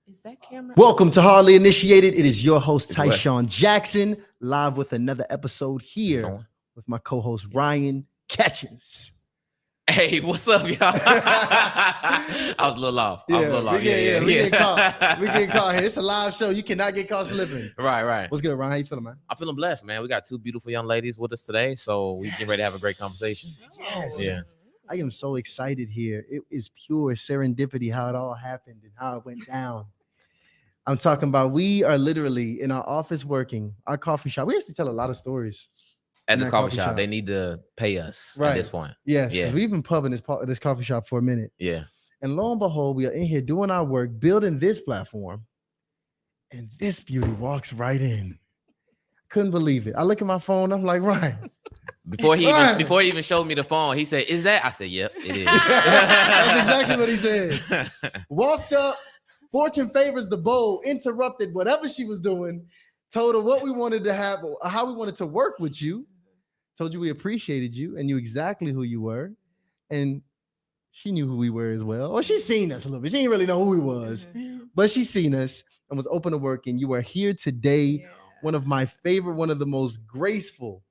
Is that camera? Welcome to Hardly Initiated. It is your host, Tyshawn Jackson, live with another episode here with my co-host, Ryan Catchins. Hey, what's up, y'all? I was a little off. We get caught. We get caught here. It's a live show. You cannot get caught slipping. Right. What's good, Ryan? How you feeling, man? I'm feeling blessed, man. We got two beautiful young ladies with us today, so we get ready to have a great conversation. Yes. Yeah. I am so excited here. It is pure serendipity how it all happened and how it went down. I'm talking about we are literally in our office working, our coffee shop. We used to tell a lot of stories. At this coffee shop, they need to pay us at this point. Yes, because we've been pubbing this coffee shop for a minute. Yeah. And lo and behold, we are in here doing our work, building this platform, and this beauty walks right in. Couldn't believe it. I look at my phone. I'm like, Ryan. Before he even showed me the phone, he said, "Is that?" I said, "Yep, it is." That's exactly what he said. Walked up. Fortune favors the bold. Interrupted whatever she was doing. Told her what we wanted to have, how we wanted to work with you. Told you we appreciated you and knew exactly who you were. And she knew who we were as well. Or she seen us a little bit. She didn't really know who we was. But she seen us and was open to work. And you are here today. Yeah. One of my favorite, one of the most graceful,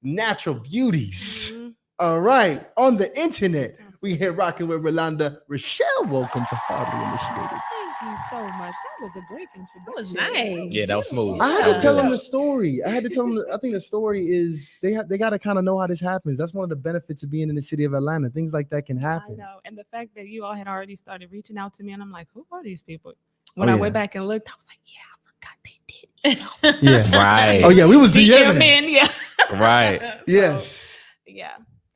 natural beauties. All right. On the internet, we here rocking with Rolanda Rochelle. Welcome to Hardly Initiated. Thank you so much. That was a great introduction. That was nice. Yeah, that was smooth. I had to tell them the story. I think the story is they got to kind of know how this happens. That's one of the benefits of being in the city of Atlanta. Things like that can happen. I know. And the fact that you all had already started reaching out to me, and I'm like, who are these people? When I went back and looked, I was like, yeah, I forgot they did. Yeah. Right. Oh, yeah. We was DMing. Yeah. Right. So, yes. Yeah.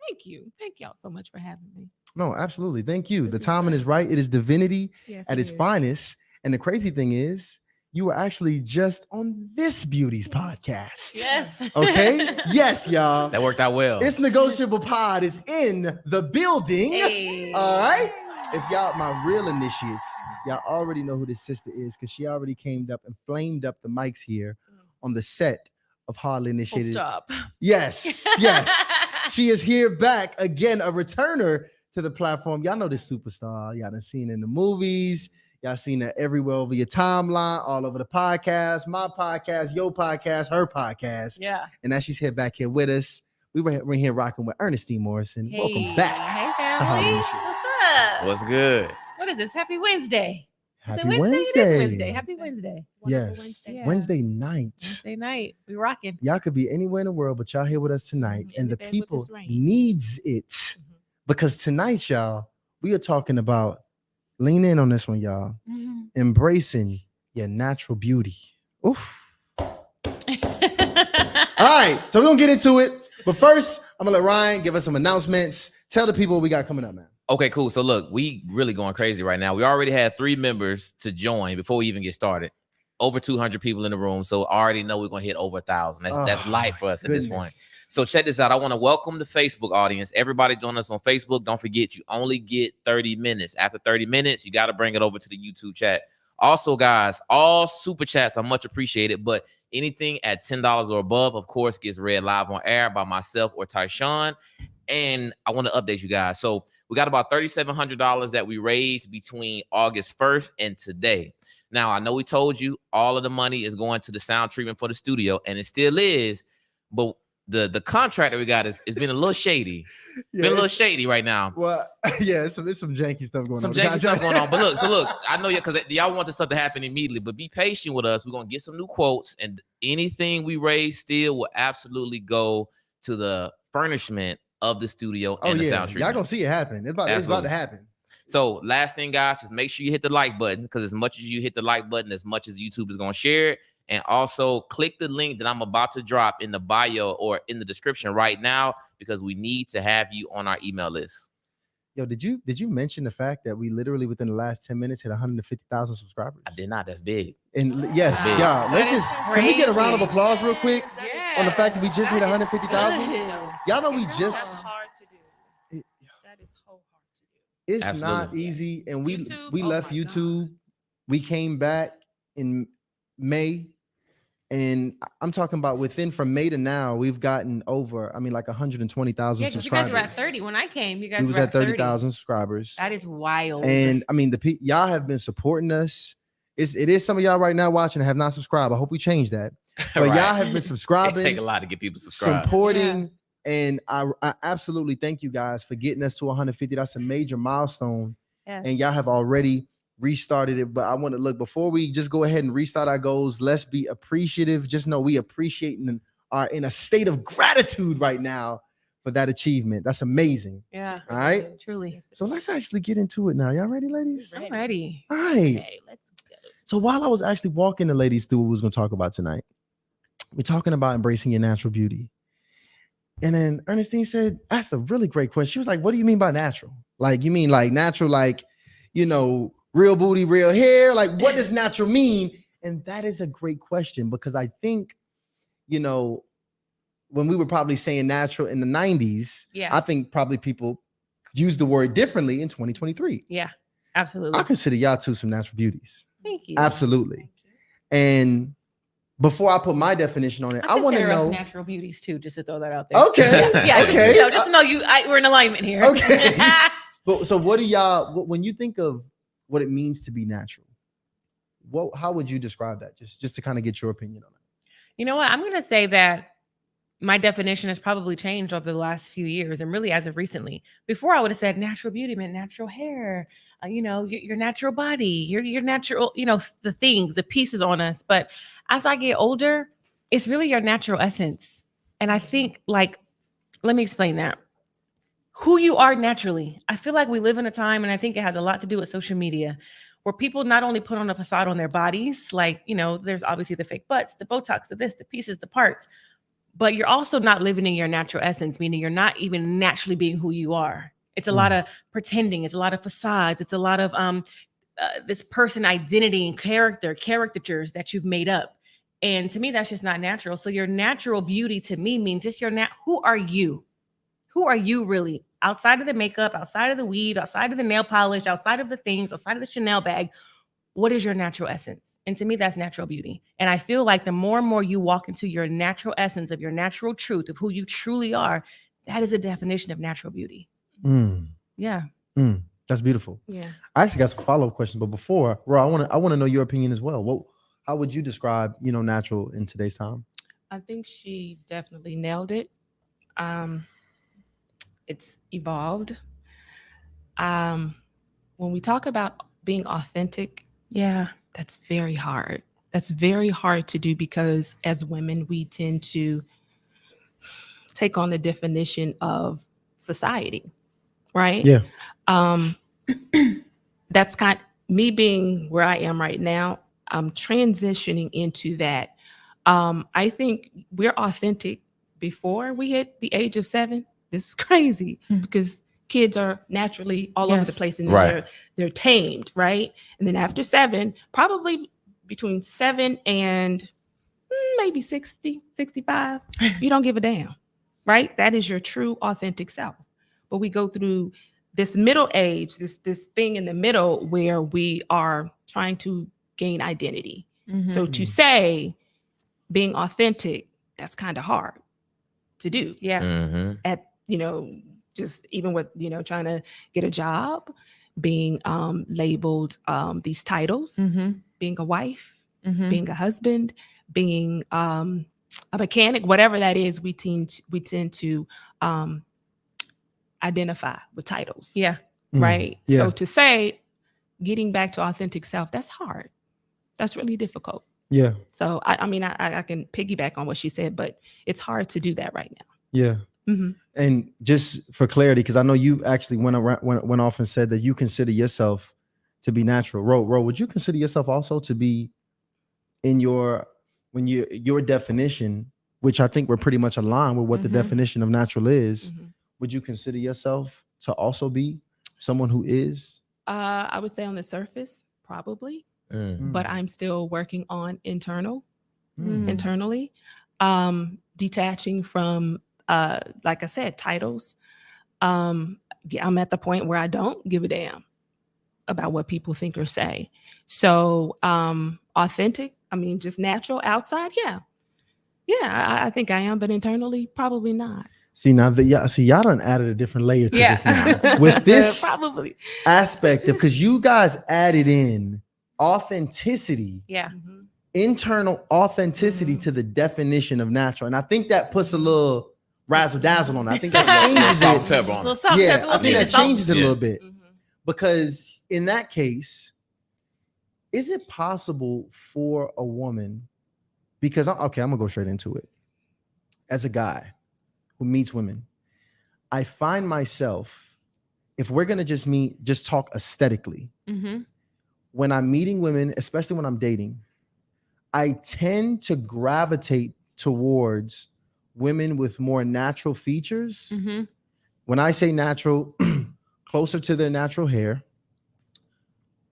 Thank you. Thank y'all so much for having me. No, absolutely. Thank you. The timing is right. It is divinity at its finest. And the crazy thing is, you were actually just on this beauty's podcast. Yes. Okay. Yes, y'all. That worked out well. It's Negotiable Pod is in the building. Hey. All right. If y'all, my real initiates, y'all already know who this sister is because she already came up and flamed up the mics here on the set of Hardly Initiated. Stop. Yes. She is here back again, a returner to the platform. Y'all know this superstar. Y'all done seen in the movies. Y'all seen her everywhere over your timeline, all over the podcast, my podcast, your podcast, her podcast. Yeah. And now she's here back here with us. We're here rocking with Ernestine Morrison. Hey. Welcome back. Hey, to Hardly family. Initiated. What's up? What's good? What is this? Happy Wednesday. Happy Is it Wednesday. It is Wednesday. Happy Wednesday. Yes. Yeah. Wednesday night. Wednesday night. We rocking. Y'all could be anywhere in the world, but y'all here with us tonight. In And the the bed with people this rain. needs it. Because tonight, y'all, we are talking about, lean in on this one, y'all. Embracing your natural beauty. Oof. All right, so we're gonna get into it. But first, I'm gonna let Ryan give us some announcements. Tell the people what we got coming up, man. Okay, cool. So look, we really going crazy right now. We already had 3 members to join before we even get started. Over 200 people in the room. So I already know we're gonna hit over 1,000. That's life for us at this point. So check this out. I want to welcome the Facebook audience. Everybody join us on Facebook. Don't forget, you only get 30 minutes. After 30 minutes, you got to bring it over to the YouTube chat. Also, guys, all super chats are much appreciated, but anything at $10 or above, of course, gets read live on air by myself or Tyshawn. And I want to update you guys. So we got about $3,700 that we raised between August 1st and today. Now, I know we told you all of the money is going to the sound treatment for the studio, and it still is, but the contract that we got is been a little shady. Yeah, been a little shady right now. Well, yeah, there's some janky stuff going on. Some janky stuff going on. But look, I know you because y'all want this stuff to happen immediately, but be patient with us. We're gonna get some new quotes, and anything we raise still will absolutely go to the furnishment of the studio and the sound treatment. Y'all gonna see it happen. It's about to happen. So last thing, guys, just make sure you hit the like button, because as much as you hit the like button, as much as YouTube is gonna share it. And also click the link that I'm about to drop in the bio or in the description right now, because we need to have you on our email list. Yo, did you mention the fact that we literally within the last 10 minutes hit 150,000 subscribers? I did not. That's big. And yes, Big. y'all, let's just can we get a round of applause real quick on the fact that we just hit 150,000? Y'all know we just hard to do. That is so hard to do. it's Absolutely. not easy. And we YouTube, left my YouTube. God. We came back in May. And I'm talking about from May to now, we've gotten over, like 120,000 Yeah, because you guys subscribers. were at 30 when I came. You guys We was were at 30,000 subscribers. That is wild. And y'all have been supporting us. It is some of y'all right now watching that have not subscribed. I hope we change that. But Right. y'all have been subscribing. It take a lot to get people subscribed. Supporting. And I absolutely thank you guys for getting us to 150. That's a major milestone. Yes. And y'all have already restarted it. But I want to look, before we just go ahead and restart our goals, let's be appreciative. Just know we appreciate and are in a state of gratitude right now for that achievement. That's amazing. Yeah. All right. Truly. So let's actually get into it now. Y'all ready, ladies? I'm ready. All right. Okay, let's go. So while I was actually walking the ladies through what we was going to talk about tonight, we're talking about embracing your natural beauty. And then Ernestine said, that's a really great question. She was like, what do you mean by natural? Like, you mean like natural, like, real booty, real hair? Like, what does natural mean? And that is a great question, because I think, when we were probably saying natural in the 90s, I think probably people use the word differently in 2023. Yeah, absolutely. I consider y'all two some natural beauties. Thank you. Absolutely. And before I put my definition on it, I want to know us natural beauties too, just to throw that out there. Okay. Yeah, okay. just to know we're in alignment here. Okay. But so what do y'all, when you think of what it means to be natural, how would you describe that? Just to kind of get your opinion on it. You know what? I'm going to say that my definition has probably changed over the last few years, and really as of recently. Before, I would have said natural beauty meant natural hair, your natural body, your natural, the things, the pieces on us. But as I get older, it's really your natural essence. And I think, let me explain that. Who you are naturally. I feel like we live in a time, and I think it has a lot to do with social media, where people not only put on a facade on their bodies, there's obviously the fake butts, the Botox, the this, the pieces, the parts, but you're also not living in your natural essence, meaning you're not even naturally being who you are. It's a lot of pretending. It's a lot of facades. It's a lot of this person identity and caricatures that you've made up. And to me, that's just not natural. So your natural beauty to me means just who are you? Who are you really? Outside of the makeup, outside of the weave, outside of the nail polish, outside of the things, outside of the Chanel bag, what is your natural essence? And to me, that's natural beauty. And I feel like the more and more you walk into your natural essence of your natural truth of who you truly are, that is a definition of natural beauty. Yeah. That's beautiful. Yeah. I actually got some follow-up questions, but before, Ro, I want to know your opinion as well. How would you describe, natural in today's time? I think she definitely nailed it. It's evolved. When we talk about being authentic, that's very hard. That's very hard to do, because as women, we tend to take on the definition of society, right? Yeah. That's me being where I am right now. I'm transitioning into that. I think we're authentic before we hit the age of 7. This is crazy because kids are naturally all over the place, and they're tamed, right? And then after 7, probably between 7 and maybe 60, 65, you don't give a damn, right? That is your true authentic self. But we go through this middle age, this thing in the middle where we are trying to gain identity. So to say being authentic, that's kind of hard to do. Yeah. At, just even with, trying to get a job, being labeled these titles, being a wife, being a husband, being a mechanic, whatever that is, we tend to identify with titles. Yeah. Right. Yeah. So to say getting back to authentic self, that's hard. That's really difficult. Yeah. So I mean, I can piggyback on what she said, but it's hard to do that right now. Yeah. And just for clarity, because I know you actually went off and said that you consider yourself to be natural. Ro, would you consider yourself also to be in your definition, which I think we're pretty much aligned with what the definition of natural is? Would you consider yourself to also be someone who is? I would say on the surface, probably, but I'm still working on internally, detaching from, like I said, titles. I'm at the point where I don't give a damn about what people think or say. So authentic, I mean, just natural outside. Yeah. I think I am, but internally, probably not. See, now y'all done added a different layer to Yeah. this now. With this probably aspect of, because you guys added in authenticity, Yeah. internal authenticity to the definition of natural. And I think that puts a little razzle dazzle on it. I think that changes Salt and it. pepper on Little it. salt, Yeah, pepper, I little think that season salt. changes it a Yeah. little bit, because in that case, is it possible for a woman, because I'm gonna go straight into it. As a guy who meets women, I find myself, if we're gonna just talk aesthetically, Mhm. when I'm meeting women, especially when I'm dating, I tend to gravitate towards women with more natural features. Mhm. When I say natural, closer to their natural hair,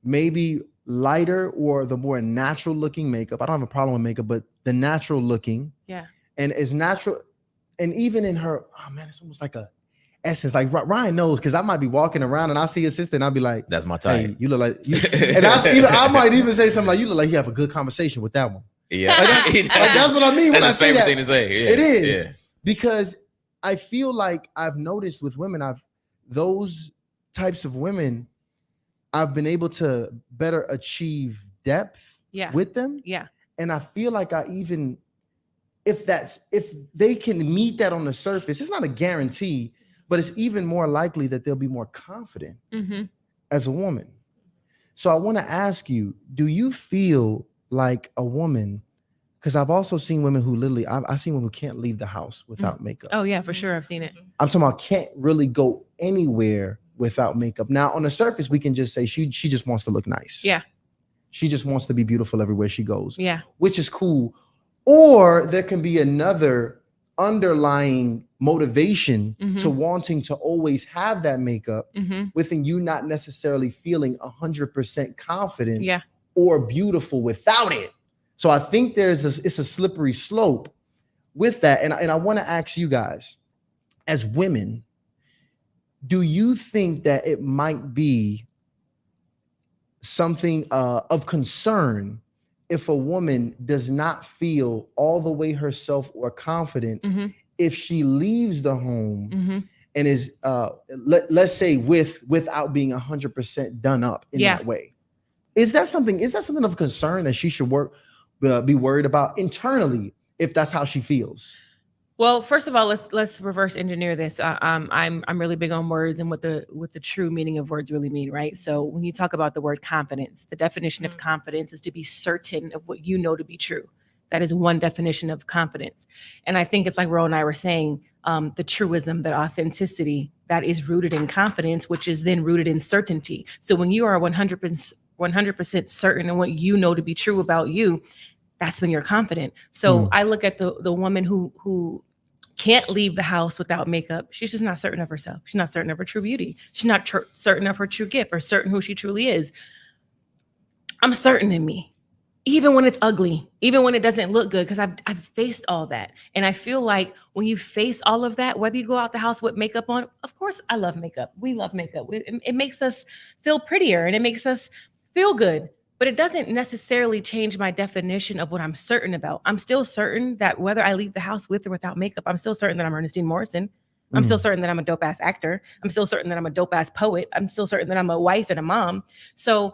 maybe lighter or the more natural looking makeup. I don't have a problem with makeup, but the natural looking. Yeah. And is natural. And even in her, oh man, it's almost like a essence. Like Ryan knows, because I might be walking around and I see his sister and I'll be like, That's my type. hey, you look like you. And I might even say something like, you look like you have a good conversation with that one. Yeah. Like that's what I mean when I That's his say favorite that. thing to say. Yeah. It is. Yeah. Because I feel like I've noticed with women, those types of women, I've been able to better achieve depth Yeah. with them. Yeah. And I feel like if they can meet that on the surface, it's not a guarantee, but it's even more likely that they'll be more confident Mhm. as a woman. So I want to ask you, do you feel like a woman, because I've also seen women who literally, I've seen women who can't leave the house without makeup. Oh yeah, for sure. I've seen it. I'm talking about can't really go anywhere without makeup. Now, on the surface, we can just say she just wants to look nice. Yeah. She just wants to be beautiful everywhere she goes. Yeah. Which is cool. Or there can be another underlying motivation to wanting to always have that makeup within you not necessarily feeling 100% confident or beautiful without it. So I think it's a slippery slope with that. And I want to ask you guys, as women, do you think that it might be something of concern if a woman does not feel all the way herself or confident if she leaves the home and is let's say without being 100% done up in that way? Is that something of concern that she should be worried about internally if that's how she feels? Well, first of all, let's reverse engineer this. I'm really big on words and what the true meaning of words really mean, right? So when you talk about the word confidence, the definition of confidence is to be certain of what you know to be true. That is one definition of confidence. And I think it's like Ro and I were saying, the truism, that authenticity, that is rooted in confidence, which is then rooted in certainty. So when you are 100% certain in what you know to be true about you, that's when you're confident. So I look at the woman who can't leave the house without makeup. She's just not certain of herself. She's not certain of her true beauty. She's not certain of her true gift or certain who she truly is. I'm certain in me, even when it's ugly, even when it doesn't look good, because I've faced all that. And I feel like when you face all of that, whether you go out the house with makeup on, of course, I love makeup. We love makeup. It makes us feel prettier and it makes us feel good. But it doesn't necessarily change my definition of what I'm certain about. I'm still certain that whether I leave the house with or without makeup, I'm still certain that I'm Ernestine Morrison. I'm still certain that I'm a dope ass actor. I'm still certain that I'm a dope ass poet. I'm still certain that I'm a wife and a mom. So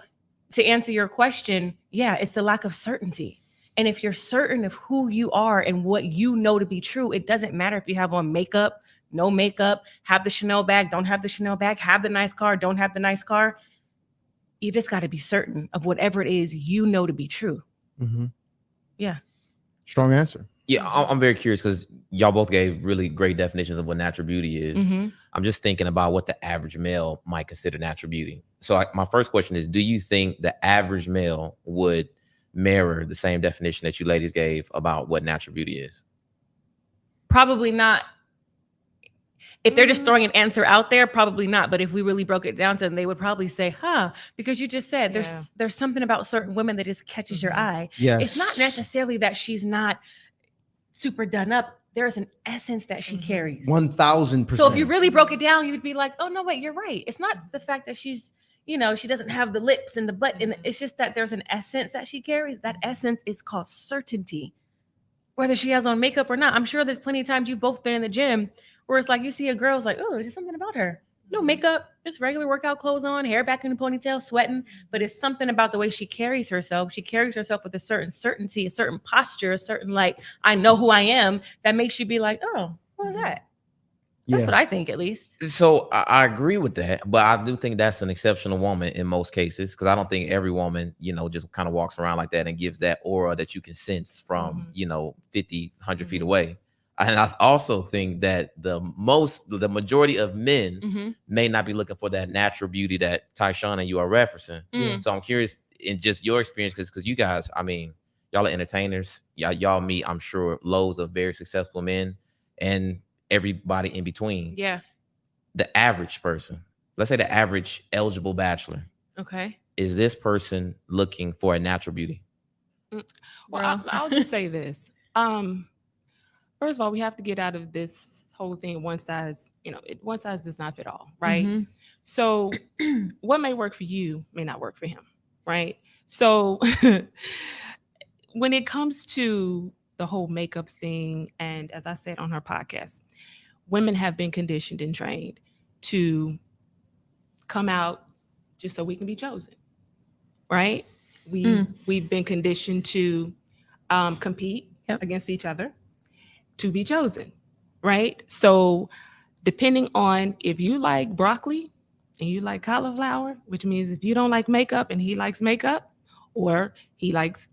to answer your question, yeah, it's the lack of certainty. And if you're certain of who you are and what you know to be true, it doesn't matter if you have on makeup, no makeup, have the Chanel bag, don't have the Chanel bag, have the nice car, don't have the nice car. You just got to be certain of whatever it is you know to be true. Yeah. Strong answer. Yeah, I'm very curious because y'all both gave really great definitions of what natural beauty is. I'm just thinking about what the average male might consider natural beauty. So my first question is, do you think the average male would mirror the same definition that you ladies gave about what natural beauty is? Probably not. If they're just throwing an answer out there, probably not. But if we really broke it down to them, they would probably say, because you just said there's something about certain women that just catches your eye. Yes. It's not necessarily that she's not super done up. There's an essence that she carries. 1000%. So if you really broke it down, you'd be like, oh no, wait, you're right. It's not the fact that she's, you know, she doesn't have the lips and the butt. And it's just that there's an essence that she carries. That essence is called certainty, whether she has on makeup or not. I'm sure there's plenty of times you've both been in the gym where it's like you see a girl's like, oh, there's just something about her. No makeup, just regular workout clothes on, hair back in the ponytail, sweating. But it's something about the way she carries herself. She carries herself with a certain certainty, a certain posture, a certain like, I know who I am, that makes you be like, oh, what was that? That's what I think, at least. So I agree with that, but I do think that's an exceptional woman in most cases, because I don't think every woman, you know, just kind of walks around like that and gives that aura that you can sense from, you know, 50, 100 feet away. And I also think that the majority of men may not be looking for that natural beauty that Tyshawn and you are referencing. So I'm curious in just your experience, because you guys, I mean, y'all are entertainers. Y'all meet, I'm sure, loads of very successful men and everybody in between. Yeah. The average person, let's say the average eligible bachelor. Okay. Is this person looking for a natural beauty? Well, I'll just say this. First of all, we have to get out of this whole thing. One size, one size does not fit all, right? So what may work for you may not work for him, right? So when it comes to the whole makeup thing, and as I said on her podcast, women have been conditioned and trained to come out just so we can be chosen, right? We've been conditioned to compete against each other to be chosen, right? So depending on if you like broccoli and you like cauliflower, which means if you don't like makeup and he likes makeup, or he likes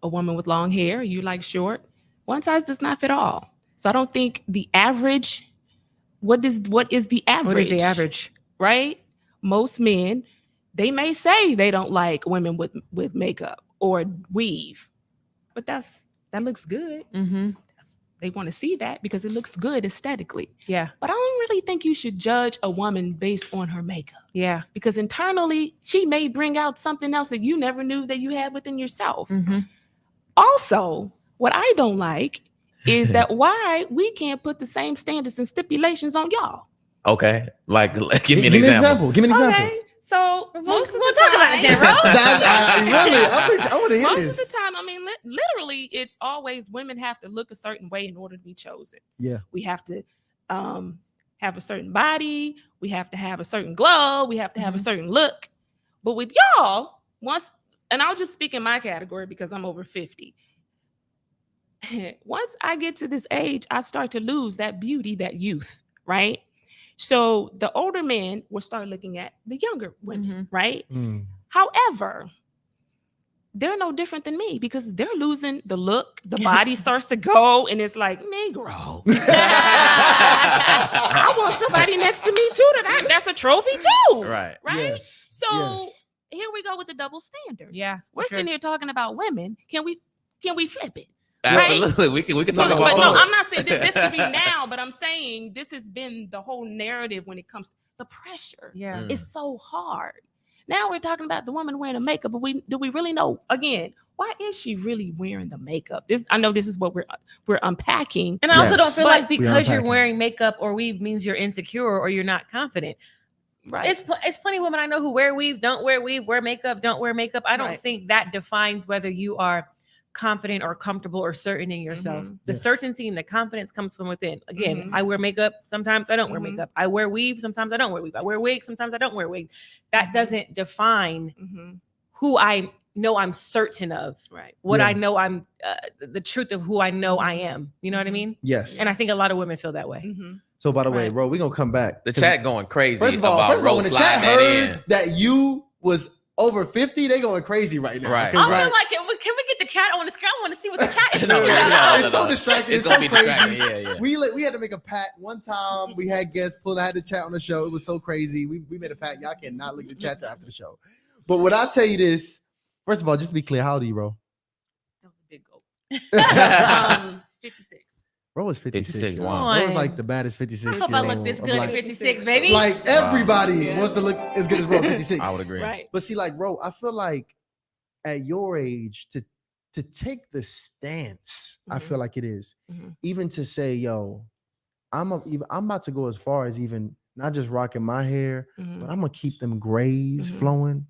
a woman with long hair, you like short, one size does not fit all. So I don't think the average, what is the average? What is the average? Right? Most men, they may say they don't like women with makeup or weave, but that looks good. They want to see that because it looks good aesthetically. Yeah. But I don't really think you should judge a woman based on her makeup. Yeah. Because internally, she may bring out something else that you never knew that you had within yourself. Also, what I don't like is that why we can't put the same standards and stipulations on y'all. Okay. Like, give me an example. Give me an example. Okay. So most of the talk about it then, bro. I want to hear most this. of the time, I mean, literally, it's always women have to look a certain way in order to be chosen. Yeah. We have to have a certain body. We have to have a certain glow. We have to have a certain look. But with y'all, and I'll just speak in my category because I'm over 50. Once I get to this age, I start to lose that beauty, that youth, right? So the older men will start looking at the younger women, right? However, they're no different than me because they're losing the look. The body starts to go, and it's like, Negro. I want somebody next to me too. That's a trophy too, Right? Yes. So here we go with the double standard. Yeah, we're sitting here talking about women. Can we flip it? Absolutely. Right? We can talk about but no, both. I'm not saying this could be now, but I'm saying this has been the whole narrative when it comes to the pressure. Yeah. It's so hard. Now we're talking about the woman wearing the makeup, but do we really know, again, why is she really wearing the makeup? I know this is what we're unpacking. And I also don't feel like because you're unpacking. wearing makeup or weave means you're insecure or you're not confident. Right. It's plenty of women I know who wear weave, don't wear weave, wear makeup, don't wear makeup. I don't think that defines whether you are confident or comfortable or certain in yourself. The certainty and the confidence comes from within. Again, I wear makeup, sometimes I don't wear makeup. I wear weave, sometimes I don't wear weave. I wear wigs, sometimes I don't wear wigs. That doesn't define who I know I'm certain of. Right. What I know I'm the truth of who I know I am. You know what I mean? Yes. And I think a lot of women feel that way. So by the way, bro, we're gonna come back. The chat going crazy. First of all, when the chat heard that you was over 50, they going crazy right now. Right. I feel like, can we get the chat on the screen? I want to see what the chat is talking about. It's so distracting. It's gonna so be crazy. distracting. Yeah. We had to make a pact one time. We had guests pull. I had the chat on the show. It was so crazy. We made a pact. Y'all cannot look at the chat till after the show. But when I tell you this, first of all, just to be clear, how old are you, bro? That was a big goal. 56. Bro was 56. 56, Yo. wow. Bro was like the baddest 56. I hope I look this good at 56, baby. Like everybody Wow. wants to look as good as bro at 56. I would agree. Right. But see, like, bro, I feel like at your age to take the stance, I feel like it is even to say, yo, I'm about to go as far as even not just rocking my hair, Mhm. but I'm gonna keep them grays Mhm. flowing.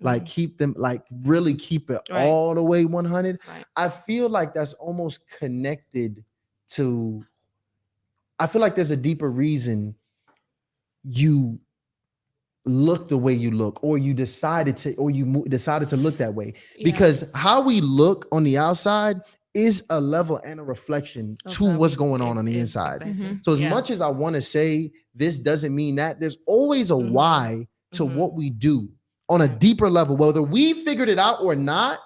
Like Mhm. keep them, like really keep it Right. all the way 100. Right. I feel like that's almost connected to, I feel like there's a deeper reason you look the way you look, or you decided to, or you decided to look that way. Yeah. Because how we look on the outside is a level and a reflection Of to how what's we- going on it's- the it's- inside. exactly. So as Yeah. much as I want to say this doesn't mean that, there's always a Mhm. why to Mhm. what we do on a Right. deeper level. Whether we figured it out or not,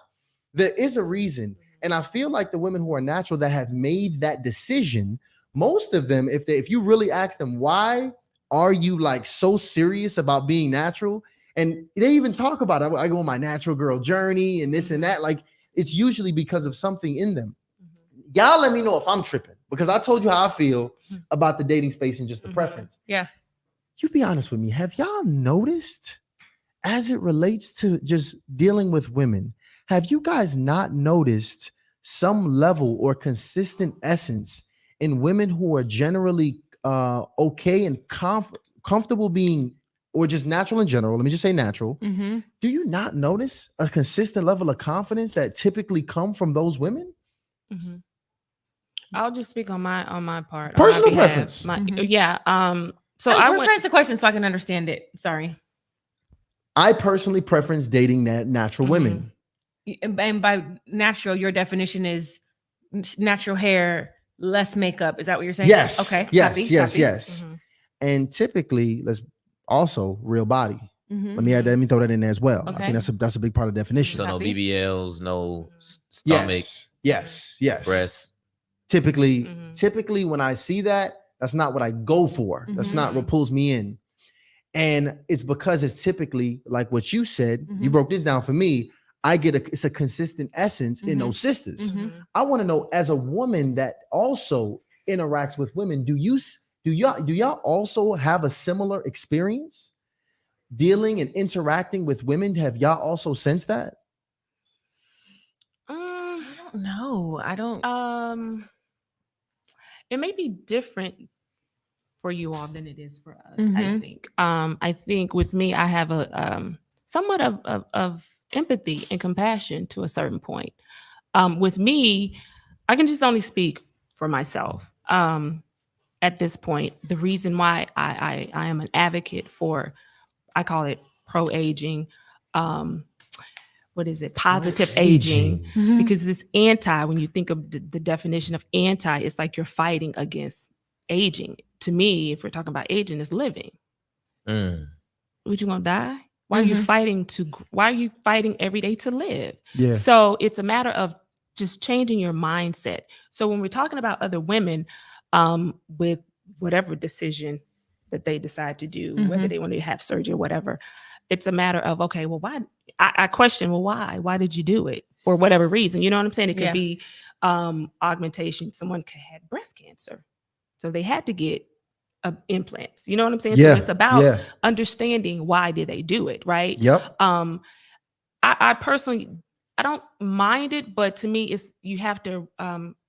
there is a reason. And I feel like the women who are natural that have made that decision, most of them, if you really ask them, why are you like so serious about being natural? And they even talk about it. I go on my natural girl journey and this and that. Like, it's usually because of something in them. Y'all let me know if I'm tripping, because I told you how I feel about the dating space and just the preference. Yeah. You be honest with me. Have y'all noticed, as it relates to just dealing with women, have you guys not noticed some level or consistent essence in women who are generally okay and comfortable being, or just natural in general? Let me just say natural. Mm-hmm. Do you not notice a consistent level of confidence that typically come from those women? Mhm. I'll just speak on my part. Personal on my behalf. preference. Yeah. So I went. rephrase the question so I can understand it. Sorry. I personally preference dating natural women. And by natural, your definition is natural hair, less makeup. Is that what you're saying? Yes. Okay. Yes. Copy, Yes. copy. Yes. Mhm. And typically, let's also real body. Mhm. Let me throw that in there as well. I Okay. think that's a big part of the definition. So no Copy. BBLs, no stomach, Yes. breasts. Typically, when I see that, that's not what I go for. That's not what pulls me in. And it's because it's typically like what you said. You broke this down for me. It's a consistent essence in those sisters. I want to know, as a woman that also interacts with women, do y'all also have a similar experience dealing and interacting with women? Have y'all also sensed that? I don't know. I don't. It may be different for you all than it is for us. I think. I think with me, I have a somewhat of empathy and compassion to a certain point. With me, I can just only speak for myself. At this point, the reason why I am an advocate for, I call it pro aging. What is it? Positive aging. Because this anti, when you think of the definition of anti, it's like you're fighting against aging. To me, if we're talking about aging, is living. Would you want to die? Why are you fighting why are you fighting every day to live? Yeah. So it's a matter of just changing your mindset. So when we're talking about other women, with whatever decision that they decide to do, whether they want to have surgery or whatever, it's a matter of, okay, well, why? I question, well, why? Why did you do it? For whatever reason, you know what I'm saying? It could be augmentation. Someone had breast cancer, so they had to get implants. You know what I'm saying? So it's about understanding, why did they do it, right? Yep. I personally, I don't mind it, but to me, it's, you have to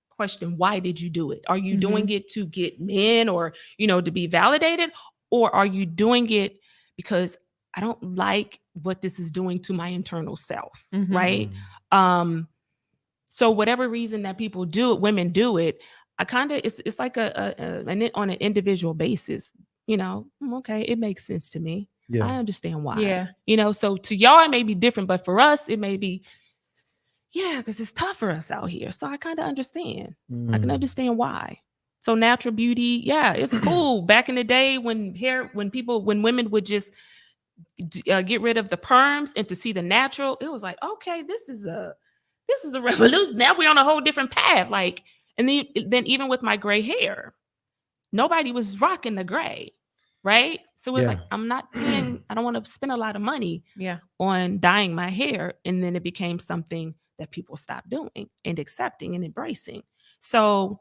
question, why did you do it? Are you doing it to get men, or to be validated, or are you doing it because I don't like what this is doing to my internal self, right? So whatever reason that people do it, women do it, I kind of, it's like on an individual basis. Okay, it makes sense to me. Yeah. I understand why. Yeah. So to y'all it may be different, but for us it may be, because it's tough for us out here. So I kind of understand. I can understand why. So natural beauty, it's cool. Back in the day when women would just get rid of the perms and to see the natural, it was like, okay, this is a revolution. Now we're on a whole different path. Like, and then even with my gray hair, nobody was rocking the gray, right? So it's like, I'm not paying, I don't want to spend a lot of money on dyeing my hair. And then it became something that people stopped doing and accepting and embracing. So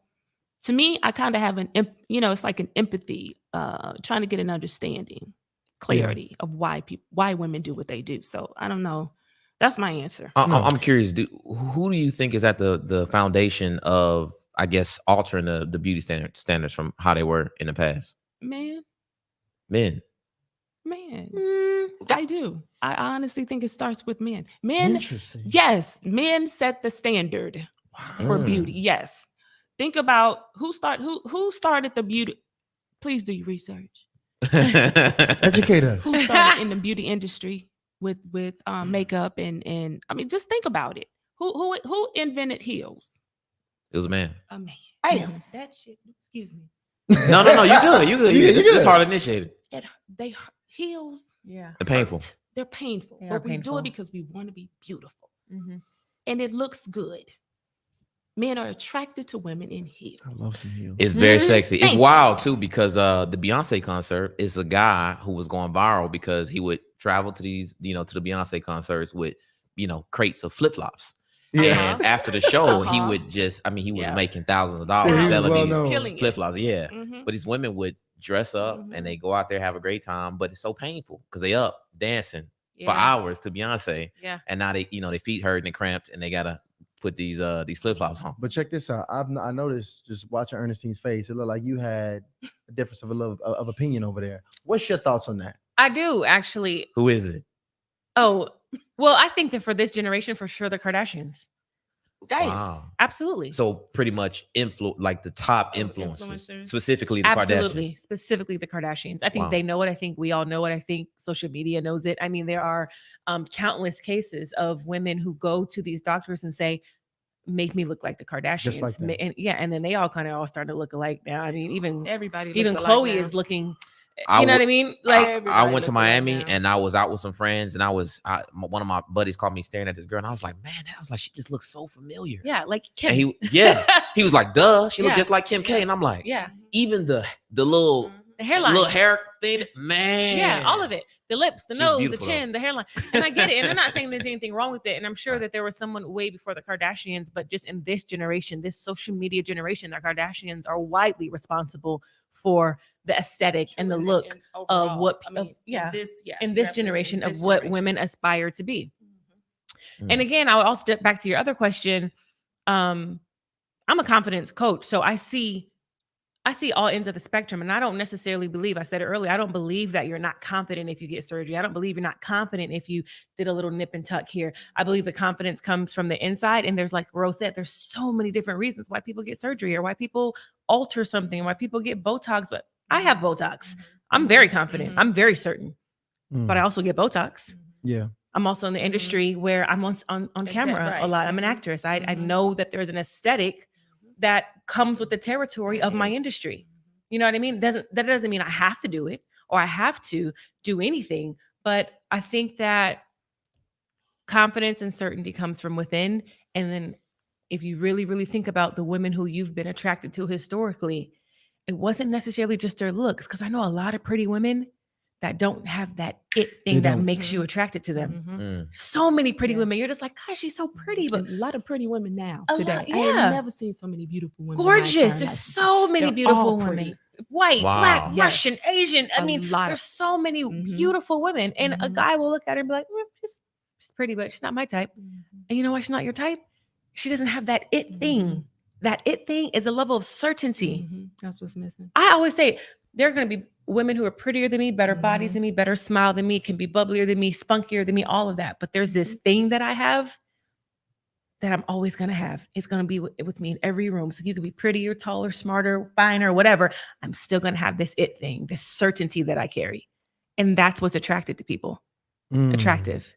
to me, I kind of have it's like an empathy, trying to get an understanding, clarity of why women do what they do. So I don't know. That's my answer. I'm curious. Who do you think is at the foundation of, I guess, altering the beauty standards from how they were in the past? Man, Men. Men. Mm, I do. I honestly think it starts with men. Men, Interesting. yes, men set the standard for Mm. beauty. Yes. Think about who started the beauty. Please do your research. Educate us. Who started in the beauty industry with makeup and I mean, just think about it. Who invented heels? It was a man. A man. Damn. That shit. Excuse me. No, you good. You good. You good, you It's good. hard initiated Heels. yeah. and painful. hurt. They're painful, They are but we do painful. it because we want to be beautiful, Mhm. and it looks good. Men are attracted to women in heels. I love some heels. It's very Mhm. sexy. It's Thank you. wild too because the Beyonce concert is a guy who was going viral because he would travel to these, to the Beyonce concerts with, crates of flip flops. Yeah. And after the show, he Uh-huh. would he was Yeah. making thousands of Yeah, dollars he was selling well these known. Killing it. flip flops. Yeah. Mhm. But these women would dress up Mhm. and they go out there, have a great time, but it's so painful because they up dancing for Yeah. hours to Beyonce. Yeah. And now they, their feet hurt and they cramped and they gotta put these flip flops on. But check this out. I noticed just watching Ernestine's face, it looked like you had a difference of opinion over there. What's your thoughts on that? I do actually. Who is it? Oh, well, I think that for this generation, for sure, the Kardashians. Wow. Absolutely. So pretty much like the top Oh, influencers, influencers. specifically the Absolutely. Kardashians. Specifically the Kardashians. I think Wow. they know it. I think we all know it. I think social media knows it. I mean, there are countless cases of women who go to these doctors and say, make me look like the Kardashians. like that. And then they all kind of all start to look alike now. I mean, even Everybody. even looks Chloe alike now. is looking, I you know would- what I mean? I Like, Everybody went to looks alike Miami now. and I was out with some friends and one of my buddies called me staring at this girl and I was like, man, that was like, she just looks so familiar. yeah, like Kim. And he was like, duh, she looked Yeah. just like Kim K. And I'm like, yeah, even the little the hairline. little hair thing, man. Yeah, all of it. The lips, the She's nose, the beautiful, though. chin, the hairline. And I get it. And I'm not saying there's anything wrong with it. And I'm sure that there was someone way before the Kardashians, but just in this generation, this social media generation, the Kardashians are widely responsible for the aesthetic and the True, look and overall, what- I mean, of- yeah, in this in this absolutely, generation in of this what generation. women aspire to be. Mhm. And again, I would also step back to your other question. I'm a confidence coach, so I see all ends of the spectrum, and I don't necessarily believe, I said it earlier, I don't believe that you're not confident if you get surgery. I don't believe you're not confident if you did a little nip and tuck here. I believe the confidence comes from the inside, and there's, like Rose said, there's so many different reasons why people get surgery or why people alter something, why people get Botox. But I have Botox. I'm very confident. Mhm. I'm very certain, but I also get Botox. Yeah. I'm also in the industry where I'm on camera a right. lot. I'm an Mhm. actress. I Mhm. know that there's an aesthetic that comes with the territory of my Yes. industry. You know what I mean? That doesn't mean I have to do it or I have to do anything. But I think that confidence and certainty comes from within. And then if you really, really think about the women who you've been attracted to historically, it wasn't necessarily just their looks. Because I know a lot of pretty women that don't have that it thing They that don't. makes you attracted to them. Mhm. Mm. So many pretty women. Yes. You're just like, gosh, she's so pretty, but And a lot of pretty women now A today. lot, I yeah. have never seen so many beautiful women. in my gorgeous. entire There's life. so many They're beautiful all women. pretty. White, Wow. black, Yes. Russian, Asian. I A mean, lot. there's so many Mhm. beautiful women. And a Mhm. guy will look at her and be like, she's pretty, but she's not my type. Mhm. And you know why she's not your type? She doesn't have that it thing. Mhm. That it thing is a level of certainty. Mhm. That's what's missing. I always say there are going to be women who are prettier than me, better bodies Mhm. than me, better smile than me, can be bubblier than me, spunkier than me, all of that. But there's this thing that I have that I'm always going to have. It's going to be with me in every room. So you could be prettier, taller, smarter, finer, whatever. I'm still going to have this it thing, this certainty that I carry. And that's what's attracted to people. Mm. Attractive.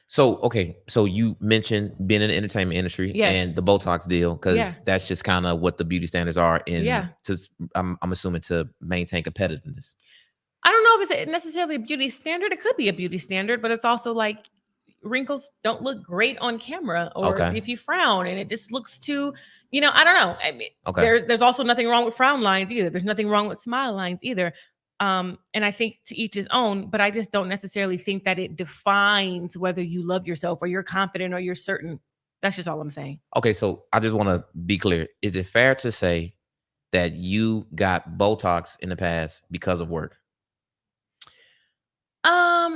So, okay. So you mentioned being in the entertainment industry Yes. and the Botox deal, because Yeah. that's just kind of what the beauty standards are Yeah. I'm assuming to maintain competitiveness. I don't know if it's necessarily a beauty standard. It could be a beauty standard, but it's also like wrinkles don't look great on camera, or Okay. if you frown and it just looks too, I don't know. I mean, Okay. there's also nothing wrong with frown lines either. There's nothing wrong with smile lines either. And I think to each his own, but I just don't necessarily think that it defines whether you love yourself or you're confident or you're certain. That's just all I'm saying. Okay. So I just want to be clear. Is it fair to say that you got Botox in the past because of work?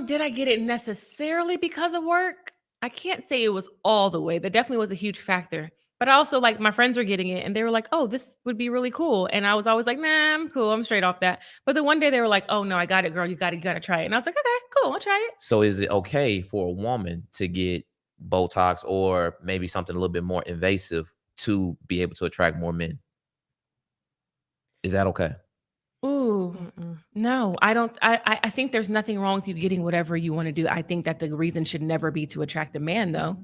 Did I get it necessarily because of work? I can't say it was all the way. That definitely was a huge factor. But also, like, my friends were getting it, and they were like, "Oh, this would be really cool." And I was always like, "Nah, I'm cool. I'm straight off that." But then one day they were like, "Oh no, I got it, girl. You gotta try it." And I was like, "Okay, cool. I'll try it." So is it okay for a woman to get Botox or maybe something a little bit more invasive to be able to attract more men? Is that okay? Ooh, no, I don't. I think there's nothing wrong with you getting whatever you want to do. I think that the reason should never be to attract a man, though.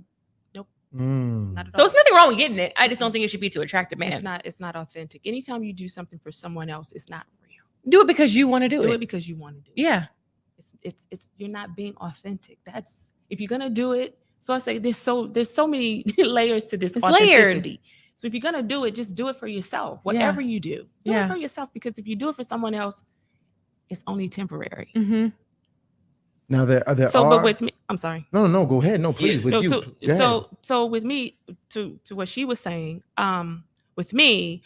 Nope. Mm. Not at So all. it's nothing wrong with getting it. I just don't think it should be to attract a man. It's not authentic. Anytime you do something for someone else, it's not real. Do it because you want to do Do it. it because you want to do it. Yeah. It's you're not being authentic. That's if you're gonna do it. So I say there's so many layers to this It's layered. authenticity. So if you're gonna do it, just do it for yourself. Whatever you do Yeah. it for yourself. Because if you do it for someone else, it's only temporary. Mm-hmm. Now But with me, I'm sorry. No, go ahead. No, please. With No, you. so, Go ahead. so with me, to what she was saying, with me,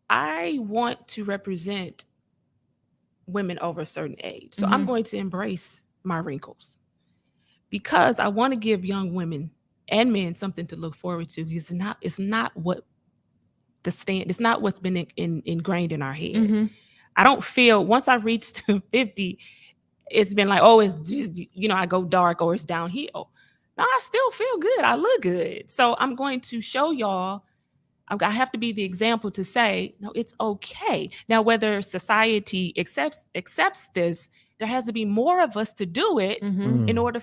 I want to represent women over a certain age. So I'm Mhm. going to embrace my wrinkles because I want to give young women and men something to look forward to. Because it's not what the stand. It's not what's been ingrained in our head. Mm-hmm. I don't feel once I reached 50, it's been like, oh, it's I go dark or it's downhill. No, I still feel good. I look good. So I'm going to show y'all. I have to be the example to say, no, it's okay. Now, whether society accepts this, there has to be more of us to do it Mm-hmm. in order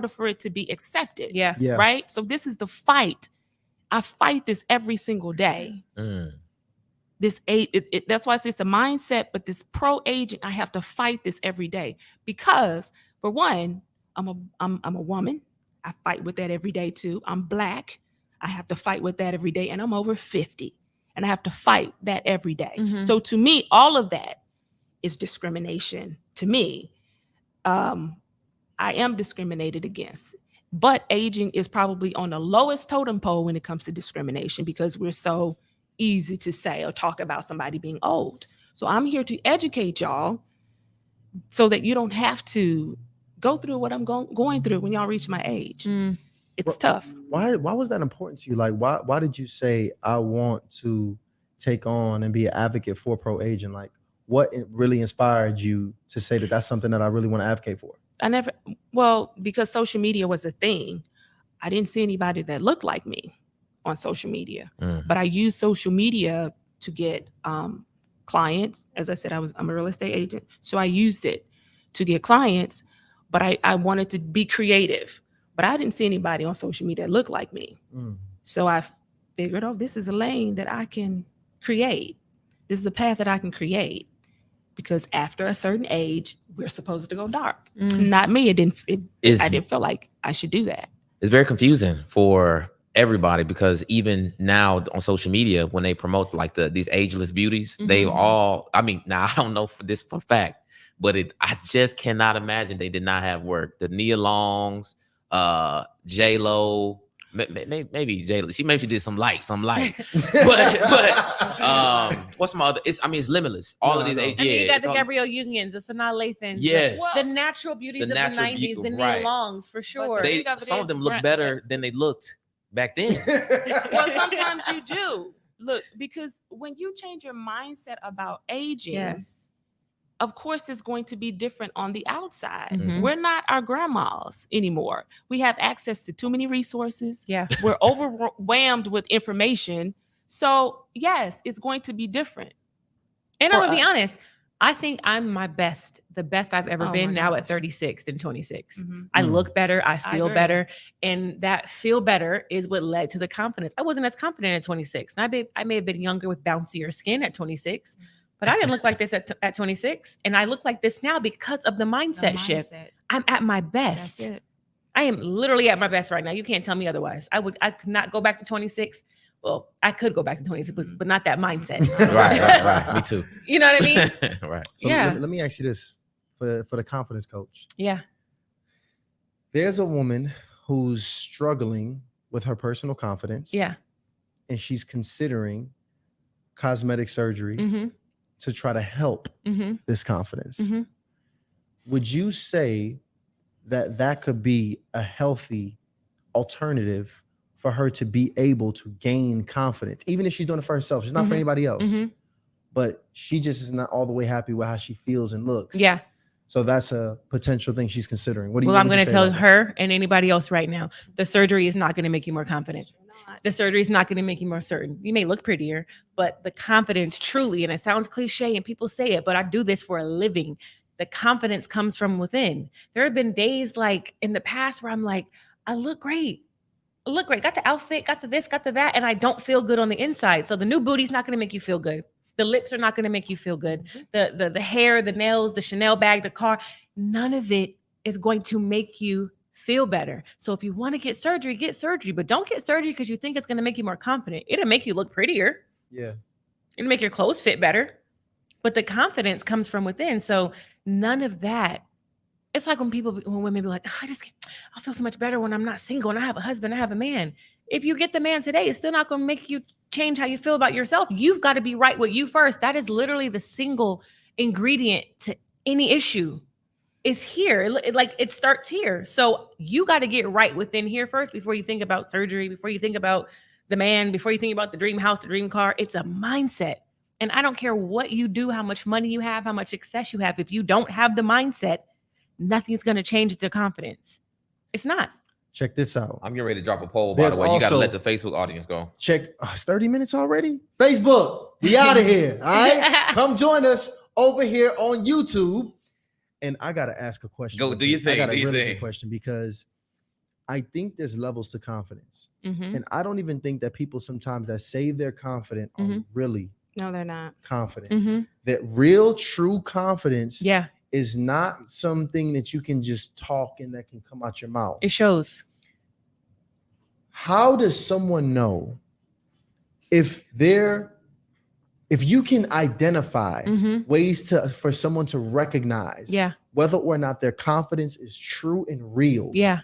for it to be accepted. Yeah. Yeah. Right. So this is the fight. I fight this every single day. This that's why I say it's a mindset, but this pro-aging, I have to fight this every day because, for one, I'm a woman. I fight with that every day too. I'm Black. I have to fight with that every day, and I'm over 50, and I have to fight that every day. Mhm. So to me, all of that is discrimination. To me, I am discriminated against. But aging is probably on the lowest totem pole when it comes to discrimination because we're so easy to say or talk about somebody being old. So I'm here to educate y'all so that you don't have to go through what I'm going through when y'all reach my age. Mm. It's tough. Why was that important to you? Like, why did you say I want to take on and be an advocate for pro-aging? Like, what really inspired you to say that that's something that I really want to advocate for? Because social media was a thing. I didn't see anybody that looked like me on social media, but I used social media to get clients. As I said, I'm a real estate agent, so I used it to get clients, but I wanted to be creative, but I didn't see anybody on social media that looked like me. So I figured, this is a lane that I can create. This is a path that I can create. Because after a certain age, we're supposed to go dark. Not me. I didn't feel like I should do that. It's very confusing for everybody because even now on social media, when they promote like these ageless beauties, they all, now I don't know for this for fact, but I just cannot imagine they did not have work. The Nia Longs, J-Lo, maybe J-Lo. She did some light. but what's my other? It's limitless. All of these. And then you got the Gabrielle Unions, the Sanaa Lathans, yes, the natural beauties of the 90s, the Nia Longs for sure. Some of them look better than they looked back then. Well, sometimes you do. Look, because when you change your mindset about aging, of course, it's going to be different on the outside. We're not our grandmas anymore. We have access to too many resources. Yeah. We're overwhelmed with information. So, yes, it's going to be different. And I'm going to be honest, I think I'm the best I've ever been now at 36 than 26. I look better. I feel better. And that feel better is what led to the confidence. I wasn't as confident at 26. And I may have been younger with bouncier skin at 26. But I didn't look like this at 26. And I look like this now because of the mindset shift. I'm at my best. That's it. I am literally at my best right now. You can't tell me otherwise. I could not go back to 26. Well, I could go back to 26, but not that mindset. Right. Me too. You know what I mean? Right. So let me ask you this for the confidence coach. Yeah. There's a woman who's struggling with her personal confidence. Yeah. And she's considering cosmetic surgery to try to help this confidence. Would you say that could be a healthy alternative for her to be able to gain confidence, even if she's doing it for herself. It's not for anybody else. But she just is not all the way happy with how she feels and looks. Yeah. So that's a potential thing she's considering. What do you? Well, I'm going to tell her and anybody else right now, the surgery is not going to make you more confident. The surgery is not going to make you more certain. You may look prettier, but the confidence truly, and it sounds cliche and people say it, but I do this for a living. The confidence comes from within. There have been days like in the past where I'm like, I look great. I look great. Got the outfit, got the this, got the that, and I don't feel good on the inside. So the new booty's not going to make you feel good. The lips are not going to make you feel good. The hair, the nails, the Chanel bag, the car, none of it is going to make you feel better. So if you want to get surgery, but don't get surgery because you think it's going to make you more confident. It'll make you look prettier. Yeah. It'll make your clothes fit better. But the confidence comes from within. So none of that. It's like when women be like, I feel so much better when I'm not single and I have a husband, I have a man. If you get the man today, it's still not going to make you change how you feel about yourself. You've got to be right with you first. That is literally the single ingredient to any issue. Is here. It starts here. So you got to get right within here first before you think about surgery, before you think about the man, before you think about the dream house, the dream car. It's a mindset. And I don't care what you do, how much money you have, how much success you have. If you don't have the mindset, nothing's going to change the confidence. It's not. Check this out. I'm getting ready to drop a poll, by the way. You got to let the Facebook audience go. Check. It's 30 minutes already? Facebook, we out of here. All right? Come join us over here on YouTube. And I got to ask a question. Go, do you think? I got a really good question because I think there's levels to confidence. And I don't even think that people sometimes that say they're confident are really no, they're not confident. That real, true confidence is not something that you can just talk and that can come out your mouth. It shows. How does someone know if you can identify ways for someone to recognize whether or not their confidence is true and real? Yeah.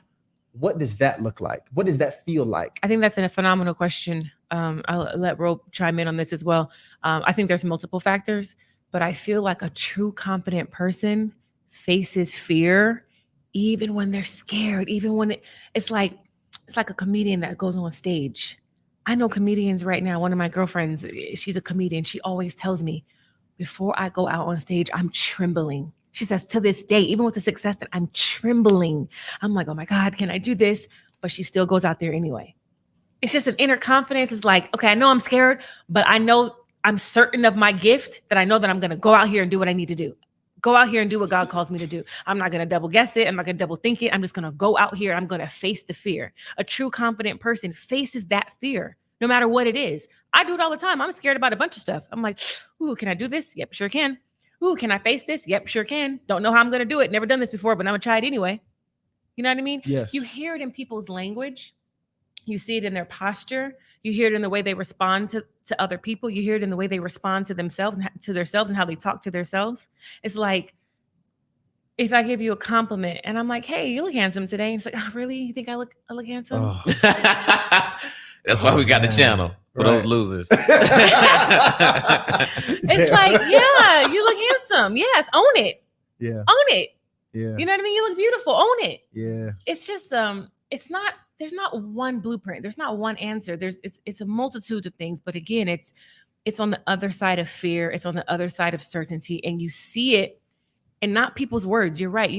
What does that look like? What does that feel like? I think that's a phenomenal question. I'll let Ro chime in on this as well. I think there's multiple factors, but I feel like a true confident person faces fear even when they're scared, even when it's like a comedian that goes on stage. I know comedians right now. One of my girlfriends, she's a comedian. She always tells me, before I go out on stage, I'm trembling. She says, to this day, even with the success that I'm trembling, I'm like, oh my God, can I do this? But she still goes out there anyway. It's just an inner confidence. It's like, okay, I know I'm scared, but I know I'm certain of my gift that I know that I'm going to go out here and do what I need to do. Go out here and do what God calls me to do. I'm not going to double guess it. I'm not going to double think it. I'm just going to go out here. I'm going to face the fear. A true confident person faces that fear, no matter what it is. I do it all the time. I'm scared about a bunch of stuff. I'm like, ooh, can I do this? Yep, sure can. Ooh, can I face this? Yep, sure can. Don't know how I'm going to do it. Never done this before, but I'm going to try it anyway. You know what I mean? Yes. You hear it in people's language. You see it in their posture. You hear it in the way they respond to other people. You hear it in the way they respond to themselves and how they talk to themselves. It's like, if I give you a compliment and I'm like, hey, you look handsome today. And it's like, oh, really? You think I look handsome? Oh. That's why we got the channel for those losers. It's like, yeah, you look handsome. Yes, own it. Yeah. Own it. Yeah. You know what I mean? You look beautiful. Own it. Yeah. It's just there's not one blueprint. There's not one answer. It's a multitude of things. But again, it's on the other side of fear. It's on the other side of certainty. And you see it and not people's words. You're right.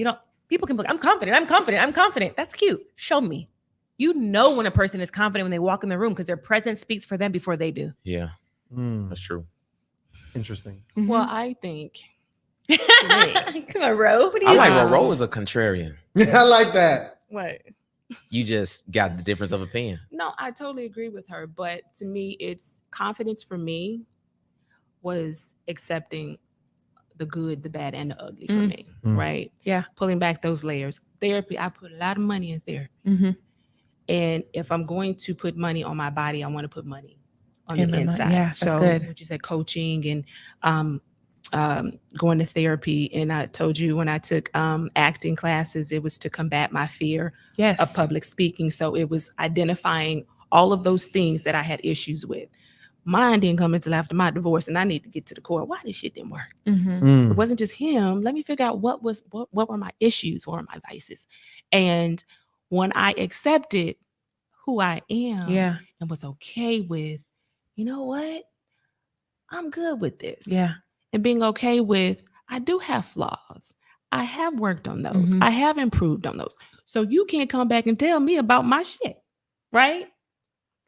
People can be like, I'm confident. That's cute. Show me. You know when a person is confident when they walk in the room because their presence speaks for them before they do. Yeah, that's true. Interesting. Mm-hmm. Well, I think. Come on, Ro. What do you I like Ro is a contrarian. I like that. What? You just got the difference of opinion. No, I totally agree with her. But to me, it's confidence for me was accepting the good, the bad, and the ugly for me. Right? Yeah. Pulling back those layers. Therapy, I put a lot of money in therapy. Mm-hmm. And if I'm going to put money on my body, I want to put money on the inside. Yeah, that's good. What you said, coaching and going to therapy. And I told you when I took acting classes, it was to combat my fear of public speaking. So it was identifying all of those things that I had issues with. Mine didn't come until after my divorce, and I need to get to the core. Why this shit didn't work? Mm-hmm. It wasn't just him. Let me figure out what were my issues, what were my vices. And when I accepted who I am Yeah. and was okay with, you know what? I'm good with this. Yeah. And being okay with, I do have flaws. I have worked on those. Mhm. I have improved on those. So you can't come back and tell me about my shit, right?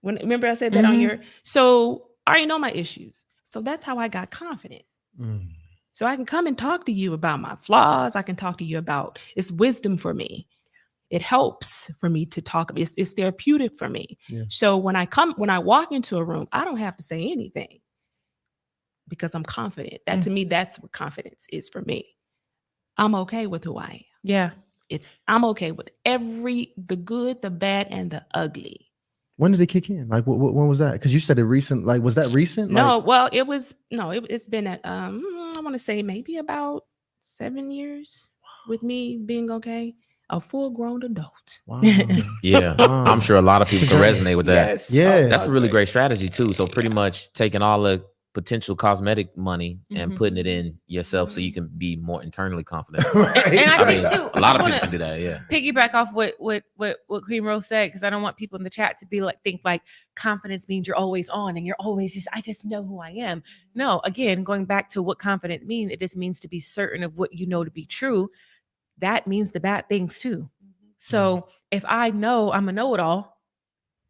Remember I said that on Mhm. your, so I already know my issues. So that's how I got confident. Mm. So I can come and talk to you about my flaws. I can talk to you about, it's wisdom for me. It helps for me to talk. It's therapeutic for me. Yeah. So when I walk into a room, I don't have to say anything because I'm confident. That to me, that's what confidence is for me. I'm okay with who I am. Yeah. I'm okay with the good, the bad, and the ugly. When did it kick in? Like, when was that? Because you said it recent. Like, was that recent? No, Like, well, it's been at I want to say maybe about 7 years with me being okay, a full grown adult. wow. Yeah, Wow. I'm sure a lot of people It's a can journey. resonate with that. Yes. Yeah. That's a really good. great strategy too. So pretty much taking all the potential cosmetic money and Mhm. putting it in yourself so you can be more internally confident. Right. And I I think mean, too, a lot of I people just can do that. Yeah. piggyback off what Queen Rose said, because I don't want people in the chat to think like confidence means you're always on and you're always I just know who I am. No, again, going back to what confident means, it just means to be certain of what you know to be true. That means the bad things too. So if I know I'm a know-it-all,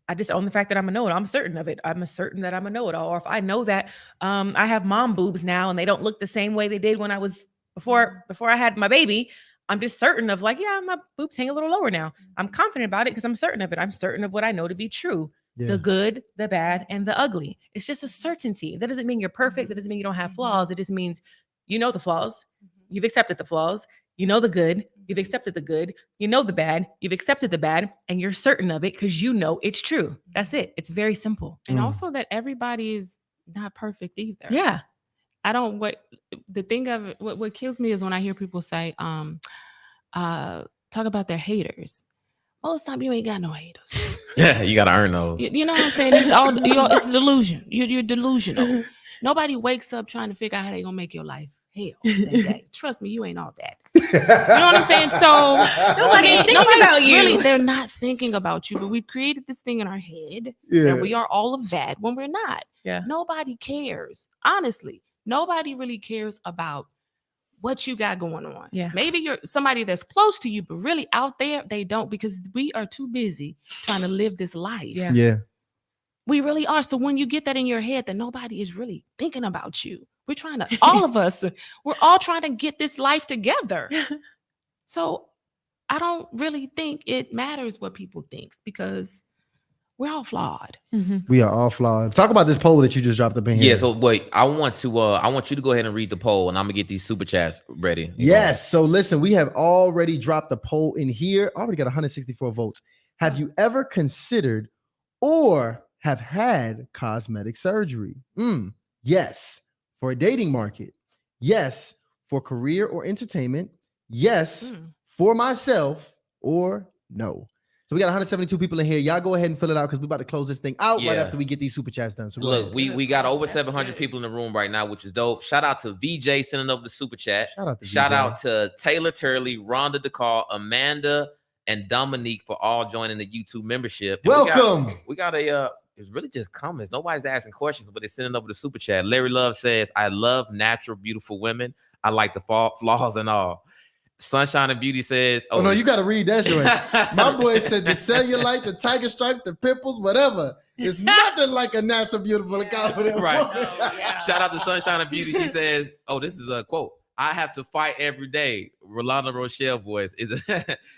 I just own the fact that I'm a know-it-all. I'm certain of it. I'm certain that I'm a know-it-all. Or if I know that I have mom boobs now and they don't look the same way they did when I was before I had my baby, I'm just certain of like, yeah, my boobs hang a little lower now. I'm confident about it because I'm certain of it. I'm certain of what I know to be true. Yeah. The good, the bad, and the ugly. It's just a certainty. That doesn't mean you're perfect. That doesn't mean you don't have flaws. It just means you know the flaws. You've accepted the flaws. You know the good. You've accepted the good. You know the bad. You've accepted the bad. And you're certain of it because you know it's true. That's it. It's very simple. And Mm. also that everybody is not perfect either. Yeah. I don't the thing of it, what kills me is when I hear people say, talk about their haters. Most time you ain't got no haters. Yeah, you got to earn those. You know what I'm saying? It's all it's a delusion. You're delusional. Nobody wakes up trying to figure out how they gonna make your life hell that day. Trust me, you ain't all that. You know what I'm saying? So Nobody's thinking about you. Really, they're not thinking about you, but we've created this thing in our head that we are all of that when we're not. Yeah. Nobody cares. Honestly, nobody really cares about what you got going on. Yeah. Maybe you're somebody that's close to you, but really out there, they don't, because we are too busy trying to live this life. Yeah. Yeah. We really are. So when you get that in your head that nobody is really thinking about you, we're trying to, all of us, we're all trying to get this life together. So I don't really think it matters what people think because we're all flawed. Mhm. We are all flawed. Talk about this poll that you just dropped up in here. Yeah, so wait, I want you to go ahead and read the poll, and I'm gonna get these super chats ready. Yes. So listen, we have already dropped the poll in here. Already got 164 votes. Have you ever considered or have had cosmetic surgery? Yes. For a dating market. Yes. For career or entertainment. Yes. For myself, or no. So we got 172 people in here. Y'all go ahead and fill it out because we're about to close this thing out right after we get these super chats done. So go Look, ahead. we got over 700 people in the room right now, which is dope. Shout out to VJ sending over the super chat. Shout out to Taylor Turley, Rhonda DeCall, Amanda, and Dominique for all joining the YouTube membership. And welcome. We got it's really just comments. Nobody's asking questions, but they're sending over the super chat. Larry Love says, I love natural, beautiful women. I like the flaws and all. Sunshine and Beauty says, Oh no, you got to read that joint. My boy said the cellulite, the tiger stripe, the pimples, whatever. It's nothing like a natural, beautiful, confident right. woman. Shout out to Sunshine and Beauty. She says, oh, this is a quote. I have to fight every day. Rolanda Rochelle voice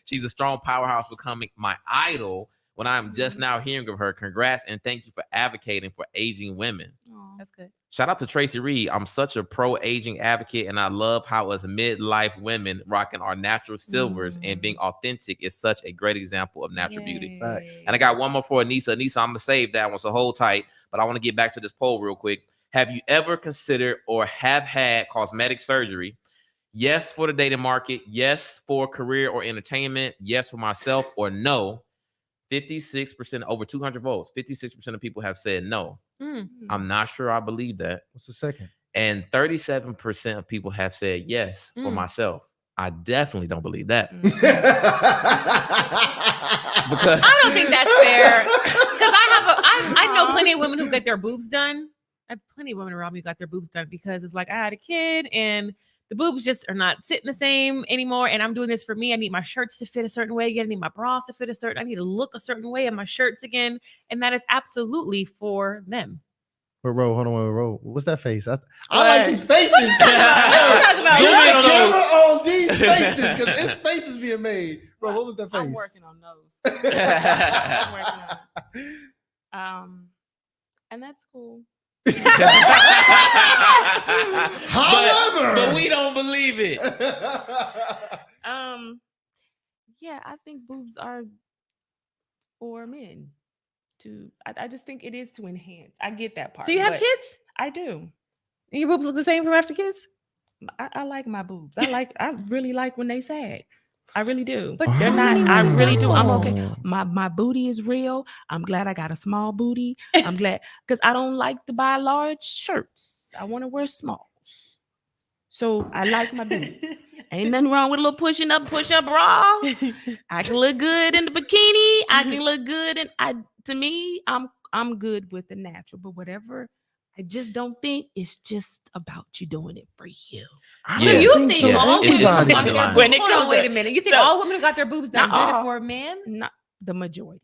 she's a strong powerhouse, becoming my idol when I'm just now hearing of her. Congrats and thank you for advocating for aging women. That's good. Shout out to Tracy Reed. I'm such a pro-aging advocate, and I love how as midlife women rocking our natural silvers and being authentic is such a great example of natural beauty. Facts. And I got one more for Anissa. Anissa, I'm gonna save that one, so hold tight. But I want to get back to this poll real quick. Have you ever considered or have had cosmetic surgery? Yes, for the dating market. Yes, for career or entertainment. Yes, for myself, or no. 56%, over 200 votes. 56% of people have said no. I'm not sure I believe that. What's the second? And 37% of people have said yes for myself. I definitely don't believe that. Mm. Because I don't think that's fair. Because I know plenty of women who get their boobs done. I have plenty of women around me who got their boobs done because it's like I had a kid and the boobs just are not sitting the same anymore. And I'm doing this for me. I need my shirts to fit a certain way again. I need my bras to fit a certain. I need to look a certain way in my shirts again. And that is absolutely for them. But hold on, Ro. What's that face? I like these faces. talking about? Zoom in on camera on these faces because it's faces being made. Bro, what was that face? I'm working on those. I'm working on those. And that's cool. However, but we don't believe it. Yeah, I think boobs are for men. I just think it is to enhance. I get that part. Do you have but kids? I do. Your boobs look the same from after kids? I like my boobs. I really like when they sag. I really do. But They're so not. many I women really do. I'm don't. okay. My booty is real. I'm glad I got a small booty. I'm glad because I don't like to buy large shirts. I want to wear smalls. So I like my boobs. Ain't nothing wrong with a little push up bra. I can look good in the bikini. I can look good, and to me, I'm good with the natural. But whatever, I just don't think it's just about you doing it for you. So you think so. all It's women something who got underlying. their When it hold on, comes wait to- a minute. You think so- all women who got their boobs done Not did it all. for a man? Not the majority.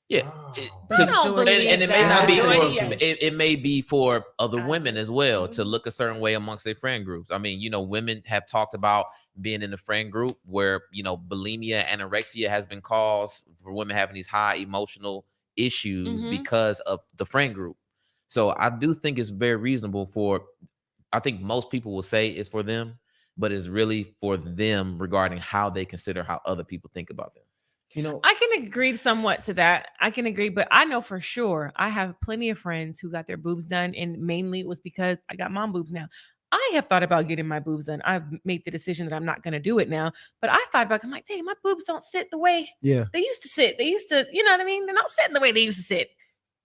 Yeah. Wow. I don't believe And it may that. not be Majority, for, yes. it may be for other I women do. as well to Mhm. look a certain way amongst their friend groups. I mean, women have talked about being in a friend group where, bulimia, anorexia has been caused for women having these high emotional issues Mhm. because of the friend group. So I do think it's very reasonable I think most people will say it's for them, but it's really for them regarding how they consider how other people think about them. I can agree somewhat to that. I can agree, but I know for sure I have plenty of friends who got their boobs done, and mainly it was because I got mom boobs now. I have thought about getting my boobs done. I've made the decision that I'm not going to do it now, but I thought about it. I'm like, dang, my boobs don't sit the way Yeah. they used to sit. They used to, you know what I mean? They're not sitting the way they used to sit.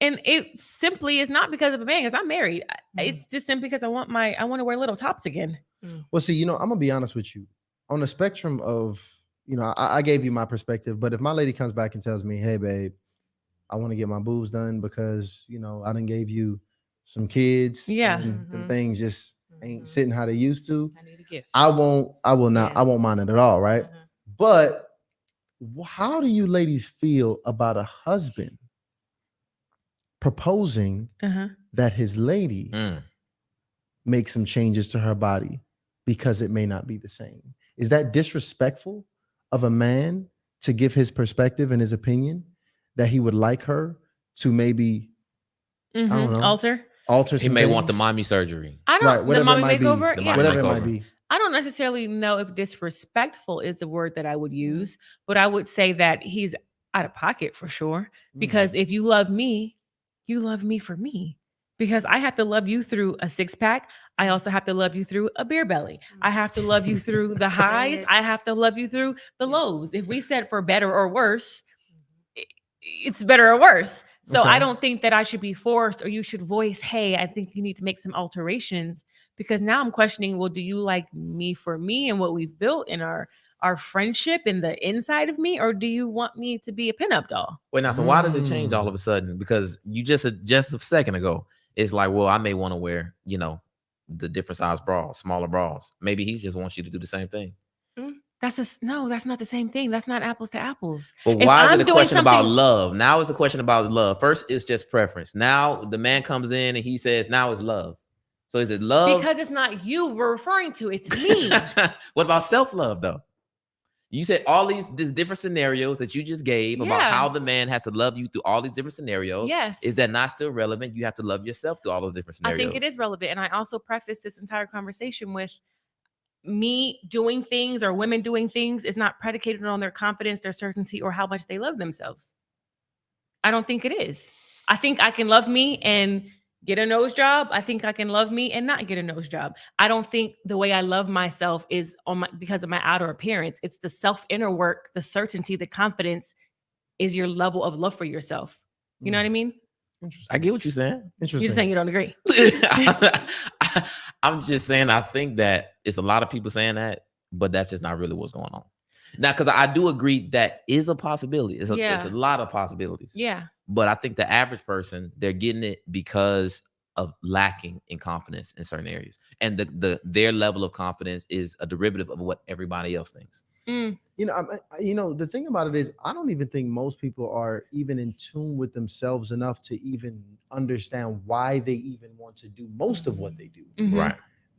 And it simply is not because of a man, because I'm married. It's just simply because I want to wear little tops again. Well, see, I'm gonna be honest with you. On the spectrum of, I gave you my perspective, but if my lady comes back and tells me, "Hey, babe, I want to get my boobs done because I done gave you some kids, Yeah. and them Mhm. things just ain't Mhm. sitting how they used to," I need a gift. I will not, Yeah. I won't mind it at all, right? Mhm. But how do you ladies feel about a husband proposing Uh-huh. that his lady Mm. make some changes to her body because it may not be the same? Is that disrespectful of a man to give his perspective and his opinion that he would like her to maybe don't know. Alter. alter He some may want the things? mommy surgery. I don't. Right, The whatever it mommy might be. makeover. The Yeah. mommy Whatever it makeover. might be. I don't necessarily know if disrespectful is the word that I would use, but I would say that he's out of pocket for sure. Because if you love me for me. Because I have to love you through a six pack. I also have to love you through a beer belly. I have to love you through the highs. I have to love you through the lows. If we said for better or worse, it's better or worse. So I Okay. don't think that I should be forced or you should voice, hey, I think you need to make some alterations, because now I'm questioning, well, do you like me for me and what we've built in our friendship and the inside of me, or do you want me to be a pinup doll? Wait, now, so why does it change all of a sudden? Because you just a second ago, it's like, well, I may want to wear, the different size bras, smaller bras. Maybe he just wants you to do the same thing. That's not the same thing. That's not apples to apples. But If why is I'm it a doing question about something- love? Now it's a question about love. First, it's just preference. Now the man comes in and he says, now it's love. So is it love? Because it's not you we're referring to, it's me. What about self-love though? You said all these different scenarios that you just gave about Yeah. how the man has to love you through all these different scenarios. Yes. Is that not still relevant? You have to love yourself through all those different I scenarios. think it is relevant. And I also preface this entire conversation with me doing things or women doing things is not predicated on their confidence, their certainty, or how much they love themselves. I don't think it is. I think I can love me and get a nose job. I think I can love me and not get a nose job. I don't think the way I love myself is because of my outer appearance. It's the self inner work, the certainty, the confidence is your level of love for yourself. You know what I mean? Interesting. I get what you're saying. Interesting. You're just saying you don't agree. I'm just saying, I think that it's a lot of people saying that. but that's just not really what's going on. Now, because I do agree that is a possibility. It's a lot of possibilities. Yeah. But I think the average person, they're getting it because of lacking in confidence in certain areas. And their level of confidence is a derivative of what everybody else thinks. Mm. The thing about it is, I don't even think most people are even in tune with themselves enough to even understand why they even want to do most of what they do. Mhm. Right.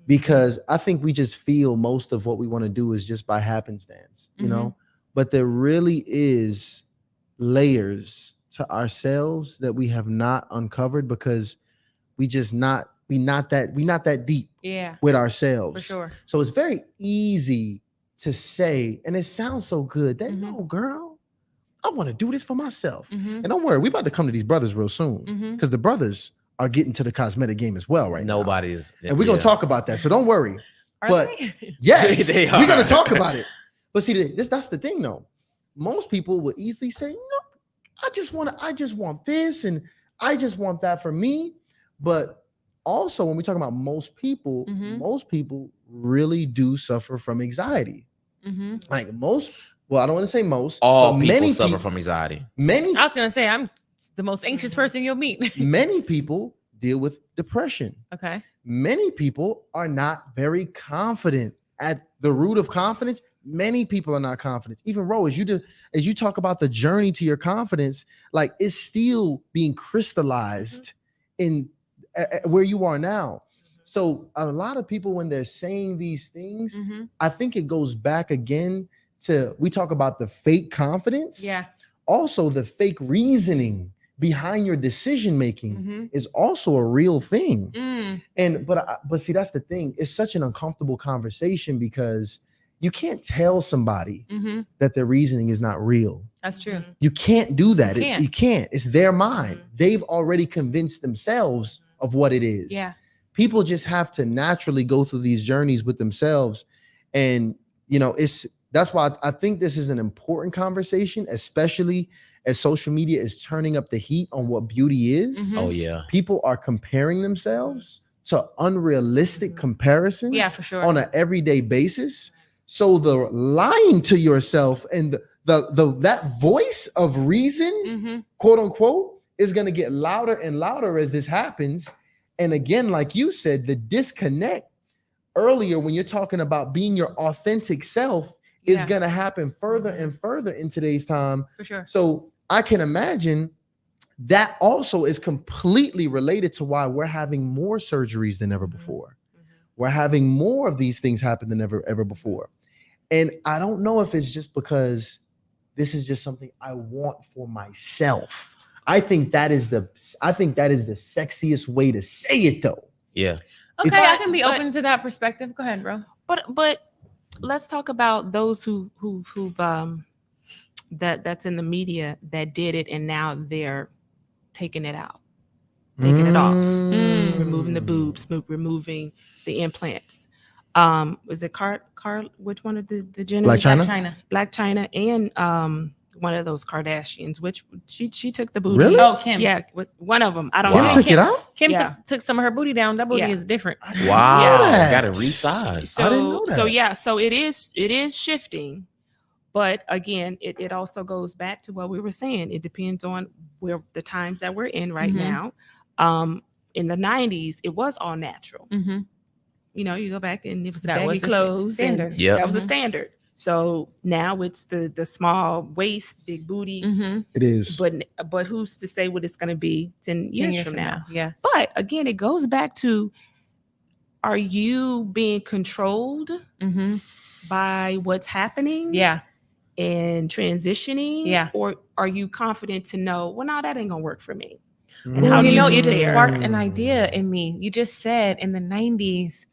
Because I think we just feel most of what we want to do is just by happenstance, you know, but there really is layers to ourselves that we have not uncovered because we not that deep with ourselves. For sure. So it's very easy to say, and it sounds so good that no, girl, I want to do this for myself. And don't worry, we about to come to these brothers real soon because the brothers are getting to the cosmetic game as well now. Nobody's, and we're gonna talk about that. So don't worry. Are they? Yes, They we're gonna are. talk about it. But see, that's the thing though. Most people will easily say, no, I just want this and I just want that for me. But also when we talk about most people really do suffer from anxiety. Like I don't want to say most. All but people many suffer people, from anxiety. Many I was gonna say I'm the most anxious person you'll meet. many people deal with depression. Okay. Many people are not very confident. At the root of confidence, many people are not confident. Even Ro, as you talk about the journey to your confidence, like it's still being crystallized in where you are now. So a lot of people, when they're saying these things, I think it goes back again to, we talk about the fake confidence. Yeah. Also, the fake reasoning behind your decision making is also a real thing. And but see, that's the thing. It's such an uncomfortable conversation because you can't tell somebody that their reasoning is not real. That's true. You can't do that. You can't. You can't. It's their mind. They've already convinced themselves of what it is. Yeah. People just have to naturally go through these journeys with themselves. And that's why I think this is an important conversation, especially as social media is turning up the heat on what beauty is. Oh yeah. People are comparing themselves to unrealistic comparisons For sure. on an everyday basis. So the lying to yourself and that voice of reason, quote unquote, is going to get louder and louder as this happens. And again, like you said, the disconnect earlier when you're talking about being your authentic self is going to happen further and further in today's time. For sure. So I can imagine that also is completely related to why we're having more surgeries than ever before. We're having more of these things happen than ever before. And I don't know if it's just because this is just something I want for myself. I think that is the sexiest way to say it though. Yeah. Okay, I can be open to that perspective. Go ahead, bro. But let's talk about those who've that's in the media that did it and now they're taking it out, taking it off, removing the boobs, removing the implants. Was it which one of the Jenners? Black China, and one of those Kardashians, which she took the booty. Really? Oh, Kim. Yeah, it was one of them. I don't Kim know. took it out? Kim Yeah. took some of her booty down. That booty is different. Wow. that. Got it resized. I didn't know that. So it is shifting. But again, it also goes back to what we were saying. It depends on where the times that we're in right now. In the 90s, it was all natural. You go back and it was That baggy was the clothes. standard. Yeah. That was the standard. So now it's the small waist, big booty. It is. But who's to say what it's going to be 10 years from now? Yeah. But again, it goes back to, are you being controlled by what's happening? Yeah. And transitioning? Yeah. Or are you confident to know, well, no, that ain't going to work for me? And how do you it get just there? sparked an idea in me. You just said in the 90s,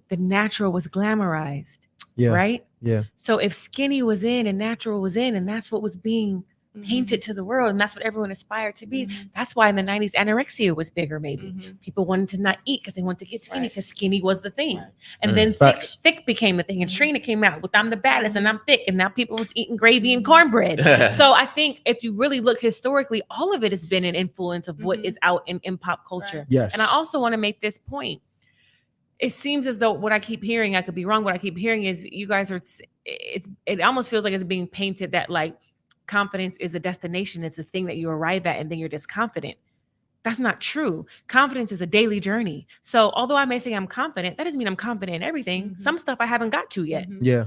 the natural was glamorized. Yeah. Right? Yeah. So if skinny was in and natural was in, and that's what was being painted to the world, and that's what everyone aspired to be. That's why in the 90s, anorexia was bigger, maybe. People wanted to not eat because they wanted to get skinny because skinny was the thing. And then thick became the thing. And Trina came out with I'm the baddest and I'm thick. And now people was eating gravy and cornbread. So I think if you really look historically, all of it has been an influence of what is out in pop culture. Yes. And I also want to make this point. it seems as though what I keep hearing, I could be wrong. What I keep hearing is you guys are. It almost feels like it's being painted that like confidence is a destination. It's a thing that you arrive at, and then you're just confident. That's not true. Confidence is a daily journey. So although I may say I'm confident, that doesn't mean I'm confident in everything. Some stuff I haven't got to yet. Yeah.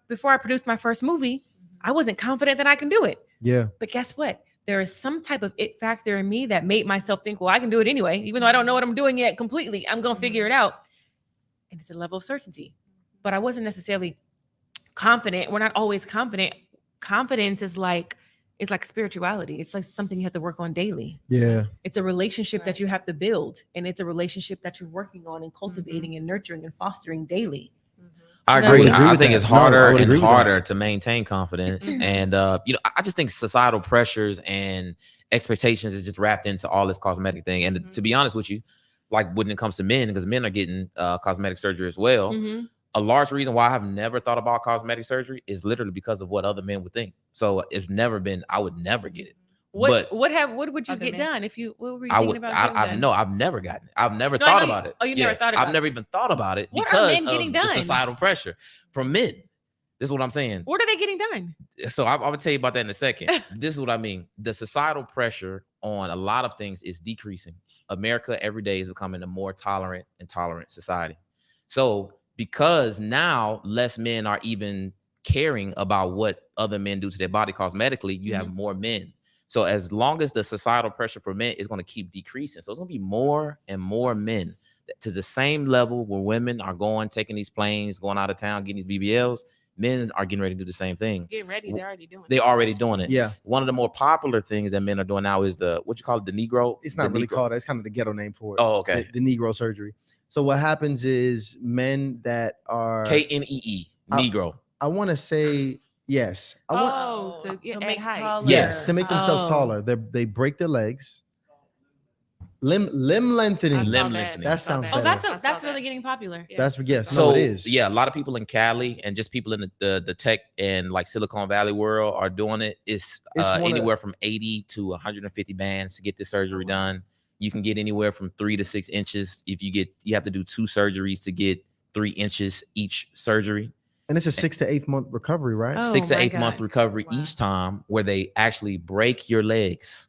Before I produced my first movie, I wasn't confident that I can do it. Yeah. But guess what? There is some type of it factor in me that made myself think, well, I can do it anyway. Even though I don't know what I'm doing yet completely, I'm going to figure it out. And it's a level of certainty. But I wasn't necessarily confident. We're not always confident. Confidence is like spirituality. It's like something you have to work on daily. Yeah. It's a relationship that you have to build. And it's a relationship that you're working on and cultivating and nurturing and fostering daily. I And agree. would agree I with think that. it's harder I would and agree with harder to maintain confidence. And, I just think societal pressures and expectations is just wrapped into all this cosmetic thing. And to be honest with you, like when it comes to men, because men are getting cosmetic surgery as well. A large reason why I have never thought about cosmetic surgery is literally because of what other men would think. So it's never been, I would never get it. What would you get done if you? What were you thinking about getting done? I've never gotten it. I've never thought about it. Oh, you never thought about it? I've never even thought about it What are because men getting of done? the societal pressure from men. This is what I'm saying. What are they getting done? So I'm gonna tell you about that in a second. This is what I mean. The societal pressure on a lot of things is decreasing. America every day is becoming a more tolerant and tolerant society. So because now less men are even caring about what other men do to their body cosmetically, you have more men. So as long as the societal pressure for men is going to keep decreasing, so it's going to be more and more men to the same level where women are taking these planes, going out of town, getting these BBLs. Men are getting ready to do the same thing. Getting ready, they're already doing it. They're already doing it. Yeah. One of the more popular things that men are doing now is the Negro. It's not really called that. It's kind of the ghetto name for it. Oh, okay. The Negro surgery. So what happens is men that are KNEE, Negro. I want to say yes. To make height. taller. Yes, to make themselves taller. They break their legs. Limb lengthening. Limb lengthening. That sounds Oh, better. that's really getting popular. Yeah. That's yes. So it is. yeah, a lot of people in Cali and just people in the tech and like Silicon Valley world are doing it. It's anywhere from 80 to 150 bands to get this surgery done. You can get anywhere from 3 to 6 inches. If you have to do 2 surgeries to get 3 inches each surgery. And it's a 6 to 8 month recovery, right? Oh, 6 to my 8 God. month recovery Wow. each time, where they actually break your legs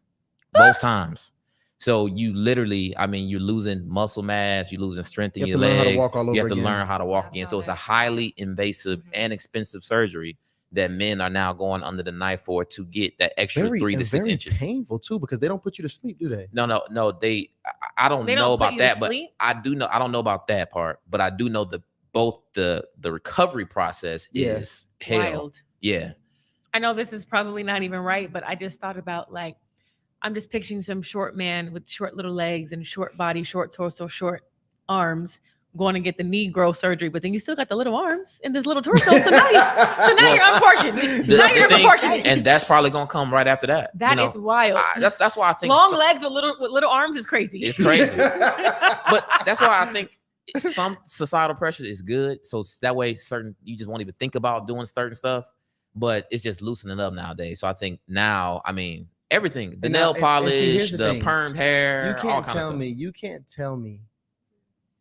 both times. So you literally, you're losing muscle mass, you're losing strength in You your have to learn how to legs. walk all You over have to again. learn how to walk I again. saw So it's a that. highly invasive and expensive surgery that men are now going under the knife for to get that extra 3 to 6 very inches. painful too, because they don't put you to sleep, do they? No. I don't They know don't put about you to that, but sleep? I do know. I don't know about that part, but I do know both the recovery process is hell. Wild. Yeah. I know this is probably not even right, but I just thought about like, I'm just picturing some short man with short little legs and short body, short torso, short arms going to get the Negro surgery, but then you still got the little arms and this little torso. So now you're unfortunate. Now you're unfortunate. And that's probably gonna come right after that. That is wild. That's why I think Long legs with little arms is crazy. it's crazy. But that's why I think some societal pressure is good. So that way you just won't even think about doing certain stuff, but it's just loosening up nowadays. So I think now, everything, the nail polish, here's the the thing. permed hair, You all can't kind of tell stuff. me. You can't tell me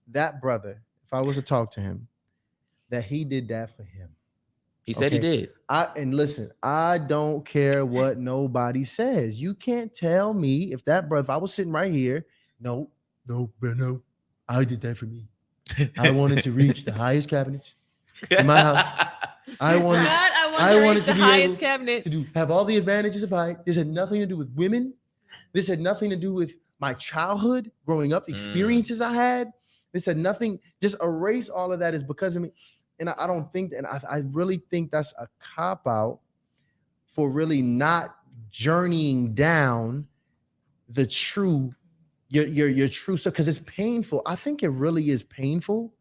that brother, if I was to talk to him, that he did that for him. He said he Okay. did. And listen, I don't care what nobody says. You can't tell me if that brother, if I was sitting right here, no, I did that for me. I wanted to reach the highest cabinets in my house. I wanted to to be highest able cabinet. to have all the advantages of height. This had nothing to do with women. This had nothing to do with my childhood, growing up, the experiences I had. This had nothing. Just erase all of that is because of me. And I don't think, and I really think that's a cop out for really not journeying down the true, your true stuff, because it's painful. I think it really is painful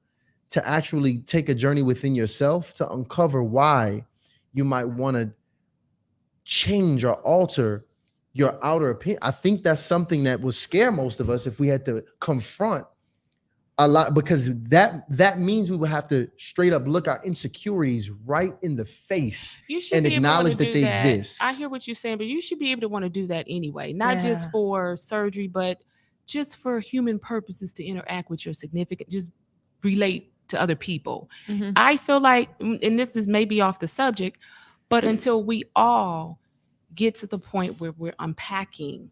to actually take a journey within yourself to uncover why you might want to change or alter your outer opinion. I think that's something that would scare most of us if we had to confront a lot, because that means we would have to straight up look our insecurities right in the face You should and be able to acknowledge do that they exist. I hear what you're saying, but you should be able to want to do that anyway, not Yeah. just for surgery, but just for human purposes to interact with your significant, just relate to other people. Mhm. I feel like, and this is maybe off the subject, but until we all get to the point where we're unpacking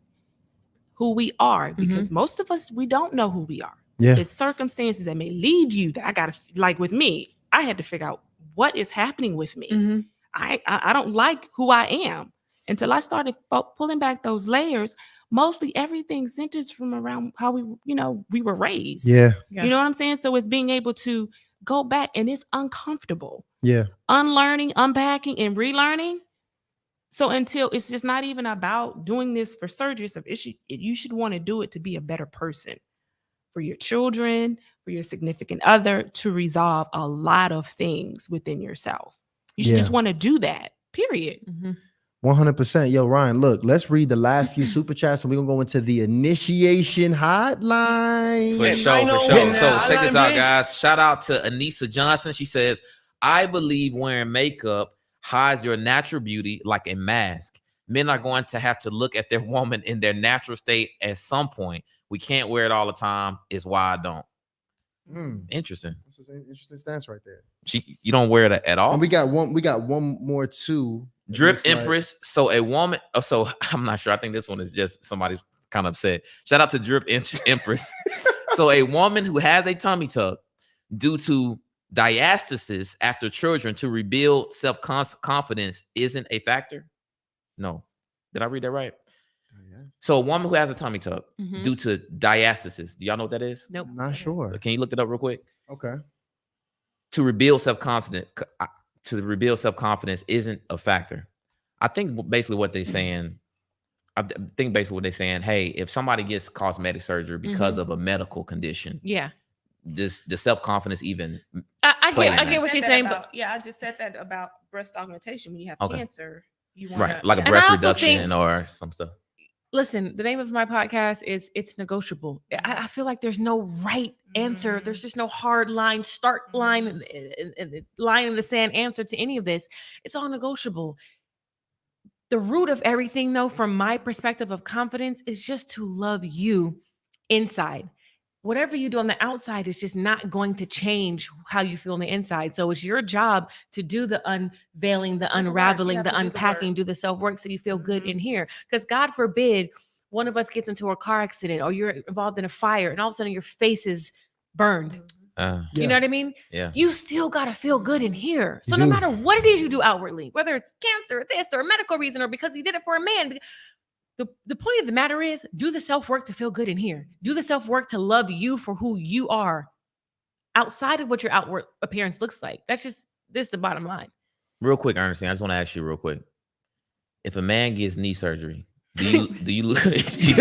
who we are, because most of us, we don't know who we are. Yeah. It's circumstances that may lead you that I gotta, like with me, I had to figure out what is happening with me. Mhm. I don't like who I am until I started pulling back those layers. Mostly everything centers from around how we were raised. Yeah. Yeah. You know what I'm saying? So it's being able to go back, and it's uncomfortable. Yeah. Unlearning, unpacking, and relearning. So until it's just not even about doing this for surgery, you should want to do it to be a better person for your children, for your significant other, to resolve a lot of things within yourself. You should just want to do that, period. 100%. Yo, Ryan, look, let's read the last few super chats and we're going to go into the initiation hotline. For sure. So check this out, guys. Shout out to Anissa Johnson. She says, I believe wearing makeup hides your natural beauty like a mask. Men are going to have to look at their woman in their natural state at some point. We can't wear it all the time. Is why I don't. Interesting. That's an interesting stance right there. You don't wear it at all? And we got one more too. Drip Empress. So a woman. So I'm not sure. I think this one is just somebody's kind of upset. Shout out to Drip Empress. So a woman who has a tummy tuck due to diastasis after children to rebuild self-confidence isn't a factor? No. Did I read that right? So a woman who has a tummy tuck due to diastasis. Do y'all know what that is? Nope. Not sure. Can you look it up real quick? Okay. To rebuild self-confidence isn't a factor. I think basically what they're saying, hey, if somebody gets cosmetic surgery because of a medical condition, the self-confidence even I get what she's saying, but I just said that about breast augmentation. When you have cancer, you want right, like a breast reduction or some stuff. Listen, the name of my podcast is It's Negotiable. I feel like there's no right answer. There's just no hard line, start line, and line in the sand answer to any of this. It's all negotiable. The root of everything, though, from my perspective of confidence, is just to love you inside. Whatever you do on the outside is just not going to change how you feel on the inside. So it's your job to do the unveiling, the unraveling, the unpacking, do the self-work so you feel good in here. Because God forbid one of us gets into a car accident or you're involved in a fire and all of a sudden your face is burned. You know what I mean? Yeah. You still got to feel good in here. So no matter what it is you do outwardly, whether it's cancer or this or a medical reason or because you did it for a man, the point of the matter is do the self-work to feel good in here. Do the self-work to love you for who you are outside of what your outward appearance looks like. This is the bottom line. Real quick, Ernestine, I just want to ask you real quick. If a man gets knee surgery, do you look? I just keep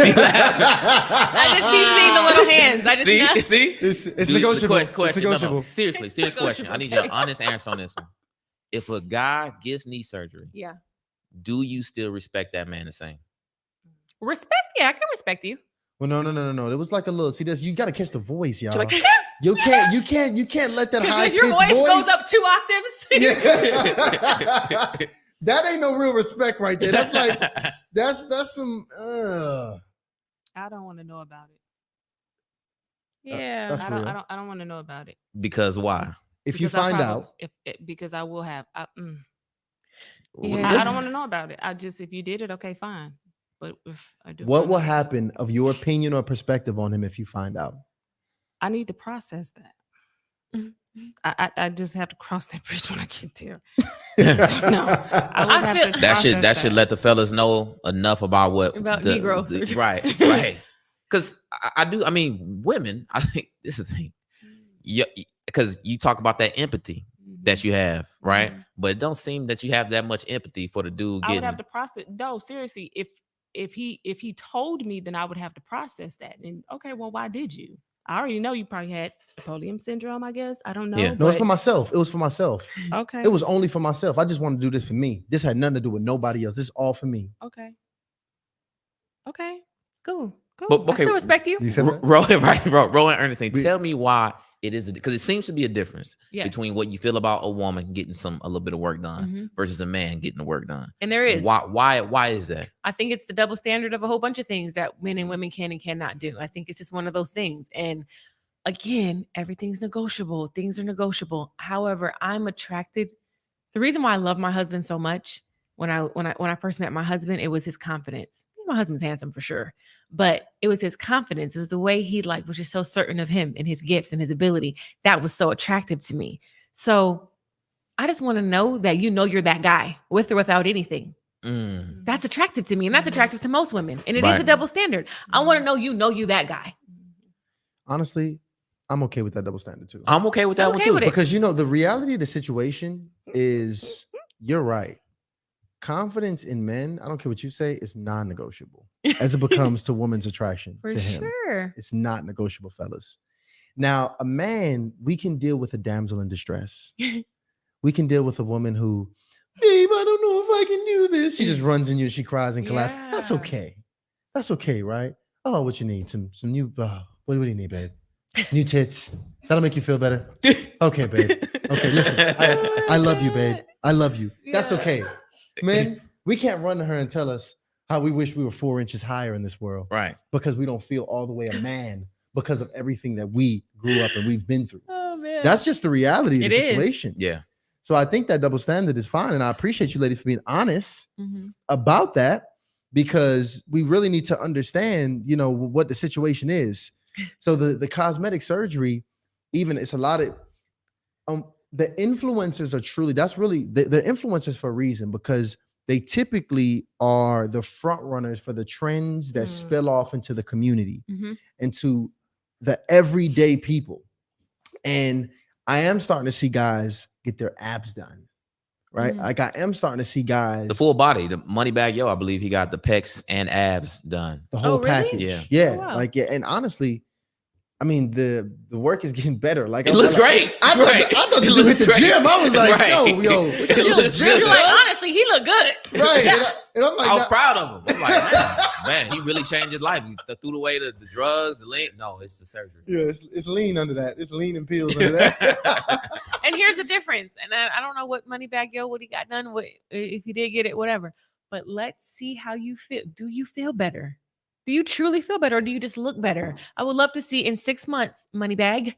seeing the little hands. I just see. It's negotiable. Question. It's negotiable. No. Serious question. I need your honest answer on this one. If a guy gets knee surgery, do you still respect that man the same? Respect? Yeah, I can respect you. Well, no. It was like a little. See, this you got to catch the voice, y'all. You can't let that high pitched your voice goes up 2 octaves. Yeah. That ain't no real respect right there. That's like that's some. I don't want to know about it. Yeah, that's I don't want to know about it. Because why? If you find out, because I will have. I don't want to know about it. If you did it, okay, fine. But if I do, what will happen of your opinion or perspective on him if you find out? I need to process that. I just have to cross that bridge when I get there. No, that should let the fellas know enough about Negroes, right. Because I do. I mean, women. I think this is the thing. Because you talk about that empathy that you have, right? But it don't seem that you have that much empathy for the dude. I would have to process. No, seriously. If he told me, then I would have to process that. And okay, well, why did you? I already know you probably had Napoleon syndrome, I guess. I don't know. Yeah. No, it's for myself. It was for myself. Okay. It was only for myself. I just wanted to do this for me. This had nothing to do with nobody else. This is all for me. Okay. Cool. But, okay. I still respect you. You said that? Roland Ernestine, tell me why it is, because it seems to be a difference between what you feel about a woman getting a little bit of work done versus a man getting the work done. And there is. Why is that? I think it's the double standard of a whole bunch of things that men and women can and cannot do. I think it's just one of those things. And again, everything's negotiable. Things are negotiable. However, I'm attracted. The reason why I love my husband so much, when I first met my husband, it was his confidence. My husband's handsome for sure, but it was his confidence. It was the way he was just so certain of him and his gifts and his ability. That was so attractive to me. So I just want to know that you're that guy with or without anything. That's attractive to me, and that's attractive to most women. And it is a double standard. I want to know you that guy. Honestly, I'm okay with that double standard too. I'm okay with that one too. Because the reality of the situation is, you're right. Confidence in men, I don't care what you say, is non-negotiable as it becomes to woman's attraction to him. Sure. It's not negotiable, fellas. Now, a man, we can deal with a damsel in distress. We can deal with a woman who, babe, I don't know if I can do this. She just runs in you, she cries and collapses. Yeah. That's okay. That's okay, right? Oh, what you need? Some new, what do you need, babe? New tits. That'll make you feel better. Okay, babe. Okay, listen. I love you, babe. I love you. That's okay. Man, we can't run to her and tell us how we wish we were 4 inches higher in this world. Right. Because we don't feel all the way a man because of everything that we grew up and we've been through. Oh, man. That's just the reality of the situation. Yeah. So I think that double standard is fine. And I appreciate you ladies for being honest about that, because we really need to understand, what the situation is. So the cosmetic surgery, even it's a lot of the influencers are truly, that's really the influencers for a reason, because they typically are the front runners for the trends that spill off into the community, into the everyday people. And I am starting to see guys get their abs done, right? Like I am starting to see guys. The full body, the Moneybag Yo, I believe he got the pecs and abs done. The whole package. Yeah. Yeah. Oh, wow. And honestly, I mean, the work is getting better. Like it looks great. I thought the dude hit the gym. I was like, yo, we got to the gym. You're like, honestly, he looked good. Right. And I'm like, I was proud of him. I'm like, man, he really changed his life. He threw away the drugs, the lean. No, it's the surgery. Yeah, it's lean under that. It's lean and pills under that. And here's the difference. And I don't know what Moneybag Yo, what he got done, if he did get it, whatever. But let's see how you feel. Do you feel better? Do you truly feel better, or do you just look better? I would love to see in 6 months, Moneybag.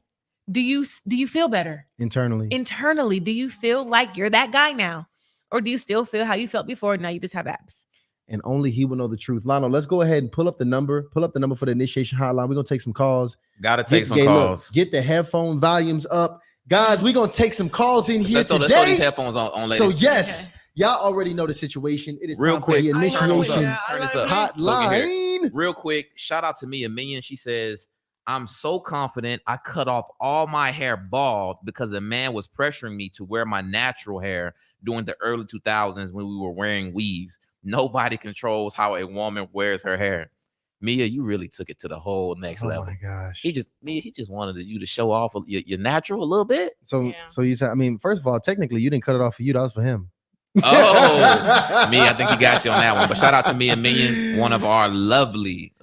Do you feel better internally? Internally, do you feel like you're that guy now, or do you still feel how you felt before? Now you just have abs. And only he will know the truth. Lionel, let's go ahead and pull up the number for the initiation hotline. We're gonna take some calls. Gotta take some calls. Look, get the headphone volumes up, guys. We're gonna take some calls in here today. Let's throw these headphones on, ladies. So yes. Okay. Y'all already know the situation. It is real quick. The initiation turn this up. hotline. Real quick, shout out to Mia Million. She says, I'm so confident I cut off all my hair bald because a man was pressuring me to wear my natural hair during the early 2000s when we were wearing weaves. Nobody controls how a woman wears her hair. Mia, you really took it to the whole next level. Oh my gosh. He just wanted you to show off your natural a little bit. So you said, I mean, first of all, technically you didn't cut it off for you. That was for him. Oh, me, I think he got you on that one. But shout out to Mia Million, one of our lovely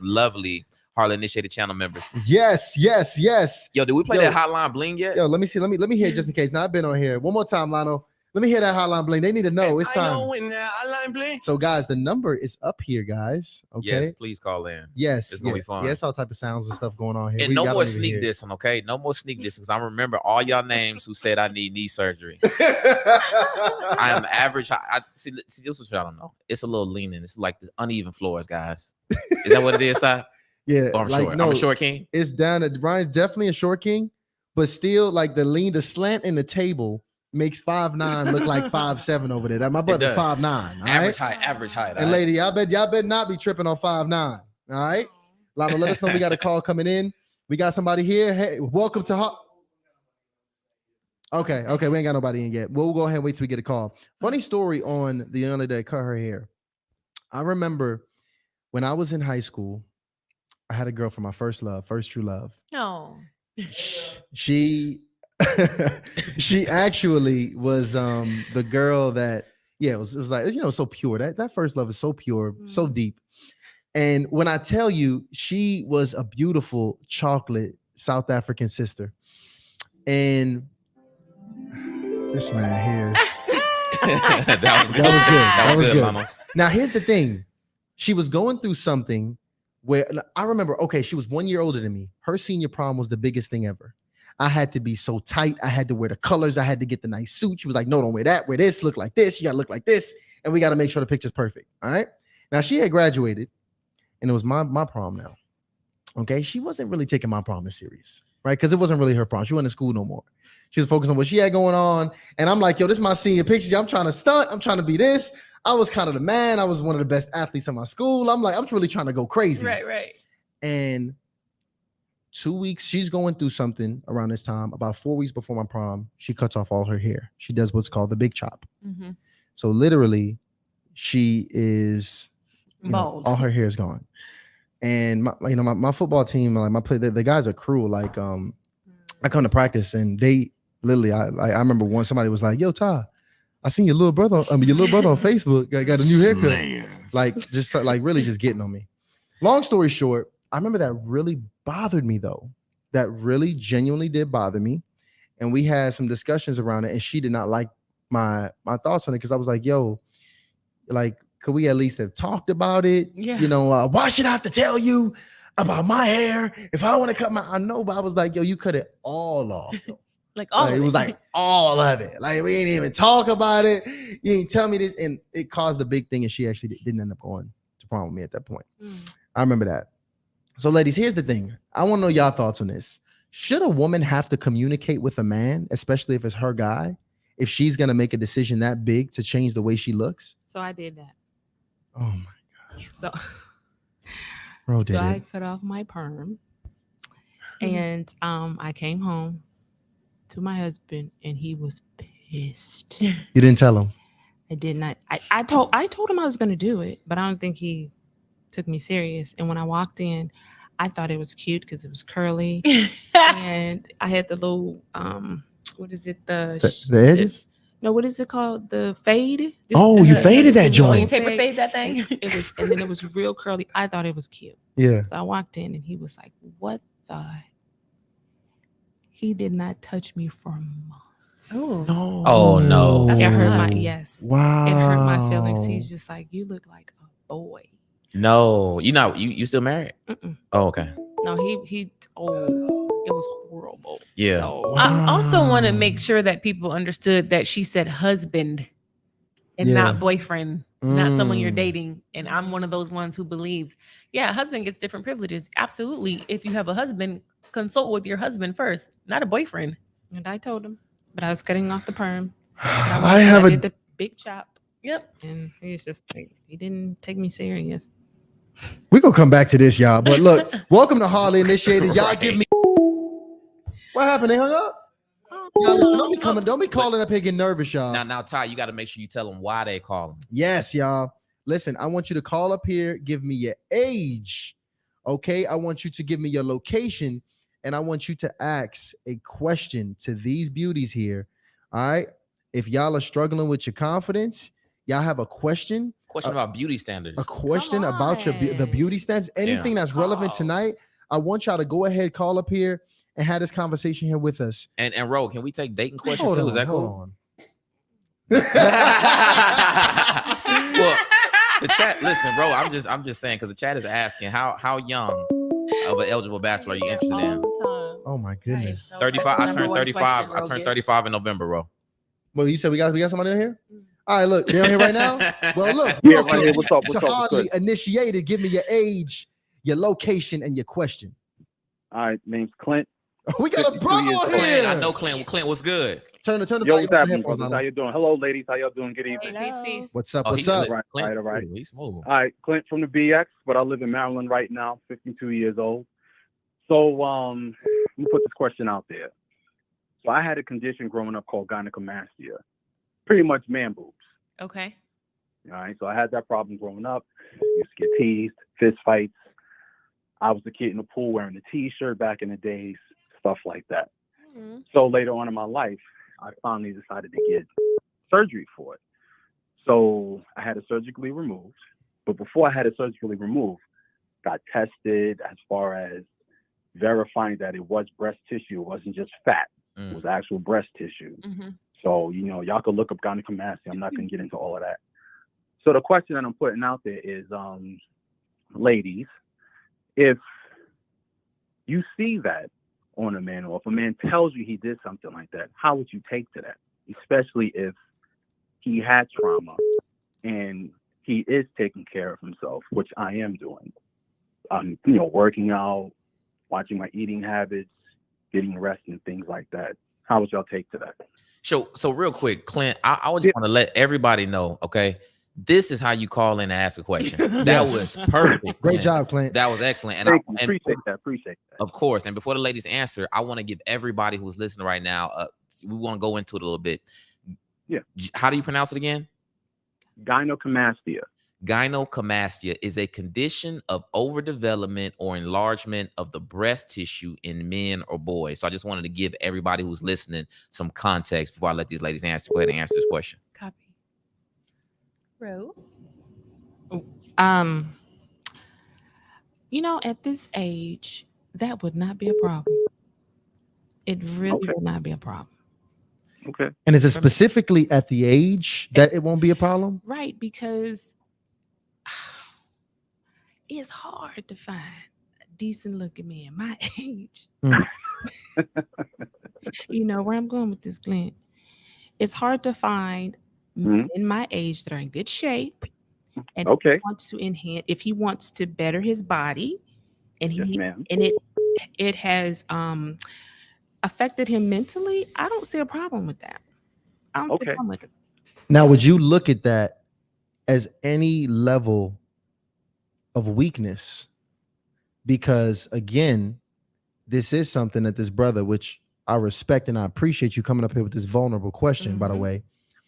Harlem Initiated channel members. Yes. Yo, did we play that hotline bling yet? Yo, let me see. Let me hear it just in case. Now I've been on here. One more time, Lionel. Let me hear that hotline bling. They need to know it's time. Hotline bling. So guys, the number is up here, guys. Okay. Yes, please call in. Yes, it's gonna be fun. Yes, all type of sounds and stuff going on here. And no more sneak dissing, okay? No more sneak dissing. I remember all y'all names who said I need knee surgery. I am average. I see. This is what I don't know. It's a little leaning. It's like the uneven floors, guys. Is that what it is, Ty? Yeah, I'm short. No, I'm a short king. It's down. Brian's definitely a short king, but still, like the slant in the table makes 5'9" look like 5'7" over there. My brother's 5'9". Average height. And lady, y'all better not be tripping on 5'9". All right, Lionel, let us know we got a call coming in. We got somebody here. Hey, welcome to Okay, we ain't got nobody in yet. We'll go ahead and wait till we get a call. Funny story on the young lady that cut her hair. I remember when I was in high school, I had a girl for my first true love. No. She actually was the girl that it was like, so pure. That first love is so pure, so deep. And when I tell you, she was a beautiful chocolate South African sister. And this man here that was good. Now here's the thing. She was going through something where I remember, okay, she was 1 year older than me. Her senior prom was the biggest thing ever. I had to be so tight. I had to wear the colors. I had to get the nice suit. She was like, no, don't wear that. Wear this. Look like this. You got to look like this. And we got to make sure the picture's perfect. All right. Now, she had graduated, and it was my prom now. Okay. She wasn't really taking my prom as serious, right? Because it wasn't really her prom. She wasn't in school no more. She was focused on what she had going on. And I'm like, yo, this is my senior pictures. I'm trying to stunt. I'm trying to be this. I was kind of the man. I was one of the best athletes in my school. I'm like, I'm really trying to go crazy. Right. And 2 weeks, she's going through something around this time. About 4 weeks before my prom, she cuts off all her hair. She does what's called the big chop. Mm-hmm. So literally, she is Bald. All her hair is gone. And my football team, like the guys are cruel. Like I come to practice, and they literally, I remember somebody was like, "Yo, Ty, I seen your little brother on Facebook. Got a new haircut." Like really just getting on me. Long story short, I remember that really bothered me though. That really genuinely did bother me. And we had some discussions around it, and she did not like my thoughts on it, because I was like, yo, like, could we at least have talked about it? Yeah. Why should I have to tell you about my hair if I want to cut I know, but I was like, yo, you cut it all off. Like all of it was like all of it. Like, we didn't even talk about it. You didn't tell me this. And it caused a big thing, and she actually didn't end up going to prom with me at that point. I remember that. So ladies, here's the thing. I want to know y'all thoughts on this. Should a woman have to communicate with a man, especially if it's her guy, if she's going to make a decision that big to change the way she looks? So I did that. Oh my gosh. So, Bro did I it. cut off my perm, and I came home to my husband, and he was pissed. You didn't tell him? I did not. I told him I was going to do it, but I don't think he took me serious. And when I walked in, I thought it was cute because it was curly, and I had the little what is it, the edges? No, what is it called? The fade? You faded that joint. You taper fade that thing? It was, and then it was real curly. I thought it was cute. Yeah. So I walked in, and he was like, "What the?" He did not touch me for months. Oh no! Oh no! That's It hurt a my lot. Wow. It hurt my feelings. He's just like, "You look like a boy." No, you still married? Mm-mm. Oh, okay. No, he. Oh, it was horrible. Yeah. So, I also want to make sure that people understood that she said husband and not boyfriend, not someone you're dating. And I'm one of those ones who believes, yeah, husband gets different privileges. Absolutely. If you have a husband, consult with your husband first, not a boyfriend. and I told him, but I was cutting off the perm. I did the big chop. Yep. And he's just like, he didn't take me serious. We're gonna come back to this, y'all. But look, welcome to Harley Initiated. Y'all give me what happened? They hung up? Y'all listen, don't be calling up here getting nervous, y'all. Now, Ty, you got to make sure you tell them why they calling. Yes, y'all. Listen, I want you to call up here, give me your age. Okay. I want you to give me your location, and I want you to ask a question to these beauties here. All right. If y'all are struggling with your confidence, y'all have a question. Question about beauty standards. A question about the beauty standards, anything that's relevant tonight. I want y'all to go ahead, call up here, and have this conversation here with us. And Ro, can we take dating questions too? Is that cool? Well, the chat. Listen, bro. I'm just saying, because the chat is asking how young of an eligible bachelor are you interested in? Oh my goodness. 35. I turned 35. I turned 35 in November, bro. Well, you said we got somebody in here. All right, look, they're on here right now. Well, look, yeah, right here. What's up? It's hardly initiated. Give me your age, your location, and your question. All right, name's Clint. We got a brother on here. Clint, I know Clint. Clint, what's good? Turn the Yo, what's happening, brothers? How you doing? Hello, ladies. How y'all doing? Good evening. Peace. What's up? Oh, What's up? Clint's All right. He's smooth. All right, Clint from the BX, but I live in Maryland right now. 52 years old. So, let me put this question out there. So, I had a condition growing up called gynecomastia, pretty much man boobs. Okay. All right, so I had that problem growing up. Used to get teased, fist fights. I was the kid in the pool wearing a T-shirt back in the days, stuff like that. Mm-hmm. So later on in my life, I finally decided to get surgery for it. So I had it surgically removed. But before I had it surgically removed, got tested as far as verifying that it was breast tissue. It wasn't just fat. It was actual breast tissue. Mm-hmm. So, y'all could look up gynecomastia. I'm not going to get into all of that. So the question that I'm putting out there is, ladies, if you see that on a man, or if a man tells you he did something like that, how would you take to that? Especially if he had trauma and he is taking care of himself, which I am doing. Working out, watching my eating habits, getting rest and things like that. How would y'all take to that? So real quick, Clint, I would just want to let everybody know, okay, this is how you call in and ask a question. That Yes. was perfect. Great job, Clint. That was excellent. And Thank you. Appreciate that. Of course. And before the ladies answer, I want to give everybody who's listening right now, we want to go into it a little bit. Yeah. How do you pronounce it again? Gynecomastia. Gynecomastia is a condition of overdevelopment or enlargement of the breast tissue in men or boys. So I just wanted to give everybody who's listening some context before I let these ladies answer. Go ahead and answer this question. Copy. Ro? At this age, that would not be a problem. It really would not be a problem. Okay. And is it specifically at the age that it won't be a problem? Right, because it's hard to find a decent looking man my age. You know where I'm going with this, Clint. It's hard to find men my age that are in good shape, and Okay. he wants to enhance. If he wants to better his body, and Yes, ma'am. it has affected him mentally, I don't see a problem with that. I don't see a problem with it. Now, would you look at that as any level of weakness? Because again, this is something that this brother, which I respect and I appreciate you coming up here with this vulnerable question, by the way.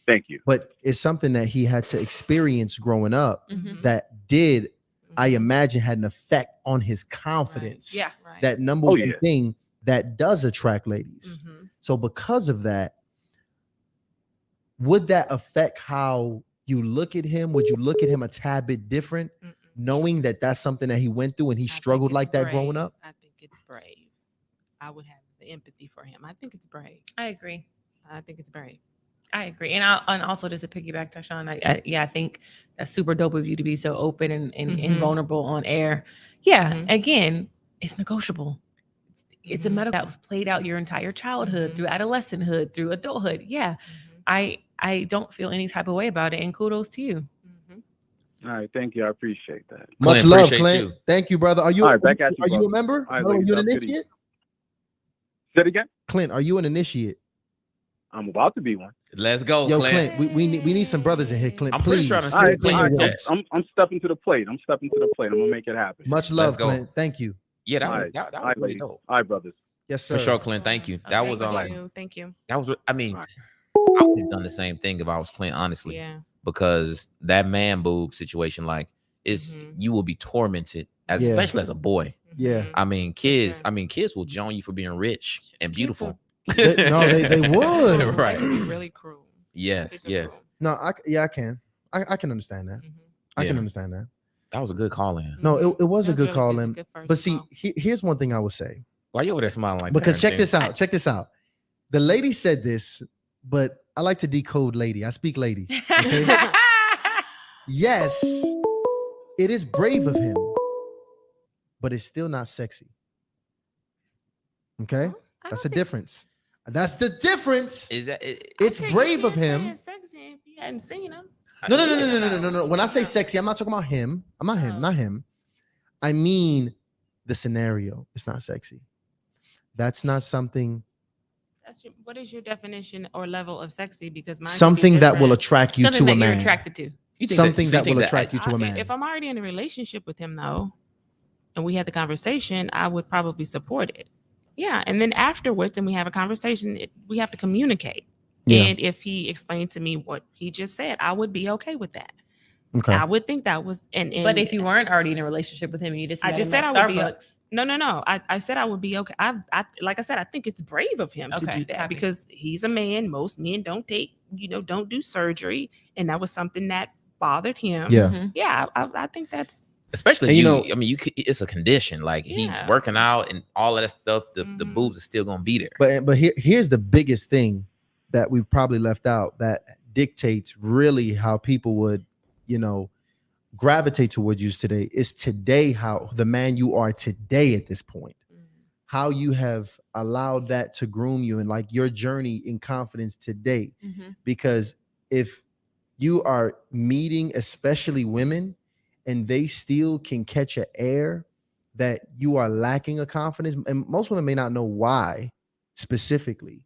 Thank you. But it's something that he had to experience growing up Mhm. that did, I imagine, had an effect on his confidence. Yeah. Right. That number one thing that does attract ladies. So because of that, would that affect how you look at him? Would you look at him a tad bit different, knowing that that's something that he went through and he struggled like that growing up? I think it's brave. I would have the empathy for him. I think it's brave. I agree. I think it's brave. I agree. And also just to piggyback, Tashawn, I think that's super dope of you to be so open and vulnerable on air. Yeah. Again, it's negotiable. It's a medical that was played out your entire childhood, through adolescenthood, through adulthood. Yeah. I don't feel any type of way about it. And kudos to you. All right. Thank you. I appreciate that. Much Clint, love, appreciate Clint. you. Thank you, brother. Are you, All right, back at you, are you brother. a member? All right, Are you an ladies, initiate? Say it again. Clint, are you an initiate? I'm about to be one. Let's go, Yo, Clint. Clint, we need some brothers in here, Clint. I'm pretty Please. sure I All right, Clint, all right. yes. I'm stepping to the plate. I'm stepping to the plate. I'm gonna make it happen. Much Let's love, go. Clint. Thank you. Yeah, that All was, right. that All was right, really ladies. dope. All right, brothers. Yes, sir. For sure, Clint. Thank you. That was Thank you. that was, I mean, All right. I would have done the same thing if I was Clint, honestly. Yeah. Because that man boob situation, like, is you will be tormented, especially as a boy. Yeah. I mean, kids will join you for being rich and beautiful. They would. Right. That could be really cruel. Yes, yes. No, I can. I can understand that. I can understand that. That was a good call in. No, it was a That was good really call good, in. good first But see, call. here's one thing I would say. Why you over there smiling like Because that? check this out. Check this out. The lady said this, but I like to decode lady. I speak lady. Okay? Yes, it is brave of him, but it's still not sexy. Okay? That's the difference. That's the difference. Is that It's brave of him. Sexy if you hadn't seen him. No. When I say sexy, I'm not talking about him. I'm not him, not him. I mean the scenario. It's not sexy. That's not something. What is your definition or level of sexy? Because mine could be Something that will different. attract you Something to a that you're man. attracted to. Something that will attract you to a man. If I'm already in a relationship with him, though, and we had the conversation, I would probably support it. Yeah, and then afterwards, and we have a conversation, we have to communicate. Yeah. And if he explained to me what he just said, I would be okay with that. Okay. I would think that was and But if you weren't already in a relationship with him and you just met him said at I would be Starbucks. No. I said I would be okay. I like I said, I think it's brave of him to Okay, do that copy. because he's a man. Most men don't don't do surgery, and that was something that bothered him. Yeah. Mhm. Yeah. I think that's especially And if you you, know- I mean, you could, it's a condition. Like he Yeah. working out and all of that stuff. The boobs are still gonna be there. But here's the biggest thing that we've probably left out that dictates really how people would, gravitate towards you today is today, how the man you are today at this point, how you have allowed that to groom you and like your journey in confidence today. Because if you are meeting, especially women, and they still can catch an air that you are lacking a confidence, and most women may not know why specifically,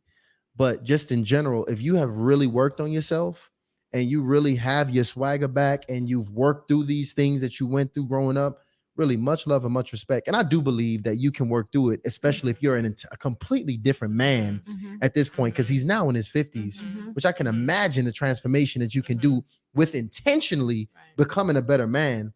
but just in general, if you have really worked on yourself and you really have your swagger back and you've worked through these things that you went through growing up, really much love and much respect. And I do believe that you can work through it, especially if you're a completely different man at this point, because he's now in his 50s, which I can imagine the transformation that you can do with intentionally becoming a better man.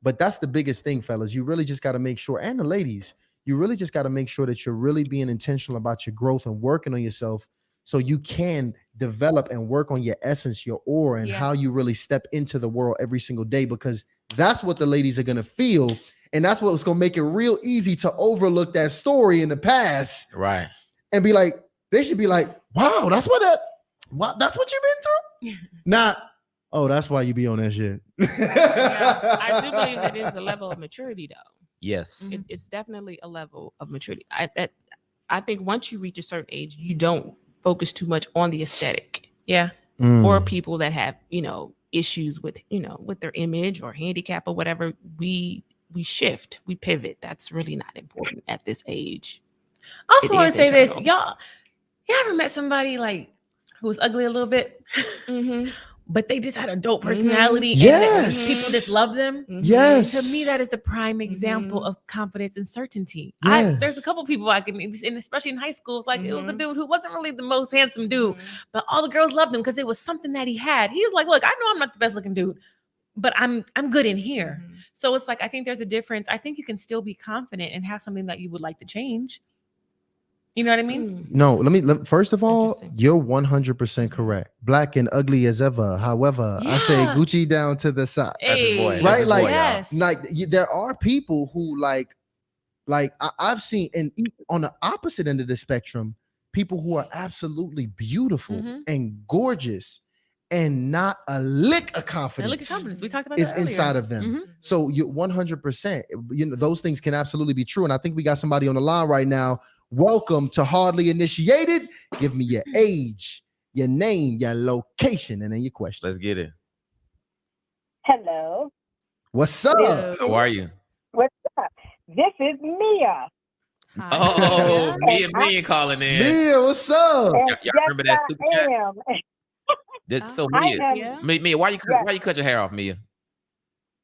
But that's the biggest thing, fellas. You really just got to make sure, and the ladies, you really just got to make sure that you're really being intentional about your growth and working on yourself, so you can develop and work on your essence, your aura, and how you really step into the world every single day, because that's what the ladies are going to feel. And that's what's going to make it real easy to overlook that story in the past. Right. And be like, they should be like, wow, that's what that's what you've been through? Not, oh, that's why you be on that shit. I do believe that is a level of maturity, though. Yes. It's definitely a level of maturity. I think once you reach a certain age, you don't focus too much on the aesthetic. Or people that have, issues with, with their image or handicap or whatever. We shift, we pivot. That's really not important at this age. I also want to say this, y'all ever met somebody like who was ugly a little bit, but they just had a dope personality and people just love them? Yes. To me, that is a prime example of confidence and certainty. Yes. There's a couple people I can, and especially in high school, it's like it was a dude who wasn't really the most handsome dude, but all the girls loved him because it was something that he had. He was like, look, I know I'm not the best looking dude, but I'm good in here. So it's like, I think there's a difference. I think you can still be confident and have something that you would like to change. You know what I mean? No, first of all, you're 100% correct. Black and ugly as ever. However, I stay Gucci down to the side. That's his boy. Right? That's his boy, like there are people who like I've seen, and on the opposite end of the spectrum, people who are absolutely beautiful and gorgeous and not a lick of confidence. We talked about is that earlier. inside of them. So you're 100%. Those things can absolutely be true. And I think we got somebody on the line right now. Welcome to Hardly Initiated. Give me your age, your name, your location, and then your question. Let's get it. Hello. What's up? How are you? What's up? This is Mia. Oh, Mia calling in. Mia, what's up? Y'all remember that super chat? So Mia, why you cut your hair off, Mia?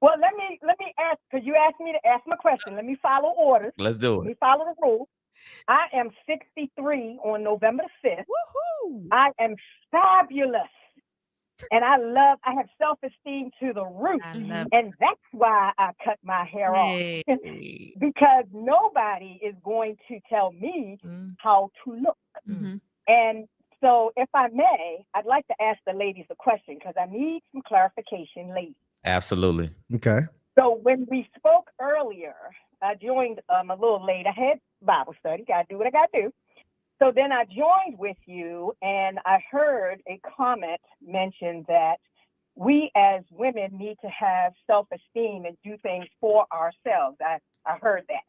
Well, let me ask, because you asked me to ask my question. Let me follow orders. Let's do it. Let me follow the rules. I am 63 on November the 5th. Woohoo! I am fabulous. And I have self-esteem to the roof. And that's why I cut my hair off. Because nobody is going to tell me how to look. And so if I may, I'd like to ask the ladies a question because I need some clarification, ladies. Absolutely. Okay. So when we spoke earlier, I joined a little late. I had Bible study. Got to do what I got to do. So then I joined with you, and I heard a comment mention that we as women need to have self-esteem and do things for ourselves. I heard that,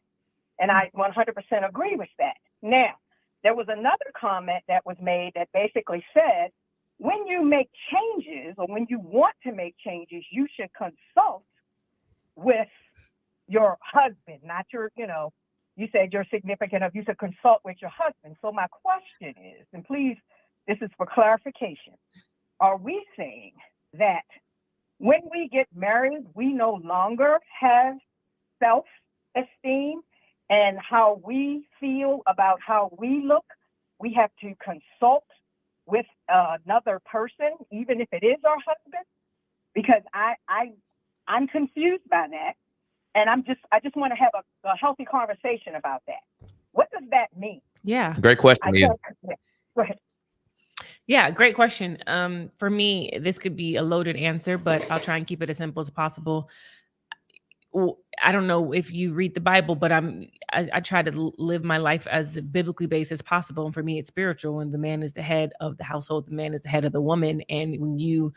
and I 100% agree with that. Now, there was another comment that was made that basically said, when you make changes or when you want to make changes, you should consult with your husband, not your, you said your significant other, you should consult with your husband. So my question is, and please, this is for clarification, are we saying that when we get married, we no longer have self-esteem and how we feel about how we look, we have to consult with another person, even if it is our husband? Because I'm confused by that. And I just want to have a healthy conversation about that. What does that mean? Yeah. Great question, Mia. Go ahead. Yeah, great question. For me, this could be a loaded answer, but I'll try and keep it as simple as possible. I don't know if you read the Bible, but I try to live my life as biblically based as possible. And for me, it's spiritual. And the man is the head of the household. The man is the head of the woman. And when you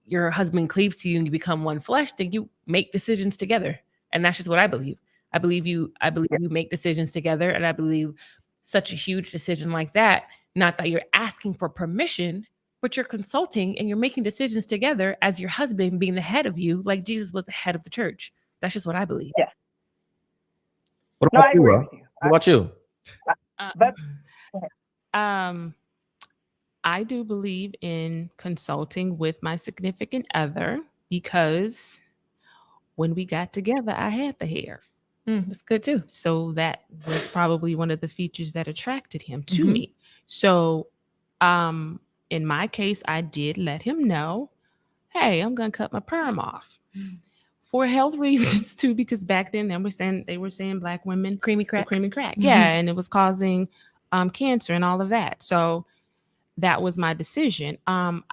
your husband cleaves to you and you become one flesh, then you make decisions together. And that's just what I believe. I believe you make decisions together. And I believe such a huge decision like that, not that you're asking for permission, but you're consulting and you're making decisions together as your husband being the head of you, like Jesus was the head of the church. That's just what I believe. Yeah. What No, about I you, agree Rob? with you. What about you? But I do believe in consulting with my significant other because when we got together, I had the hair. That's good too. So that was probably one of the features that attracted him to Mhm. me. So in my case, I did let him know, hey, I'm gonna cut my perm off. For health reasons too, because back then they were saying black women Creamy the crack. creamy crack. Mhm. Yeah, and it was causing cancer and all of that. So that was my decision. Like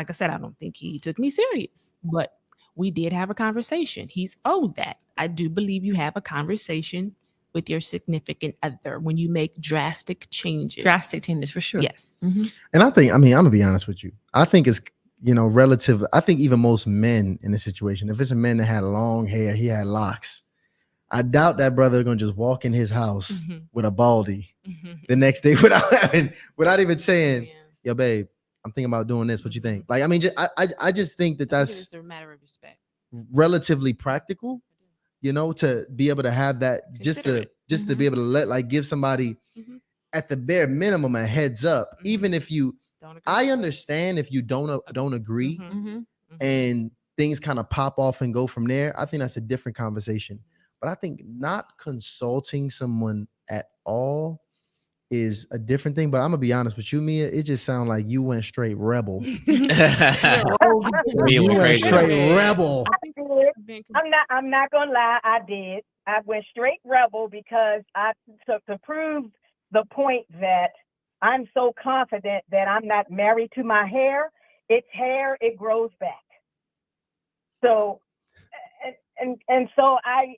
I said, I don't think he took me serious, but we did have a conversation. He's owed that. I do believe you have a conversation with your significant other when you make drastic changes. Drastic changes for sure. Yes. Mhm. And I think, I'm gonna be honest with you. I think it's, relative. I think even most men in this situation, if it's a man that had long hair, he had locks. I doubt that brother gonna just walk in his house Mhm. with a baldy Mhm. the next day without even saying, Yeah. yo, babe, I'm thinking about doing this. What you think? Like, I mean, I just think that I think that's it's a matter of respect. relatively practical, to be able to have that, just to Considerate. be able to give somebody Mhm. at the bare minimum a heads up, even if you, Don't agree. I understand if you don't agree Mhm. Mhm. and things kind of pop off and go from there. I think that's a different conversation. But I think not consulting someone at all is a different thing. But I'm gonna be honest with you, Mia. It just sounds like you went straight rebel. Mia You went went crazy. straight rebel. I think being I'm not gonna lie, I did. I went straight rebel because I to prove the point that I'm so confident that I'm not married to my hair. It's hair, it grows back. So and so I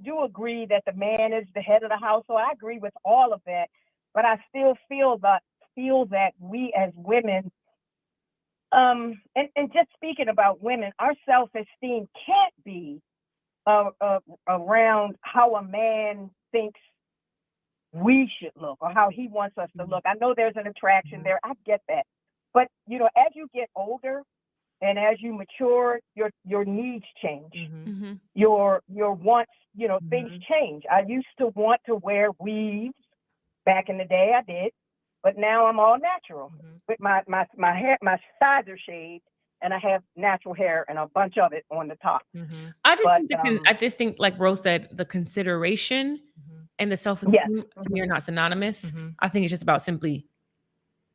do agree that the man is the head of the household. I agree with all of that, but I still feel that we as women, and just speaking about women, our self-esteem can't be around how a man thinks we should look or how he wants us to look. I know there's an attraction there. I get that. But, as you get older and as you mature, your needs change. Mhm. Your wants, things change. I used to want to wear weaves back in the day. I did. But now I'm all natural. With my hair, my sides are shaved, and I have natural hair and a bunch of it on the top. I just think, like Rose said, the consideration and the self-esteem to me are not synonymous. I think it's just about simply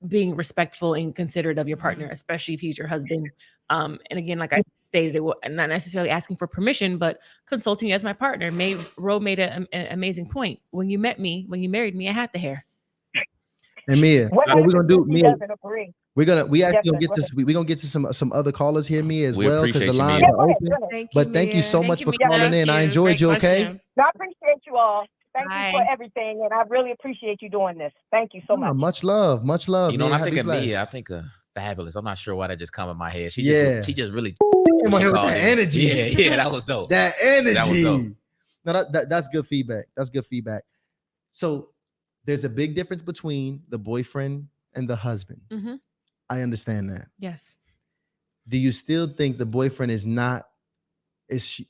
being respectful and considerate of your partner, especially if he's your husband. And again, like I stated, not necessarily asking for permission, but consulting as my partner. Ro made an amazing point. When you married me, I had the hair. And Mia, What what we're gonna do, he Mia? doesn't agree. We actually Yes, gonna get go to we're gonna get to some other callers here, Mia, as We well, because the appreciate you, lines Mia. are open. Go ahead. Thank But thank you Mia. so much you, for Mia. calling in. I enjoyed Great you. Okay. question. No, I appreciate you all. Thank Bye. you for everything, and I really appreciate you doing this. Thank you so much. Much love, much love. You know, when Mia. I think Be of Mia, I blessed. think of Fabulous. I'm not sure why that just come in my head. She Yeah. just really Came on here with called that it. energy. Yeah, that was dope. That energy. That was dope. No, that's good feedback. That's good feedback. So there's a big difference between the boyfriend and the husband. Mhm. I understand that. Yes. Do you still think the boyfriend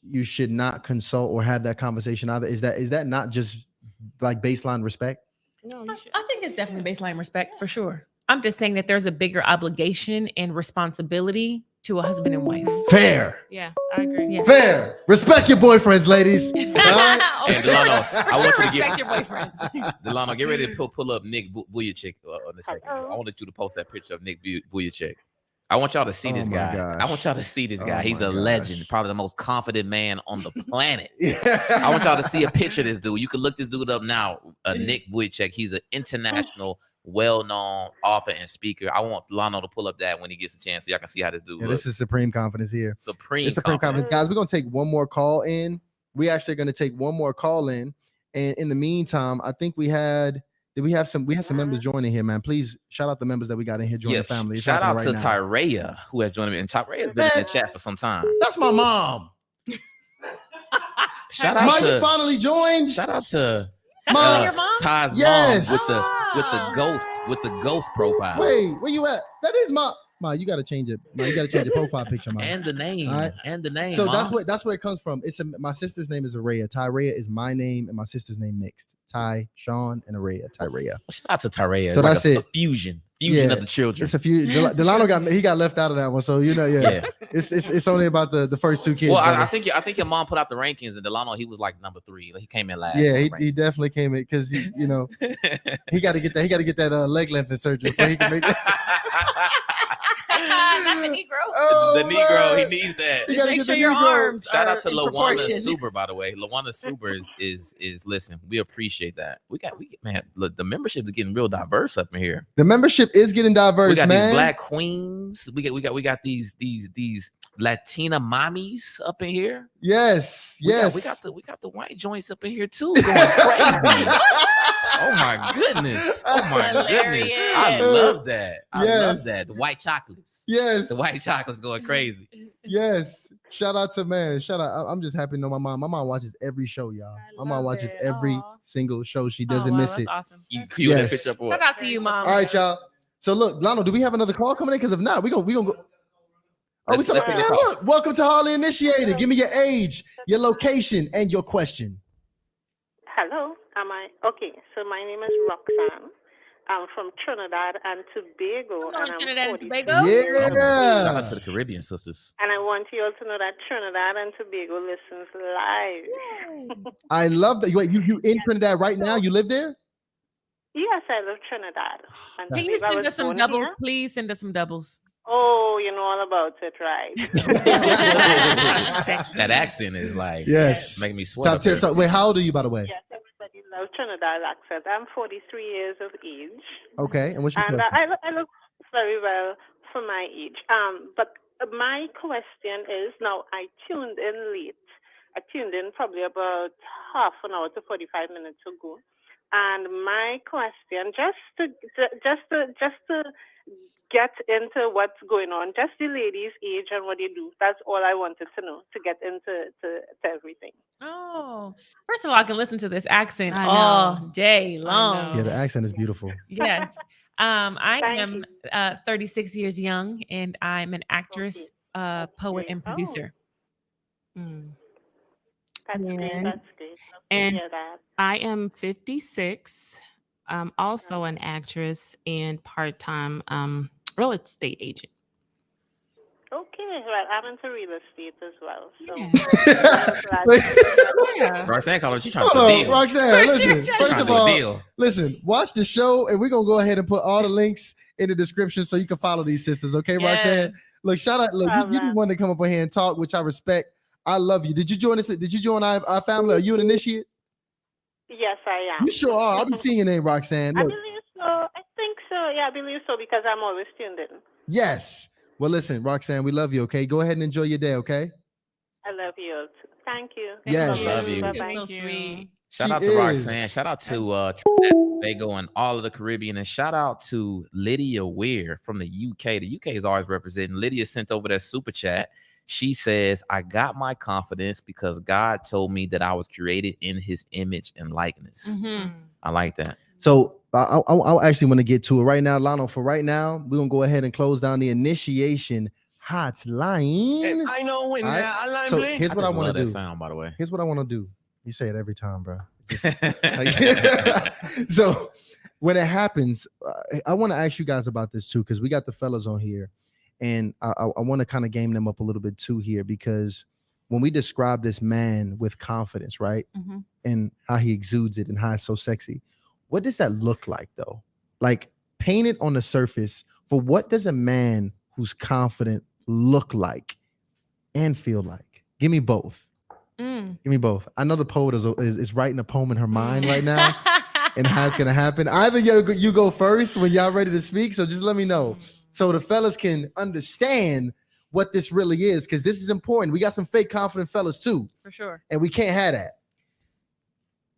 you should not consult or have that conversation either? Is that not just like baseline respect? No, you should. I think it's definitely baseline respect for sure. I'm just saying that there's a bigger obligation and responsibility to a husband and wife. Fair. Yeah, I agree. Yeah. Fair. Respect your boyfriends, ladies. All right? And Delano, I want you to Respect get your boyfriends. Delano, get ready to pull up Nick Vujicic on this second. I wanted you to post that picture of Nick Vujicic. I want y'all to see this Oh my guy. gosh. I want y'all to see this guy. Oh He's my a gosh. legend, probably the most confident man on the planet. I want y'all to see a picture of this dude. You can look this dude up now. Nick Vujicic. He's an international, well-known author and speaker. I want Delano to pull up that when he gets a chance, so y'all can see how this dude looks. This is supreme confidence here. Supreme confidence. Guys, we're going to take one more call in. We actually going to take one more call in. And in the meantime, I think we had, We had some members joining here, man. Please shout out the members that we got in here joining the family. It's Shout out happening to right now. Tyraya, who has joined me. And Tyraya's been in the chat for some time. That's my mom. Shout Mom, out you to finally joined. shout out to That's Mom. your mom. Ty's Yes. mom with the ghost profile. Wait, where you at? That is my. Ma, you gotta change it. Ma, you gotta change your profile picture, man. And the name. All right. And the name. So Mom. that's where it comes from. My sister's name is Araya. Tyraya is my name, and my sister's name mixed. Ty, Sean, and Araya. Tyraya. Shout out to Tyraya. So that's a it. fusion Yeah. of the children. It's a few. Delano got left out of that one. So Yeah. it's only about the first two kids. Well, I brother. think your mom put out the rankings, and Delano, he was like number 3. He came in last. Yeah, in he the definitely came in because he rankings. he got to get that leg length surgery before he can make that. Not the Negro. Oh, the Negro, man. he needs that. You gotta Make get sure the your Negro. arms Shout are out to in Lawana proportion. Suber, by the way. Lawana Suber is listen. We appreciate that. Man, look, the membership is getting real diverse up in here. The membership is getting diverse, We got man. these black queens. We got these Latina mommies up in here. Yes, yes. We got the white joints up in here too, going crazy. Oh my goodness. Oh my goodness. I Hilarious. love that. I love Yes. that. The white chocolates. Yes. The white chocolates going crazy. Yes. Shout out to man. Shout out. I'm just happy to know my mom. My mom watches every show, y'all. My mom love watches it. every Aw. single show. She Oh, doesn't wow, miss that's it. awesome. You That's cue that Yes. picture up for Shout what? out to you, mom. All right, y'all. So look, Lano, do we have another call coming in? Because if not, we gonna go. Oh, Let's yeah, take a call. look. Welcome to Harley Initiated. Give me your age, your location, and your question. Hello, okay? So my name is Roxanne. I'm from Trinidad and Tobago, Hello, and I'm Trinidad and 43 Tobago. years Yeah. of age. Shout out to the Caribbean sisters. And I want you all to know that Trinidad and Tobago listens live. I love that. Wait, you in Trinidad right now? You live there? Yes, I love Trinidad. And Can Can you Tobago. I send was us some born doubles? here. Please send us some doubles. Oh, you know all about it, right? That accent is like Yes. make me sweat. Top up 10. here. So wait, how old are you, by the way? Yes, everybody loves Trinidad accent. I'm 43 years of age. Okay, and what's your And question? I look very well for my age. But my question is, now I tuned in late. I tuned in probably about half an hour to 45 minutes ago. And my question, just to get into what's going on, just the ladies' age and what they do. That's all I wanted to know to get into to everything. Oh, first of all, I can listen to this accent I know. all day I long. Yeah, the accent is beautiful. Yes. I Thank am 36 years young, and I'm an actress, poet, great. and Oh. producer. Mm. That's great. And- That's great. Love to and- hear that. I am 56. I'm also an actress and part-time real estate agent. Okay, well, I'm into real estate as well. So Yeah. Roxanne called her. She trying to Hold put a on, deal. Roxanne. Listen, She first trying to of do a all, deal. listen, watch the show, and we're gonna go ahead and put all the links in the description so you can follow these sisters. Okay, Roxanne? Look, shout out. Look, you be one to come up on here and talk, which I respect. I love you. Did you join us? Did you join our family? Are you an initiate? yes, I am. You sure are. I'll be seeing your name, Roxanne. I Look, believe so. I think so. Yeah, I believe so because I'm always tuned in. yes. Well, listen, Roxanne, we love you. Okay, go ahead and enjoy your day. Okay. I love you. Thank you. Yes. I love you. Bye-bye. So sweet. Shout She out to is. Roxanne. Shout out to Trinidad and Tobago and all of the Caribbean. And shout out to Lydia Weir from the UK. The UK is always representing. Lydia sent over that super chat. She says, I got my confidence because God told me that I was created in his image and likeness. Mhm. I like that. So I actually want to get to it right now, Lano. For right now, we're gonna go ahead and close down the initiation hotline. I know when All right. I like So me. here's what I just want love to that do. sound, by the way. Here's what I want to do. You say it every time, bro. So when it happens, I want to ask you guys about this too, because we got the fellas on here, and I want to kind of game them up a little bit too here, because when we describe this man with confidence, right, Mhm. and how he exudes it and how it's so sexy, what does that look like though? Like paint it on the surface for what does a man who's confident look like and feel like? Give me both. Mm. Give me both. I know the poet is writing a poem in her mind right now, and how it's gonna happen. Either you go first when y'all ready to speak. So just let me know, so the fellas can understand what this really is, because this is important. We got some fake confident fellas too, For sure. and we can't have that.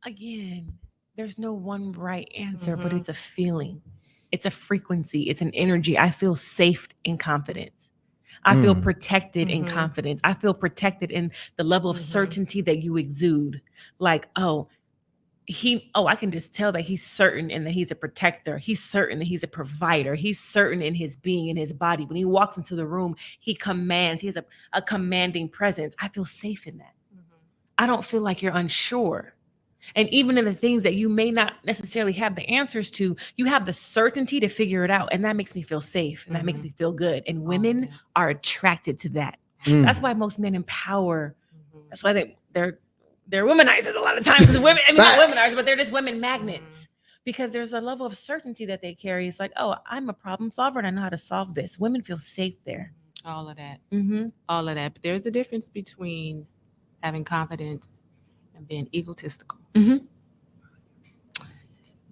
Again, there's no one right answer, but Mhm. it's a feeling. It's a frequency. It's an energy. I feel safe in confidence. I feel Mm. protected in Mhm. confidence. I feel protected in the level of Mhm. certainty that you exude. Like, I can just tell that he's certain and that he's a protector. He's certain that he's a provider. He's certain in his being, in his body. When he walks into the room, he commands. He has a commanding presence. I feel safe in that. I don't feel like you're unsure. And even in the things that you may not necessarily have the answers to, you have the certainty to figure it out. And that makes me feel safe and that makes Mhm. me feel good. And All of women that. are attracted to that. Mm. That's why most men empower. Mhm. That's why they're womanizers a lot of times. Because women, I mean, not Facts. womanizers, but they're just women magnets. Because there's a level of certainty that they carry. It's like, oh, I'm a problem solver and I know how to solve this. Women feel safe there. All of that. Mm-hmm. All of that. But there's a difference between having confidence and being egotistical. Mhm.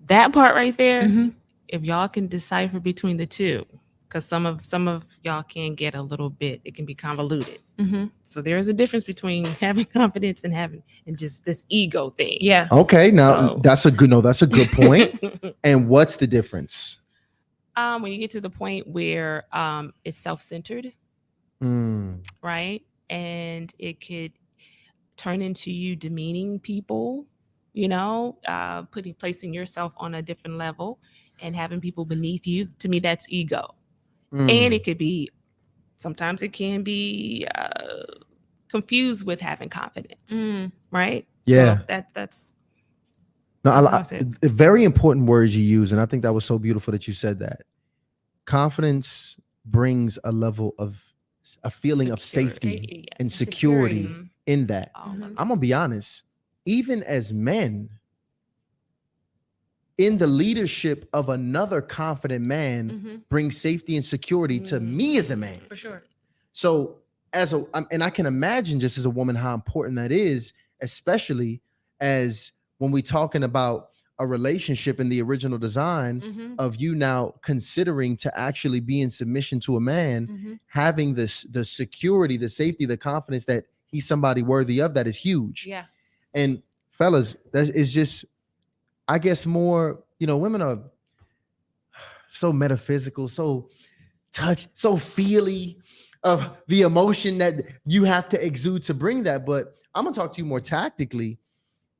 That part right there, Mhm. if y'all can decipher between the two, because some of y'all can get a little bit, it can be convoluted. Mm-hmm. So there is a difference between having confidence and just this ego thing. Yeah. Okay, now So- that's a good point. And what's the difference? When you get to the point where it's self-centered, Mm. right? And it could turn into you demeaning people, placing yourself on a different level and having people beneath you. To me, that's ego. Mm. And it could be, sometimes it can be confused with having confidence, Mm. right? Yeah. So that's No, That's how I say it. very important words you use, and I think that was so beautiful that you said that. Confidence brings a level of a feeling of security. safety Yes. and security Security. in that. All Mhm. of I'm gonna it. be honest, even as men, in the leadership of another confident man Mhm. brings safety and security to me as a man. For sure. So and I can imagine just as a woman how important that is, especially as when we're talking about a relationship in the original design Mm-hmm. of you now considering to actually be in submission to a man, Mm-hmm. having the security, the safety, the confidence that he's somebody worthy of, that is huge. Yeah. And fellas, that is just, I guess, more, women are so metaphysical, so so feely of the emotion that you have to exude to bring that. But I'm gonna talk to you more tactically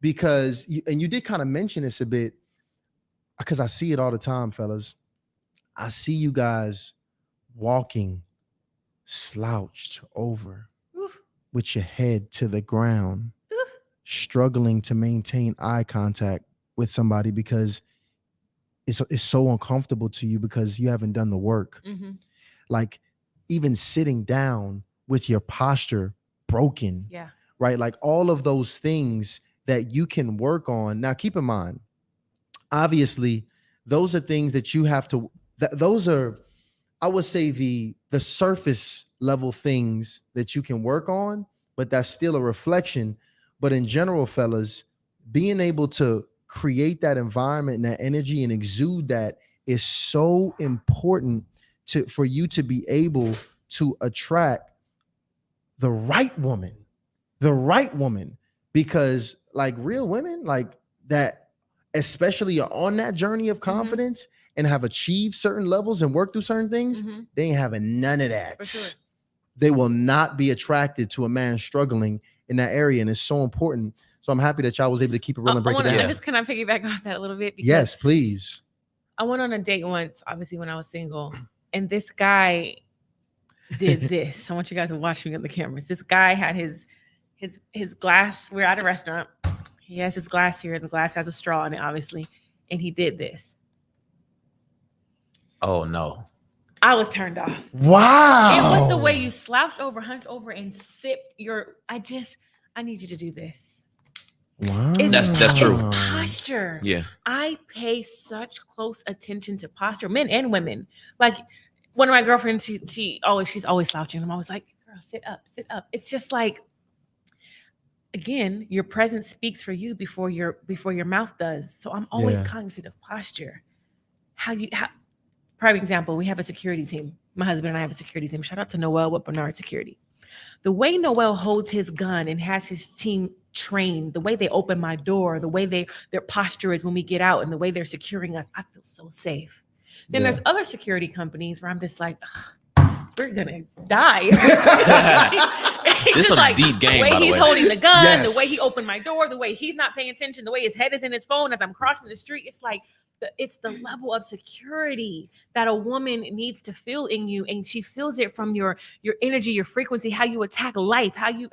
because you did kind of mention this a bit, because I see it all the time, fellas. I see you guys walking slouched over Oof. with your head to the ground, Oof. struggling to maintain eye contact with somebody because it's so uncomfortable to you because you haven't done the work. Mm-hmm. Like even sitting down with your posture broken, Yeah. right? Like all of those things that you can work on. Now, keep in mind, obviously, those are things that you have to, those are, I would say, the surface level things that you can work on, but that's still a reflection. But in general, fellas, being able to create that environment and that energy and exude that is so important for you to be able to attract the right woman, because like real women like that, especially are on that journey of confidence and have achieved certain levels and worked through certain things, Mm-hmm. they ain't having none of that. For sure. They will not be attracted to a man struggling in that area. And it's so important. So I'm happy that y'all was able to keep it real and break it down. I just kind of piggyback off that a little bit because Yes, please. I went on a date once, obviously when I was single, and this guy did this. I want you guys to watch me on the cameras. This guy had his glass. We're at a restaurant. He has his glass here, and the glass has a straw in it, obviously. And he did this. Oh no. I was turned off. Wow. It was the way you slouched over, hunched over, and sipped your. I need you to do this. Wow. That's true. It's posture. Yeah. I pay such close attention to posture, men and women. Like one of my girlfriends, she's always slouching. I'm always like, girl, sit up, sit up. It's just like, again, your presence speaks for you before your mouth does. So I'm always cognizant of posture. Prime example, we have a security team. My husband and I have a security team. Shout out to Noel with Bernard Security. The way Noel holds his gun and has his team trained, the way they open my door, the way their posture is when we get out, and the way they're securing us, I feel so safe. Then there's other security companies where I'm just like, we're gonna die. This is some deep game, the way by the he's way. holding the gun, Yes. the way he opened my door, the way he's not paying attention, the way his head is in his phone as I'm crossing the street. It's like it's the level of security that a woman needs to feel in you, and she feels it from your energy, your frequency, how you attack life, how you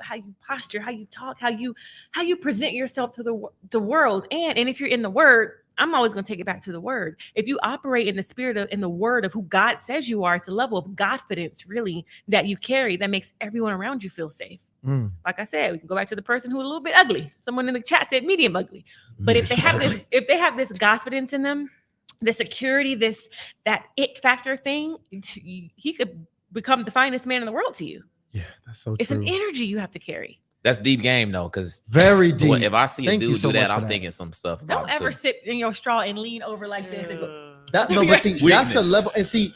posture, how you talk, how you present yourself to the world. And if you're in the word, I'm always going to take it back to the word. If you operate in the spirit of, in the word of who God says you are, it's a level of Godfidence really that you carry that makes everyone around you feel safe. Like I said, we can go back to the person who was a little bit ugly. Someone in the chat said medium ugly. But if they have this Godfidence in them, the security, that it factor thing, he could become the finest man in the world to you. Yeah, that's so It's true. an energy you have to carry. That's deep game though, because Very deep. if I see a Thank you dude so do that, much for I'm that. thinking some stuff about Don't him, ever too. sit in your straw and lean over like this and go. But see, that's a Weakness. level. And see,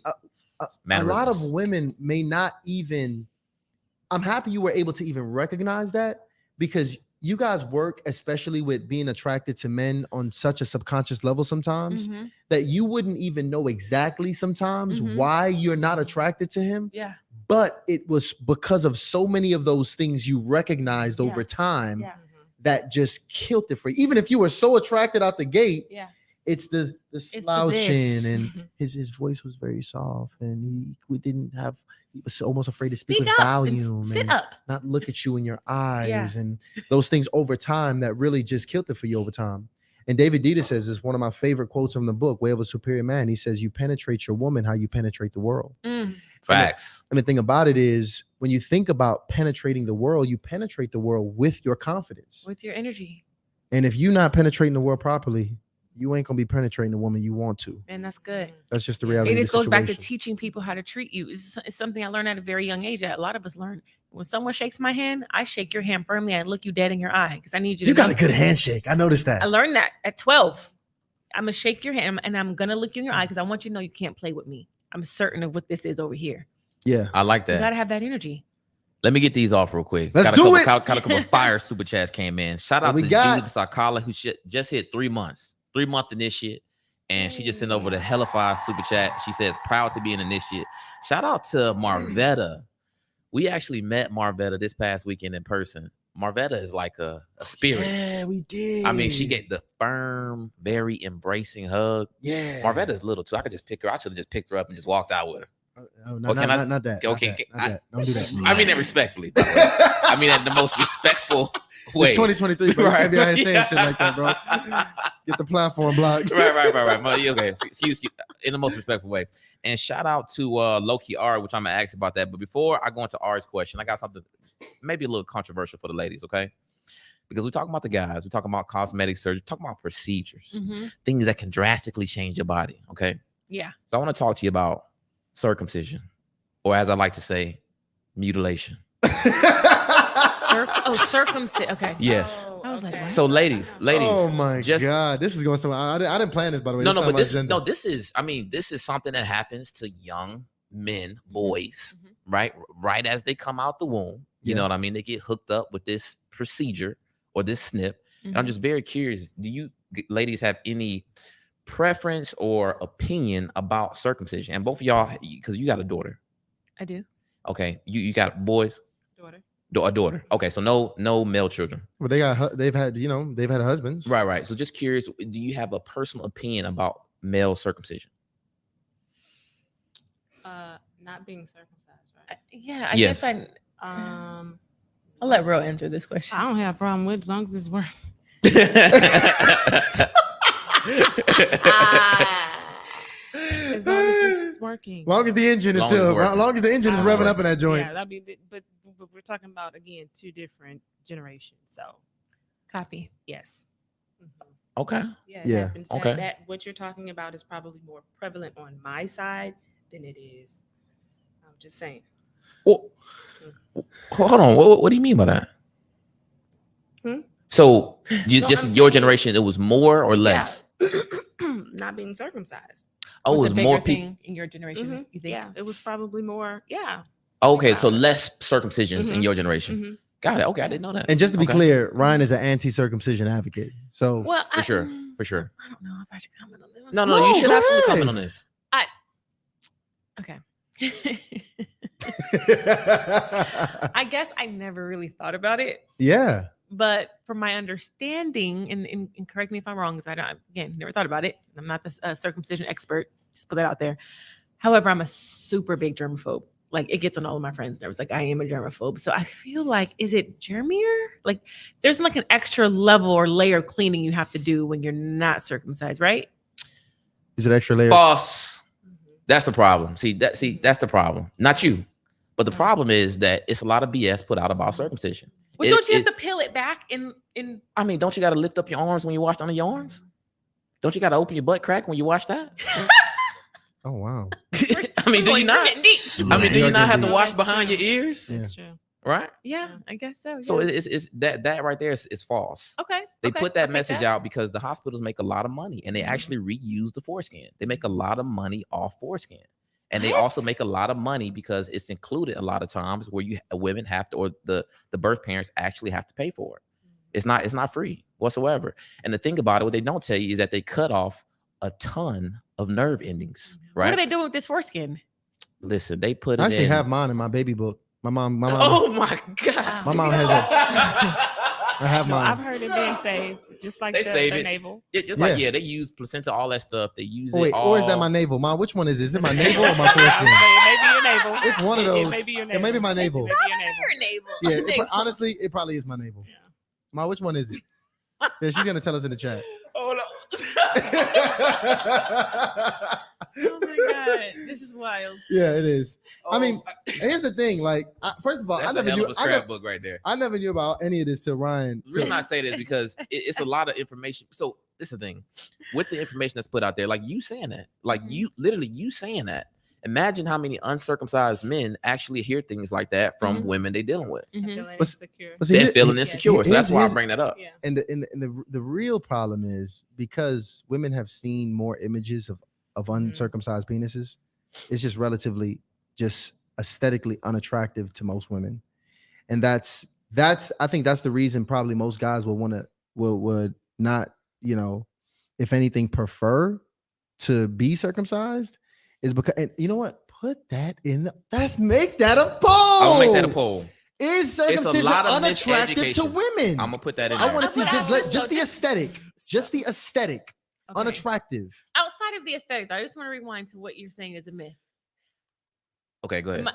a lot of Mannerisms. women may not even. I'm happy you were able to even recognize that, because you guys work, especially with being attracted to men on such a subconscious level sometimes, Mhm. that you wouldn't even know exactly sometimes Mhm. why you're not attracted to him. Yeah. But it was because of so many of those things you recognized Yeah. over time Yeah. that just killed it for you. Even if you were so attracted out the gate, Yeah. it's the the slouching, this. and his voice was very soft, and he was almost afraid to speak Speak with up and volume sit and up. not look at you in your eyes, Yeah. and those things over time that really just killed it for you over time. And David Dieter says, it's one of my favorite quotes from the book, Way of a Superior Man. He says, you penetrate your woman how you penetrate the world. Mm. Facts. And the thing about it is, when you think about penetrating the world, you penetrate the world with your confidence. With your energy. And if you're not penetrating the world properly, you ain't gonna be penetrating the woman you want to. And that's good. That's just the reality. It of just the goes back to situation. teaching people how to treat you. It's something I learned at a very young age. A lot of us learn. When someone shakes my hand, I shake your hand firmly. I look you dead in your eye because I need you to You got know. a good handshake. I noticed that. I learned that at 12. I'm going to shake your hand and I'm going to look you in your eye because I want you to know you can't play with me. I'm certain of what this is over here. Yeah. I like You that. got to have that energy. Let me get these off real quick. Let's got do it. Got a couple of fire super chats came in. Shout out What to we got? Judith Sakala, who just hit 3 months, 3-month initiate. And she just sent over the Hellified super chat. She says, proud to be an initiate. Shout out to Marvetta. We actually met Marvetta this past weekend in person. Marvetta is like a spirit. Yeah, we did. I mean, she gave the firm, very embracing hug. Yeah. Marvetta's little too. I could just pick her. I should have just picked her up and just walked out with her. Oh, no, Or can I- not that. Okay, not that, not that. Don't do that. I mean that respectfully. By the way. I mean that in the most respectful way. It's 2023, bro. Right. Maybe I ain't saying shit like that, bro. Get the platform blocked. right. Well, yeah, okay. Excuse in the most respectful way. And shout out to Loki R, which I'm gonna ask about that. But before I go into R's question, I got something maybe a little controversial for the ladies, okay? Because we're talking about the guys, we're talking about cosmetic surgery, talking about procedures, things that can drastically change your body, okay? Yeah. So I want to talk to you about circumcision, or as I like to say, mutilation. Circumcision. Okay. Yes. I was like, what? So ladies. Oh my just- god, this is going somewhere. I didn't plan this, by the way. No, This but not my this agenda. this is something that happens to young men, boys, right as they come out the womb. You Yeah. know what I mean? They get hooked up with this procedure or this snip. And I'm just very curious, do you ladies have any preference or opinion about circumcision? And both of y'all, because you got a daughter. I do. Okay, you got boys? Daughter. A daughter. Okay, so no male children. But they've had husbands. Right. So just curious, do you have a personal opinion about male circumcision? Not being circumcised, right? Yeah. I Yes. guess I'll let Ro answer this question. I don't have a problem with it as long as it's working. As long as it's working. Long as the engine is Long as it's still, working. long as the engine is revving working. up in that joint. Yeah, that'd be. But we're talking about again 2 different generations. So Copy. yes. Okay. Yeah. Yeah. That being said, Okay. that what you're talking about is probably more prevalent on my side than it is. I'm just saying. Well, hold on. What do you mean by that? So just I'm in your saying- generation, it was more or less? Not being circumcised. Oh, it What's was a bigger more people. thing in your generation. You think? Yeah, it was probably more. Yeah. Okay, so less circumcisions in Mhm. your generation. Mhm. Got it. Okay, I didn't know that. And just to be Okay. clear, Ryan is an anti-circumcision advocate. So Well, For sure. For sure. I don't know if I should comment on this. No, you No, should go absolutely ahead. comment on this. Okay. I guess I never really thought about it, yeah. but from my understanding, and correct me if I'm wrong, because I don't, again, never thought about it. I'm not the circumcision expert. Just put that out there. However, I'm a super big germaphobe. Like, it gets on all of my friends' nerves. Like, I am a germaphobe. So I feel like, is it germier? Like, there's like an extra level or layer of cleaning you have to do when you're not circumcised, right? Is it extra layer? False. That's the problem. See, that's the problem. Not you. But the problem is that it's a lot of BS put out about circumcision. Well, don't you have to peel it back in I mean, don't you got to lift up your arms when you wash under your arms? Don't you got to open your butt crack when you wash that? Oh wow. I mean, do you not? I mean, do you not have to Yeah, wash that's behind true. your ears? Yeah. That's true. Right? Yeah, I guess so. So yeah. it's that right there is false. Okay. They okay, put I'll that take message that. out because the hospitals make a lot of money and they actually reuse the foreskin. They make a lot of money off foreskin. And they also What? make a lot of money because it's included a lot of times where women have to, or the birth parents actually have to pay for it. It's not free whatsoever. And the thing about it, what they don't tell you is that they cut off a ton of nerve endings, right? What are they doing with this foreskin? Listen, they put I it actually in. have mine in my baby book. My mom. Oh my God. My mom has I have No, mine. I've heard it being saved, just like They save the it. navel. It's like, they use placenta, all that stuff. They use Oh, wait, it all. or is that my navel? Mom, which one is it? Is it my navel or my I was foreskin? saying, it may be your navel. It's one of It those. may be your It may be my navel. It may be your navel. Your navel. Yeah, Navel. honestly, it probably is my navel. Yeah. Ma, which one is it? Yeah, she's gonna tell us in the chat. Oh Oh my God, this is wild. Yeah, it is. no. I mean, here's the thing. Like, first of all, that's I never a hell knew. of a scrapbook right there. I never knew about any of this till Ryan. The reason I say this because it's a lot of information. So this is the thing with the information that's put out there, like you saying that, like you literally you saying that. Imagine how many uncircumcised men actually hear things like that from women they're dealing with. Mhm. Feeling But- insecure. But see, They're here- feeling yeah. insecure. So that's why I Here's- bring that up. Yeah. and the real problem is because women have seen more images of uncircumcised penises. It's just relatively just aesthetically unattractive to most women, and that's I think that's the reason probably most guys would not, if anything, prefer to be circumcised, is because, and you know what, put that in let's make that a poll. I'll make that a poll. Is a circumcision lot of unattractive to miseducation. women? I'm gonna put that in I there. want to see But just the aesthetic, Okay. unattractive. Outside of the aesthetic, though, I just want to rewind to what you're saying is a myth. Okay, go ahead.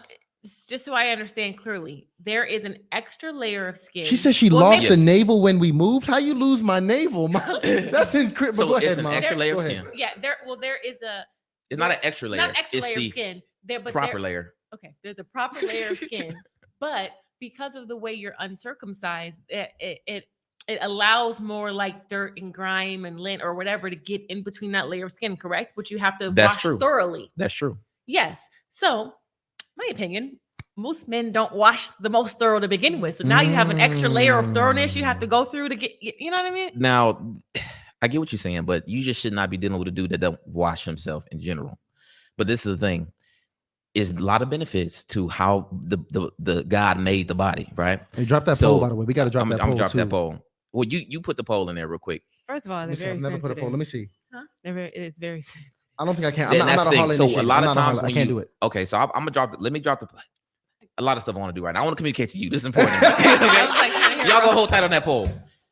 Just so I understand clearly, there is an extra layer of skin. She said she Well, lost maybe- the navel when we moved. How you lose my navel, Mom? That's incredible. So Go it's ahead, an Mom. extra layer Go of ahead. skin. Yeah, there is a It's not an extra layer. not an extra It's layer of the skin. There, but proper there, layer. Okay, there's a proper layer of skin, but because of the way you're uncircumcised, it allows more like dirt and grime and lint or whatever to get in between that layer of skin. Correct? Which you have to That's wash true. thoroughly. That's true. Yes. So, my opinion, most men don't wash the most thorough to begin with. So now you have an extra layer of thoroughness you have to go through to get. You know what I mean? Now, I get what you're saying, but you just should not be dealing with a dude that don't wash himself in general. But this is the thing. Is a lot of benefits to how the God made the body, right? Hey, drop that So, poll, by the way. We got to drop I'm that gonna poll drop too. that poll. Well, you put the poll in there real quick. First of all, Let they're me see. very I've never put a poll. Let me see. It's very sensitive. I don't think I can. Then I'm that's not the a thing. Harley So a initiator. lot I'm of not a times Harley. I when can't you- do it. Okay, so I'm gonna drop. Let me drop a lot of stuff I want to do right now. I want to communicate to you. This is important. I was like, trying to hear Y'all go about- hold tight on that poll.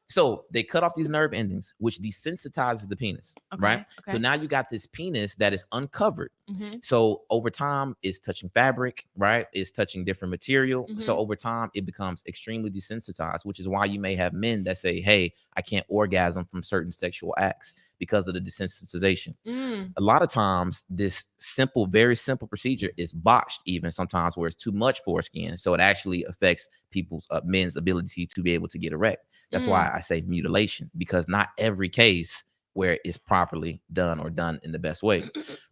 So they cut off these nerve endings, which desensitizes the penis, Okay, right? So okay. now you got this penis that is uncovered. Mhm. So over time, it's touching fabric, right? It's touching different material. So Mhm. over time, it becomes extremely desensitized, which is why you may have men that say, "Hey, I can't orgasm from certain sexual acts because of the desensitization." Mm. A lot of times this simple, very simple procedure is botched even sometimes where it's too much foreskin. So it actually affects people's men's ability to be able to get erect. That's why I say mutilation, because not every case where it's properly done or done in the best way,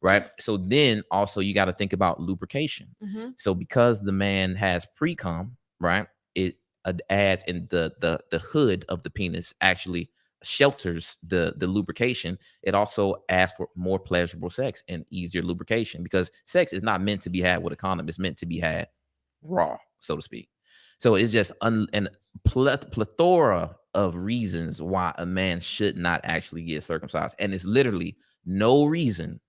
right? So then also you got to think about lubrication. Mhm. So because the man has pre-cum, right, it adds in the hood of the penis actually shelters the lubrication. It also asks for more pleasurable sex and easier lubrication, because sex is not meant to be had with a condom. It's meant to be had raw, so to speak, So it's just an plethora of reasons why a man should not actually get circumcised. And it's literally no reason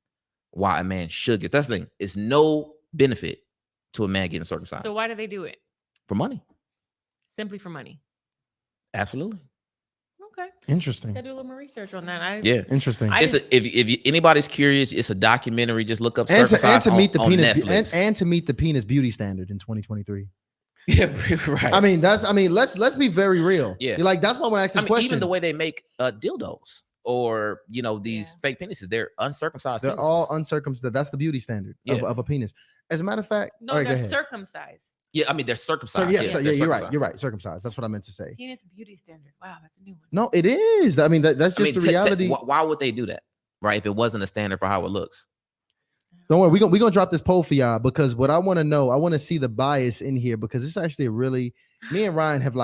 why a man should get. That's the thing. It's no benefit to a man getting circumcised. So why do they do it? For money. Simply for money. Absolutely. Okay. Interesting. Gotta do a little more research on that. Yeah. Interesting. If anybody's curious, it's a documentary. Just look up and circumcised to meet the on penis Netflix. and to meet the penis beauty standard in 2023. Yeah, right. I mean, let's be very real. Yeah. Like that's why when I asked this question. Even the way they make dildos or these fake penises, they're uncircumcised. They're penises. all uncircumcised. That's the beauty standard of a penis. As a matter of fact, No, all right, they're go ahead. circumcised. Yeah, I mean they're circumcised. So, they're you're right. circumcised. You're right. Circumcised. That's what I meant to say. Penis beauty standard. Wow, that's a new one. No, it is. I mean, that's just the reality. Why would they do that? Right? If it wasn't a standard for how it looks. Don't worry, we're gonna drop this poll for y'all because what I want to know, I want to see the bias in here because it's actually me and Ryan have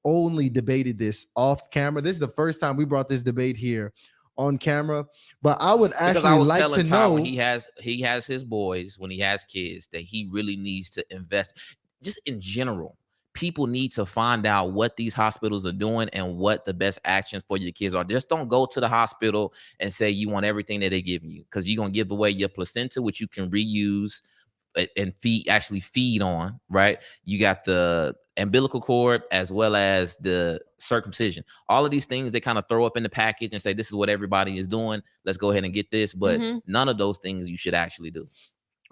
only debated this off camera. This is the first time we brought this debate here on camera, but I would actually like to know when he has his boys, when he has kids, that he really needs to invest. Just in general, people need to find out what these hospitals are doing and what the best actions for your kids are. Just don't go to the hospital and say you want everything that they give you, because you're gonna give away your placenta, which you can reuse and feed on. Right? You got the umbilical cord as well as the circumcision. All of these things they kind of throw up in the package and say this is what everybody is doing. Let's go ahead and get this, but none of those things you should actually do.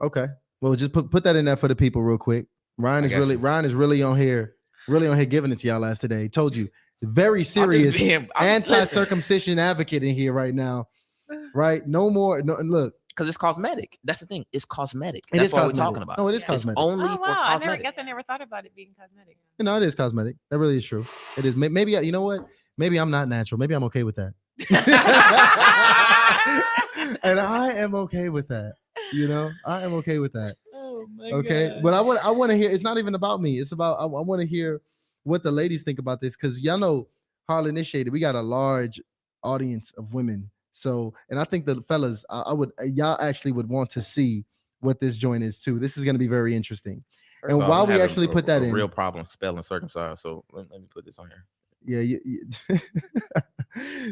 Okay, well, just put that in there for the people real quick. Ryan is really on here giving it to y'all last today. Told you, very serious anti-circumcision advocate in here right now. Right? No more. No, look, because it's cosmetic. That's the thing. It's cosmetic. That's what cosmetic. we're talking about. No, it is cosmetic. It's only for cosmetic. I guess I never thought about it being cosmetic. No, it is cosmetic. That really is true. It is. Maybe you know what? Maybe I'm not natural. Maybe I'm okay with that. And I am okay with that. I am okay with that. Oh my okay, God. but I want to hear. It's not even about me. It's about I want to hear what the ladies think about this because y'all know Harley Initiated. We got a large audience of women. So, and I think the fellas, y'all actually would want to see what this joint is too. This is going to be very interesting. First and off, while we have actually put that in, real problem spelling circumcised. So let me put this on here. Yeah.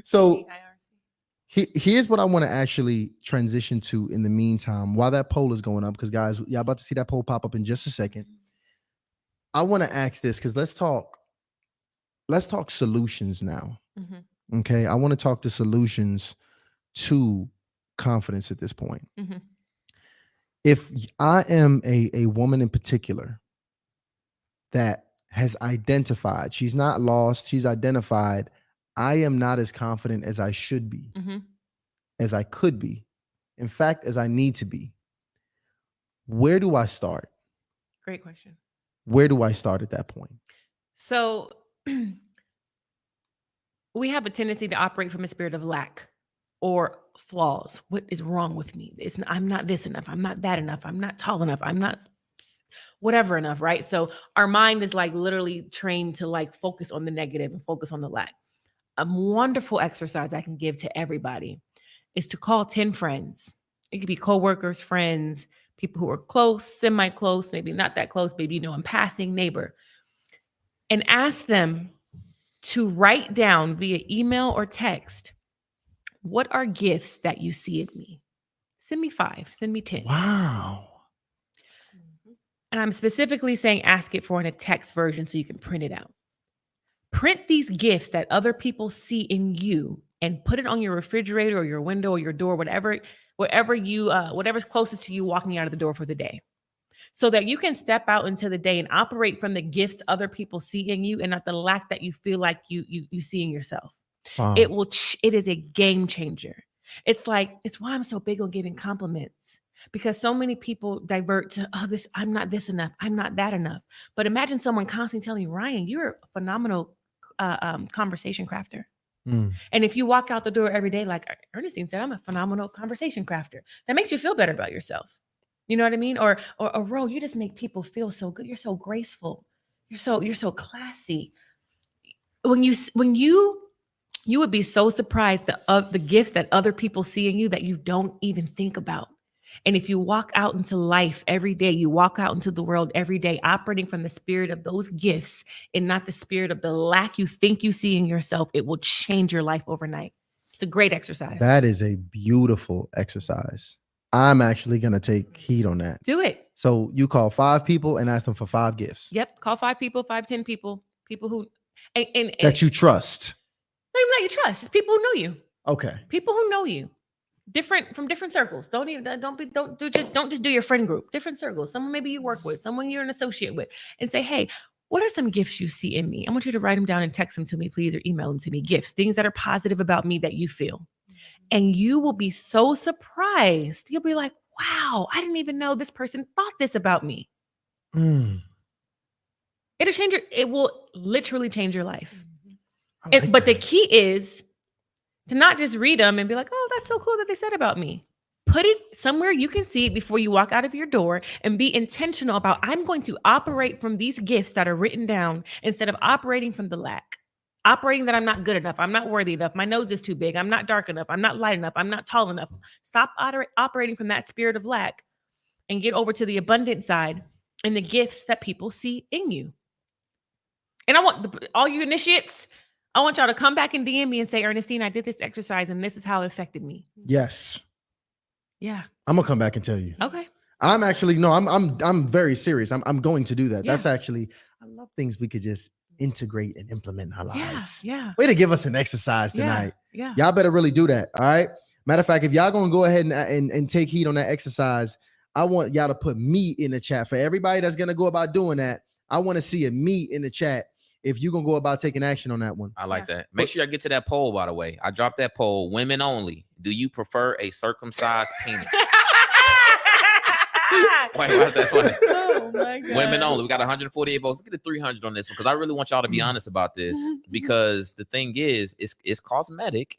So here's what I want to actually transition to in the meantime while that poll is going up, because guys, y'all about to see that poll pop up in just a second. I want to ask this because let's talk solutions now. Mm-hmm. Okay, I want to talk to solutions to confidence at this point. Mm-hmm. If I am a woman in particular that has identified, she's not lost, she's identified, I am not as confident as I should be, as I could be, in fact, as I need to be. Where do I start? Great question. Where do I start at that point? So we have a tendency to operate from a spirit of lack or flaws. What is wrong with me? I'm not this enough. I'm not that enough. I'm not tall enough. I'm not whatever enough, right? So our mind is like literally trained to like focus on the negative and focus on the lack. A wonderful exercise I can give to everybody is to call 10 friends. It could be coworkers, friends, people who are close, semi-close, maybe not that close, maybe in passing, neighbor, and ask them to write down via email or text, what are gifts that you see in me? Send me 5, send me 10. Wow. And I'm specifically saying ask it for in a text version so you can print it out. Print these gifts that other people see in you and put it on your refrigerator or your window or your door, whatever's closest to you walking out of the door for the day, so that you can step out into the day and operate from the gifts other people see in you and not the lack that you feel like you see in yourself. Wow. It is a game changer. It's why I'm so big on giving compliments, because so many people divert to, I'm not this enough, I'm not that enough. But imagine someone constantly telling you, Ryan, you're a phenomenal conversation crafter. And if you walk out the door every day, like Ernestine said, I'm a phenomenal conversation crafter, that makes you feel better about yourself. You know what I mean? Or Ro, you just make people feel so good. You're so graceful. You're so classy. When you would be so surprised the gifts that other people see in you that you don't even think about. And if you walk out into life every day, you walk out into the world every day, operating from the spirit of those gifts and not the spirit of the lack you think you see in yourself, it will change your life overnight. It's a great exercise. That is a beautiful exercise. I'm actually going to take heed on that. Do it. So you call 5 people and ask them for 5 gifts. Yep. Call 5 people, 5, 10 people, people who and that you trust. not even that you trust. It's people who know you. Okay. People who know you. From different circles. Don't just do your friend group. Different circles. Someone maybe you work with, someone you're an associate with, and say, hey, what are some gifts you see in me? I want you to write them down and text them to me, please, or email them to me. Gifts, things that are positive about me that you feel. And you will be so surprised. You'll be like, wow, I didn't even know this person thought this about me. Mm. It will literally change your life. Like But the that. key is to not just read them and be like, oh, that's so cool that they said about me. Put it somewhere you can see it before you walk out of your door and be intentional about, I'm going to operate from these gifts that are written down instead of operating from the lack. Operating that I'm not good enough. I'm not worthy enough. My nose is too big. I'm not dark enough. I'm not light enough. I'm not tall enough. Stop operating from that spirit of lack and get over to the abundant side and the gifts that people see in you. And I want all you initiates, I want y'all to come back and DM me and say, Ernestine, I did this exercise and this is how it affected me. Yes. Yeah. I'm gonna come back and tell you. Okay. I'm very serious. I'm going to do that. Yeah. That's actually, I love things we could just integrate and implement in our lives. Yeah. Way to give us an exercise tonight. Yeah. Y'all better really do that. All right. Matter of fact, if y'all gonna go ahead and take heed on that exercise, I want y'all to put me in the chat. For everybody that's gonna go about doing that, I want to see a me in the chat if you're gonna go about taking action on that one. I like that. Make sure I get to that poll, by the way. I dropped that poll. Women only. Do you prefer a circumcised penis? Why is that funny? Oh my God. Women only. We got 148 votes. Let's get to 300 on this one because I really want y'all to be honest about this. Because the thing is, it's cosmetic,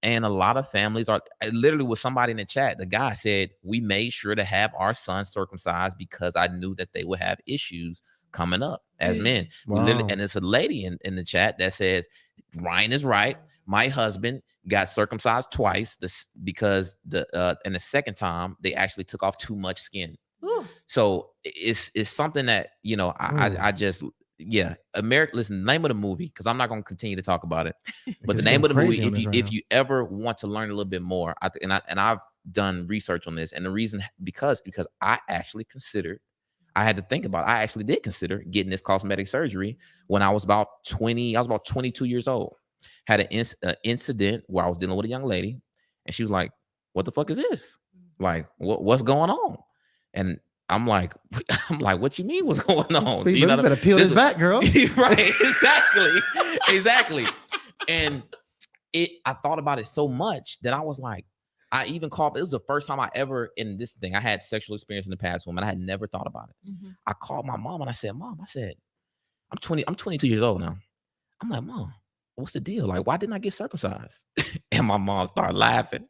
and a lot of families are. I literally was somebody in the chat. The guy said we made sure to have our son circumcised because I knew that they would have issues coming up as men. Wow. And it's a lady in the chat that says Ryan is right. My husband got circumcised twice because and the second time they actually took off too much skin. Ooh. So it's something that, you know, I just, yeah, America, listen, the name of the movie, because I'm not going to continue to talk about it, but the name of the movie, if you ever want to learn a little bit more, I've done research on this, and the reason, because I actually considered, I had to think about it. I actually did consider getting this cosmetic surgery when I was about 22 years old. Had an incident where I was dealing with a young lady, and she was like, what the fuck is this? Like, what's going on? And I'm like, what you mean what's going on? You better peel this back, girl. Right, exactly. And I thought about it so much that I was like, I even called, it was the first time I ever, in this thing, I had sexual experience in the past, woman. I had never thought about it. Mm-hmm. I called my mom and I said, Mom, I'm 22 years old now. I'm like, Mom, what's the deal? Like, why didn't I get circumcised? And my mom started laughing.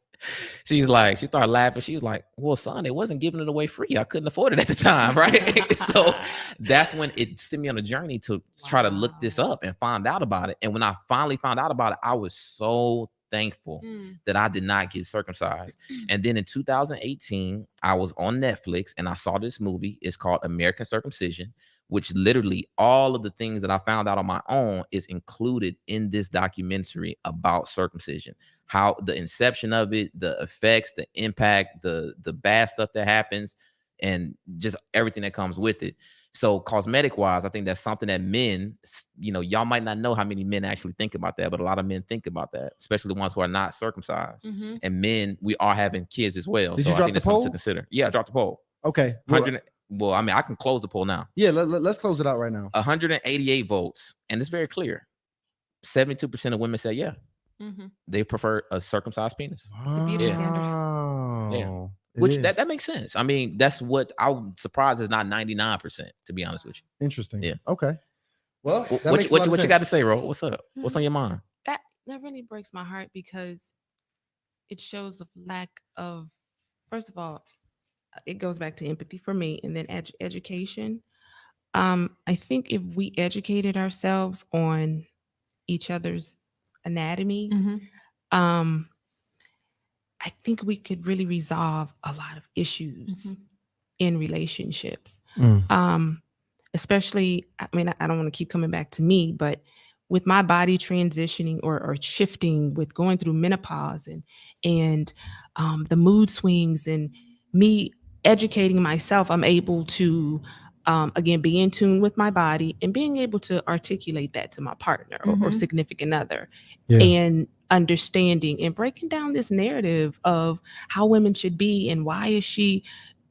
She started laughing. She was like, well, son, it wasn't giving it away free. I couldn't afford it at the time, right? So that's when it sent me on a journey to try to look this up and find out about it. And when I finally found out about it, I was so thankful that I did not get circumcised. And then in 2018, I was on Netflix and I saw this movie. It's called American Circumcision, which literally all of the things that I found out on my own is included in this documentary about circumcision. How the inception of it, the effects, the impact, the bad stuff that happens, and just everything that comes with it. So cosmetic wise, I think that's something that men, you know, y'all might not know how many men actually think about that, but a lot of men think about that, especially the ones who are not circumcised. Mm-hmm. And men, we are having kids as well. Did so you I drop think the that's something poll? to consider. Yeah, I dropped the poll. Okay. 100. Well, I mean, I can close the poll now. Yeah, let's close it out right now. 188 votes, and it's very clear. 72% of women say yeah. Mm-hmm. They prefer a circumcised penis. It's a beauty standard. Yeah. It Which is. that makes sense. I mean, that's what I'm surprised is not 99%, to be honest with you. Interesting. Yeah. Okay. Well, What you got to say, Ro? What's up? What's on your mind? That really breaks my heart because it shows a lack of, first of all, it goes back to empathy for me, and then education. I think if we educated ourselves on each other's anatomy, Mm-hmm. I think we could really resolve a lot of issues in relationships. Especially, I mean, I don't want to keep coming back to me, but with my body transitioning or shifting with going through menopause and the mood swings and me educating myself, I'm able to again be in tune with my body and being able to articulate that to my partner or significant other, and understanding and breaking down this narrative of how women should be and why is she,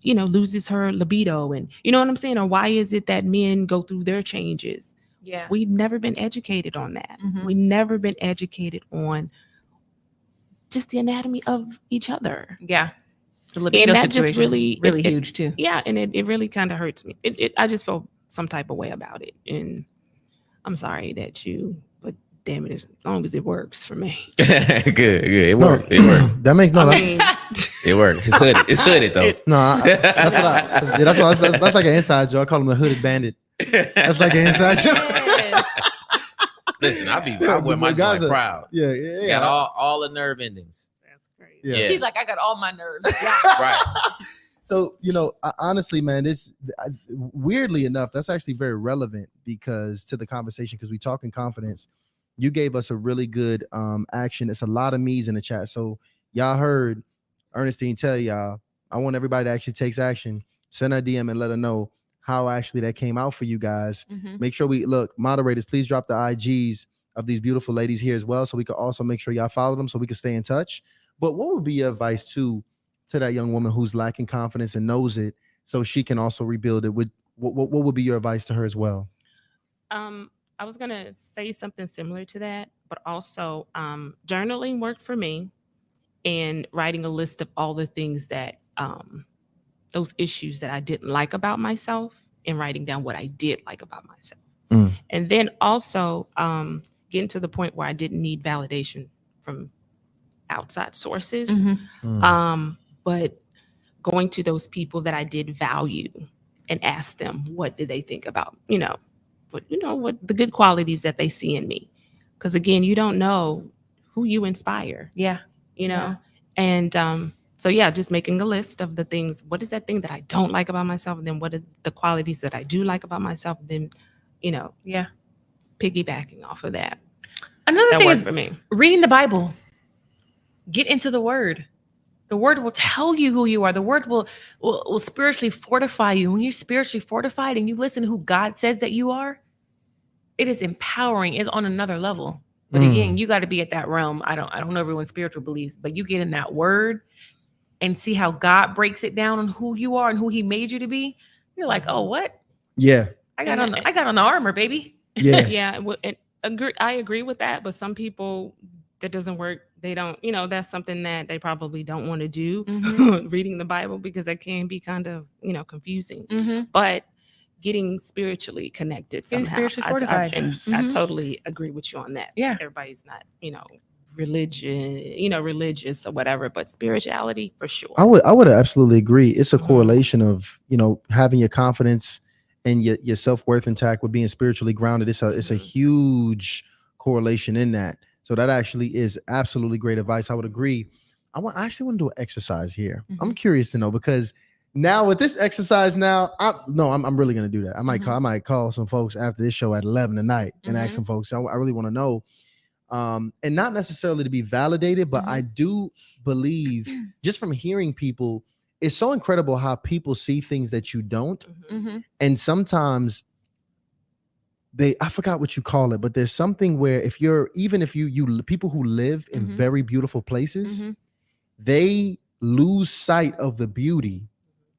loses her libido, and you know what I'm saying, or why is it that men go through their changes. Yeah. We've never been educated on that. We've never been educated on just the anatomy of each other. Yeah. The libido And that just situation really, huge too. Yeah, and it really kind of hurts me. I just felt some type of way about it, and I'm sorry but damn it, as long as it works for me. Good. It worked. It worked. That makes no. I mean, It worked. It's hooded. It's hooded though. That's like an inside joke. I call him the hooded bandit. That's like an inside joke. Listen, I wear my guys joint proud. Yeah. Got all the nerve endings. that's great. Yeah. He's like, I got all my nerves. Right. So, honestly, man, weirdly enough, that's actually very relevant to the conversation, because we talk in confidence. You gave us a really good action. It's a lot of me's in the chat. So y'all heard Ernestine tell y'all, I want everybody that actually takes action. Send her a DM and let her know how actually that came out for you guys. Make sure moderators, please drop the IGs of these beautiful ladies here as well, so we can also make sure y'all follow them so we can stay in touch. But what would be your advice to that young woman who's lacking confidence and knows it, so she can also rebuild it? What would be your advice to her as well? I was going to say something similar to that, but also journaling worked for me, and writing a list of all the things that those issues that I didn't like about myself, and writing down what I did like about myself. And then also getting to the point where I didn't need validation from outside sources, but going to those people that I did value and ask them, what did they think about, what the good qualities that they see in me. Because again, you don't know who you inspire. Yeah. And so yeah, just making a list of the things. What is that thing that I don't like about myself? And then what are the qualities that I do like about myself? And then, piggybacking off of that. Another That thing worked is for me. reading the Bible. Get into the Word. The Word will tell you who you are. The Word will spiritually fortify you. When you're spiritually fortified and you listen to who God says that you are, it is empowering. It's on another level. But again, you got to be at that realm. I don't know everyone's spiritual beliefs, but you get in that Word and see how God breaks it down on who you are and who He made you to be. You're like, oh, what? Yeah. I got on the armor, baby. Yeah. Yeah. I agree with that. But some people, that doesn't work. They don't, that's something that they probably don't want to do, reading the Bible, because that can be kind of, confusing. But getting spiritually connected somehow. Spiritually fortified. I totally agree with you on that. Yeah. Everybody's not, religious or whatever, but spirituality for sure. I would absolutely agree. It's a correlation of, having your confidence and your self-worth intact with being spiritually grounded. It's a huge correlation in that. So that actually is absolutely great advice. I would agree. I actually want to do an exercise here. I'm curious to know, because now with this exercise I'm really going to do that. I might call some folks after this show at 11 tonight and ask some folks. I really want to know, and not necessarily to be validated, but I do believe, just from hearing people, it's so incredible how people see things that you don't. And sometimes I forgot what you call it, but there's something where if you people who live in very beautiful places, they lose sight of the beauty,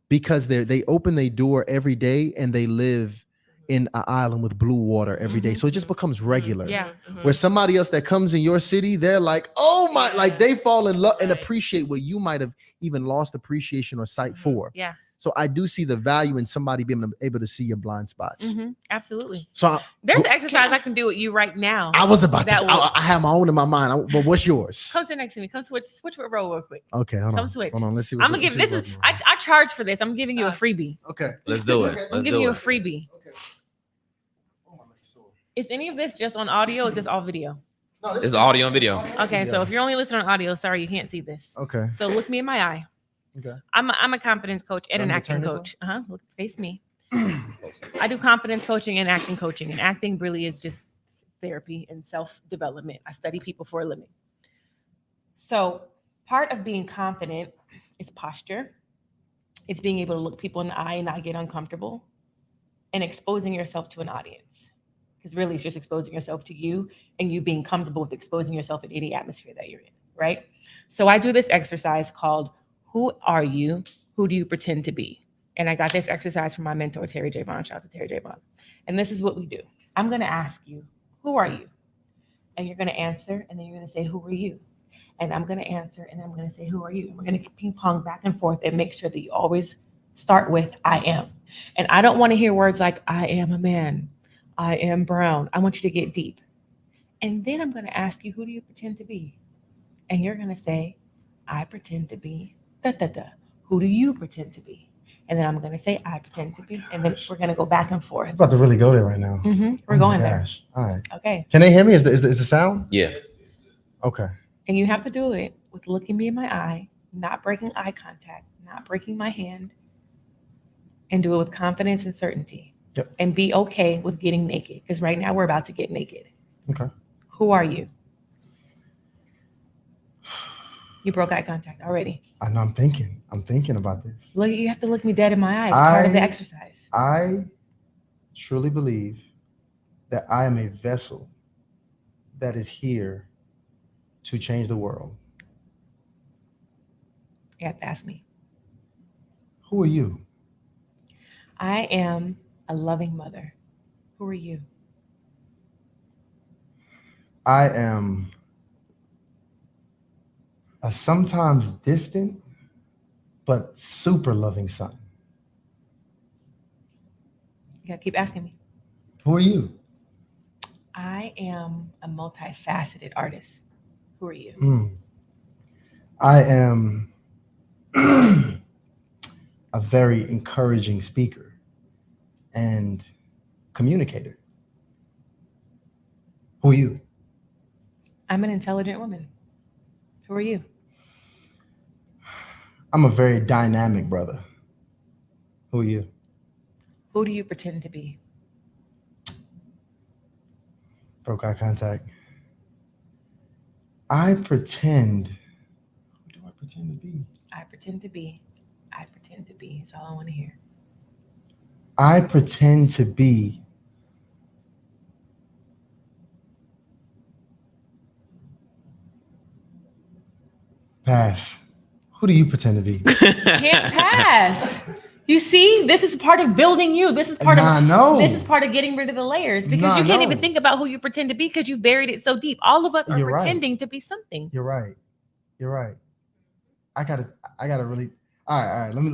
because they open their door every day and they live in an island with blue water every day. So it just becomes regular. Yeah. Where somebody else that comes in your city, they're like, oh my, like they fall in love and appreciate what you might have even lost appreciation or sight for. Yeah. So I do see the value in somebody being able to see your blind spots. Absolutely. So there's an exercise I can do with you right now. I was about that. I have my own in my mind. But what's yours? Come sit next to me. Come switch with roll real quick. Okay, hold on. Come switch. Hold on. Let's see. I'm gonna give this. I charge for this. I'm giving you a freebie. Okay. Let's do it. I'm giving you a freebie. Okay. Is any of this just on audio? Or is this all video? No, It's audio and video. Okay, so if you're only listening on audio, sorry, you can't see this. Okay. So look me in my eye. Okay. I'm a confidence coach and an Want me to turn acting this coach. Look, face me. I do confidence coaching and acting coaching, and acting really is just therapy and self-development. I study people for a living. So part of being confident is posture. It's being able to look people in the eye and not get uncomfortable, and exposing yourself to an audience. Because really, it's just exposing yourself to you and you being comfortable with exposing yourself in any atmosphere that you're in, right? So I do this exercise called Who Are You? Who Do You Pretend to Be? And I got this exercise from my mentor, Terry J. Vaughn. Shout out to Terry J. Vaughn. And this is what we do. I'm going to ask you, who are you? And you're going to answer, and then you're going to say, who are you? And I'm going to answer, and I'm going to say, who are you? We're going to ping pong back and forth and make sure that you always start with, I am. And I don't want to hear words like, I am a man. I am brown. I want you to get deep. And then I'm going to ask you, who do you pretend to be? And you're going to say, I pretend to be da da da. Who do you pretend to be? And then I'm going to say, I pretend to be. And then we're going to go back and forth. I'm about to really go there right now. We're Oh my going there. gosh. All right. Okay. Can they hear me? Is the sound? Yeah. Okay. And you have to do it with looking me in my eye, not breaking eye contact, not breaking my hand, and do it with confidence and certainty. Yep. And be okay with getting naked, because right now we're about to get naked. Okay. Who are you? You broke eye contact already. I know. I'm thinking about this. Look, you have to look me dead in my eyes. Part of the exercise. I truly believe that I am a vessel that is here to change the world. You have to ask me. Who are you? I am a loving mother. Who are you? I am a sometimes distant but super loving son. You gotta keep asking me. Who are you? I am a multifaceted artist. Who are you? I am a very encouraging speaker and communicator. Who are you? I'm an intelligent woman. Who are you? I'm a very dynamic brother. Who are you? Who do you pretend to be? Broke eye contact. I pretend. Who do I pretend to be? I pretend to be. I pretend to be. That's all I want to hear. I pretend to be pass. Who do you pretend to be? Can't pass. You see, this is part of building you. This is part this is part of getting rid of the layers, because you can't even think about who you pretend to be because you've buried it so deep. All of us are pretending to be something. You're right. I gotta really. All right. Let me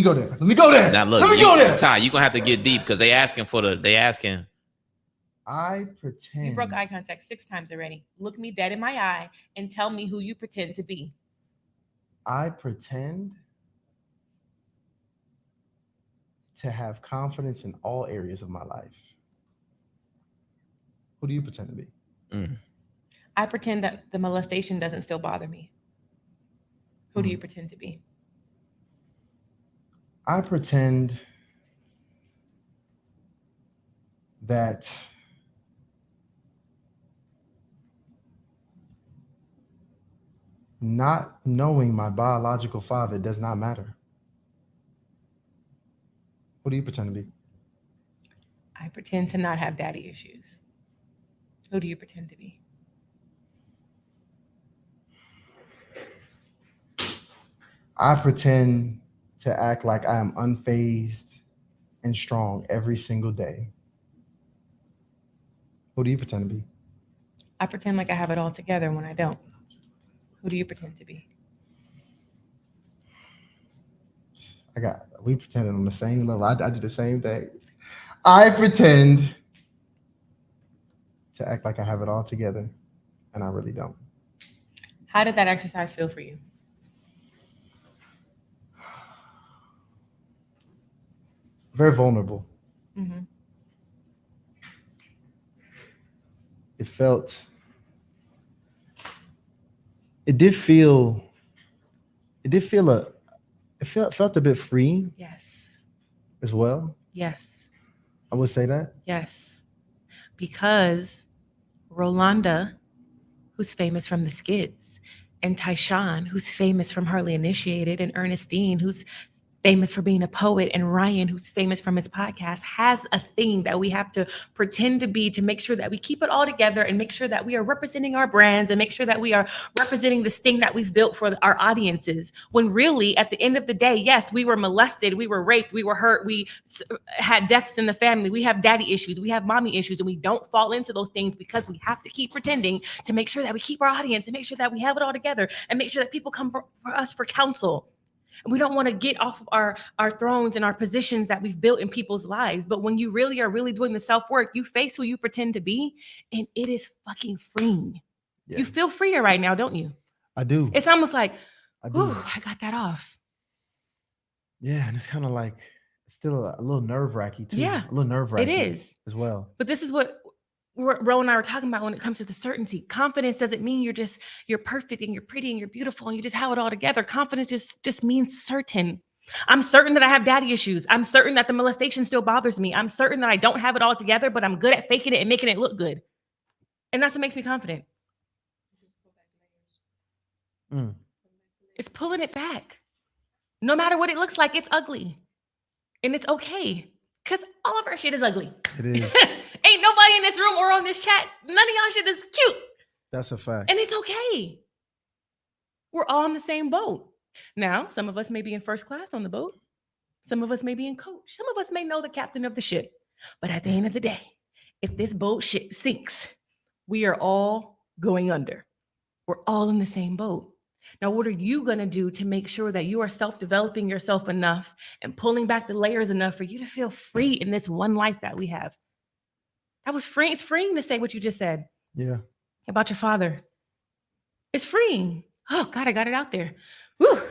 go there. Let me go there. Now look, let me go there. Ty, you're gonna have to get deep because they asking. I pretend. You broke eye contact 6 times already. Look me dead in my eye and tell me who you pretend to be. I pretend to have confidence in all areas of my life. Who do you pretend to be? I pretend that the molestation doesn't still bother me. Who do you pretend to be? I pretend that not knowing my biological father does not matter. Who do you pretend to be? I pretend to not have daddy issues. Who do you pretend to be? I pretend to act like I am unfazed and strong every single day. Who do you pretend to be? I pretend like I have it all together when I don't. Who do you pretend to be? We pretended on the same level. I do the same thing. I pretend to act like I have it all together, and I really don't. How did that exercise feel for you? Very vulnerable. Mm-hmm. It felt it did feel it felt a bit free Yes. as well. Yes. I would say that. Yes. Because Rolanda, who's famous from the skits, and Tyshawn, who's famous from Hardly Initiated, and Ernestine, who's famous for being a poet, and Ryan, who's famous from his podcast, has a thing that we have to pretend to be to make sure that we keep it all together and make sure that we are representing our brands and make sure that we are representing this thing that we've built for our audiences. When really, at the end of the day, yes, we were molested, we were raped, we were hurt, we had deaths in the family, we have daddy issues, we have mommy issues, and we don't fall into those things because we have to keep pretending to make sure that we keep our audience and make sure that we have it all together and make sure that people come for us for counsel. And we don't want to get off of our thrones and our positions that we've built in people's lives. But when you really are really doing the self-work, you face who you pretend to be, and it is fucking freeing. Yeah. You feel freer right now, don't you? I do. It's almost like, I do. ooh, I got that off. Yeah, and it's kind of like still a little nerve-wracking too. Yeah, a little nerve-wracking. It is. As well. But this is what Ro and I were talking about when it comes to the certainty. Confidence doesn't mean you're perfect and you're pretty and you're beautiful and you just have it all together. Confidence just means certain. I'm certain that I have daddy issues. I'm certain that the molestation still bothers me. I'm certain that I don't have it all together, but I'm good at faking it and making it look good. And that's what makes me confident. It's pulling it back. No matter what it looks like, it's ugly. And it's okay. Because all of our shit is ugly. It is. Ain't nobody in this room or on this chat, none of y'all shit is cute. That's a fact. And it's okay. We're all in the same boat. Now, some of us may be in first class on the boat. Some of us may be in coach. Some of us may know the captain of the ship. But at the end of the day, if this boat ship sinks, we are all going under. We're all in the same boat. Now, what are you going to do to make sure that you are self-developing yourself enough and pulling back the layers enough for you to feel free in this one life that we have? That was free. It's freeing to say what you just said. Yeah. About your father. It's freeing. Oh, God, I got it out there. Woo.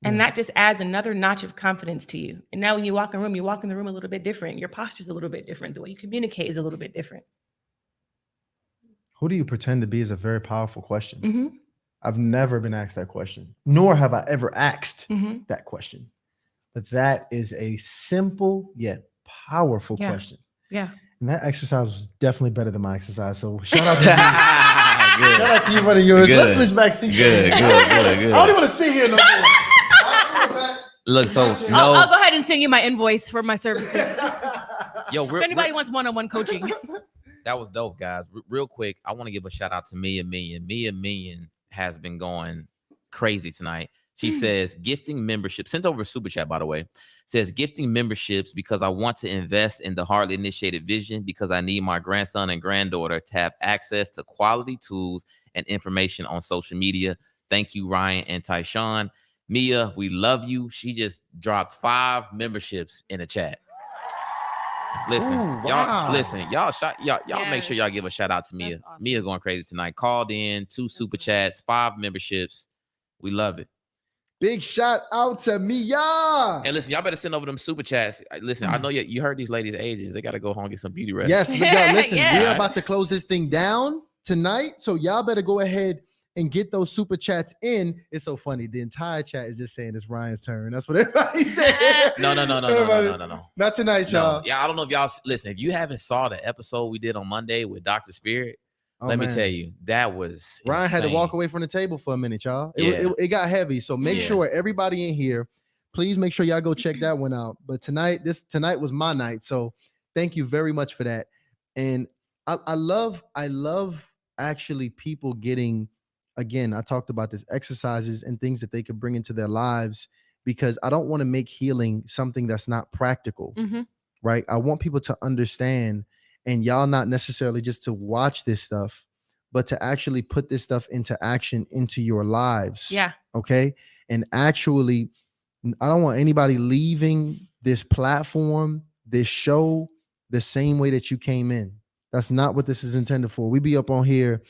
And that just adds another notch of confidence to you. And now when you walk in the room a little bit different. Your posture's a little bit different. The way you communicate is a little bit different. Who do you pretend to be is a very powerful question. Mm-hmm. I've never been asked that question, nor have I ever asked that question. But that is a simple yet powerful question. Yeah. And that exercise was definitely better than my exercise. So shout out to you. Shout out to you, one of yours. Good. Let's switch back to you. Good. I don't even want to sit here no more. Look, so I'll go ahead and send you my invoice for my services. Yo, if anybody wants one-on-one coaching. That was dope, guys. Real quick, I want to give a shout out to Mia Million. Mia Million has been going crazy tonight. She says gifting membership, sent over a super chat, by the way, says gifting memberships because I want to invest in the Hardly Initiated vision because I need my grandson and granddaughter to have access to quality tools and information on social media. Thank you, Ryan and Tyshawn. Mia, we love you. She just dropped 5 memberships in the chat. Listen, y'all make sure y'all give a shout out to Mia. Awesome. Mia going crazy tonight. Called in, 2 super chats, 5 memberships. We love it. Big shout out to Mia. And listen, y'all better send over them super chats. Listen, I know you heard these ladies' ages. They got to go home and get some beauty rest. Yes, listen, we're about to close this thing down tonight. So y'all better go ahead and get those super chats in. It's so funny. The entire chat is just saying it's Ryan's turn. That's what everybody said. No. Not tonight, y'all. No. Yeah, I don't know if y'all listen. If you haven't saw the episode we did on Monday with Dr. Spirit, let me tell you, that was Ryan insane. had to walk away from the table for a minute, y'all. It got heavy. So make sure everybody in here, please make sure y'all go check that one out. But tonight was my night. So thank you very much for that. And I love actually people getting, again, I talked about this, exercises and things that they could bring into their lives, because I don't want to make healing something that's not practical, right? I want people to understand, and y'all not necessarily just to watch this stuff, but to actually put this stuff into action into your lives. Yeah. Okay. And actually, I don't want anybody leaving this platform, this show, the same way that you came in. That's not what this is intended for. We be up on here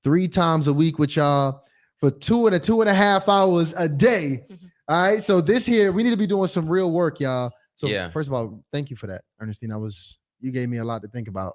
3 times a week with y'all for 2.5 hours a day. All right. So this here, we need to be doing some real work, y'all. So first of all, thank you for that, Ernestine. You gave me a lot to think about.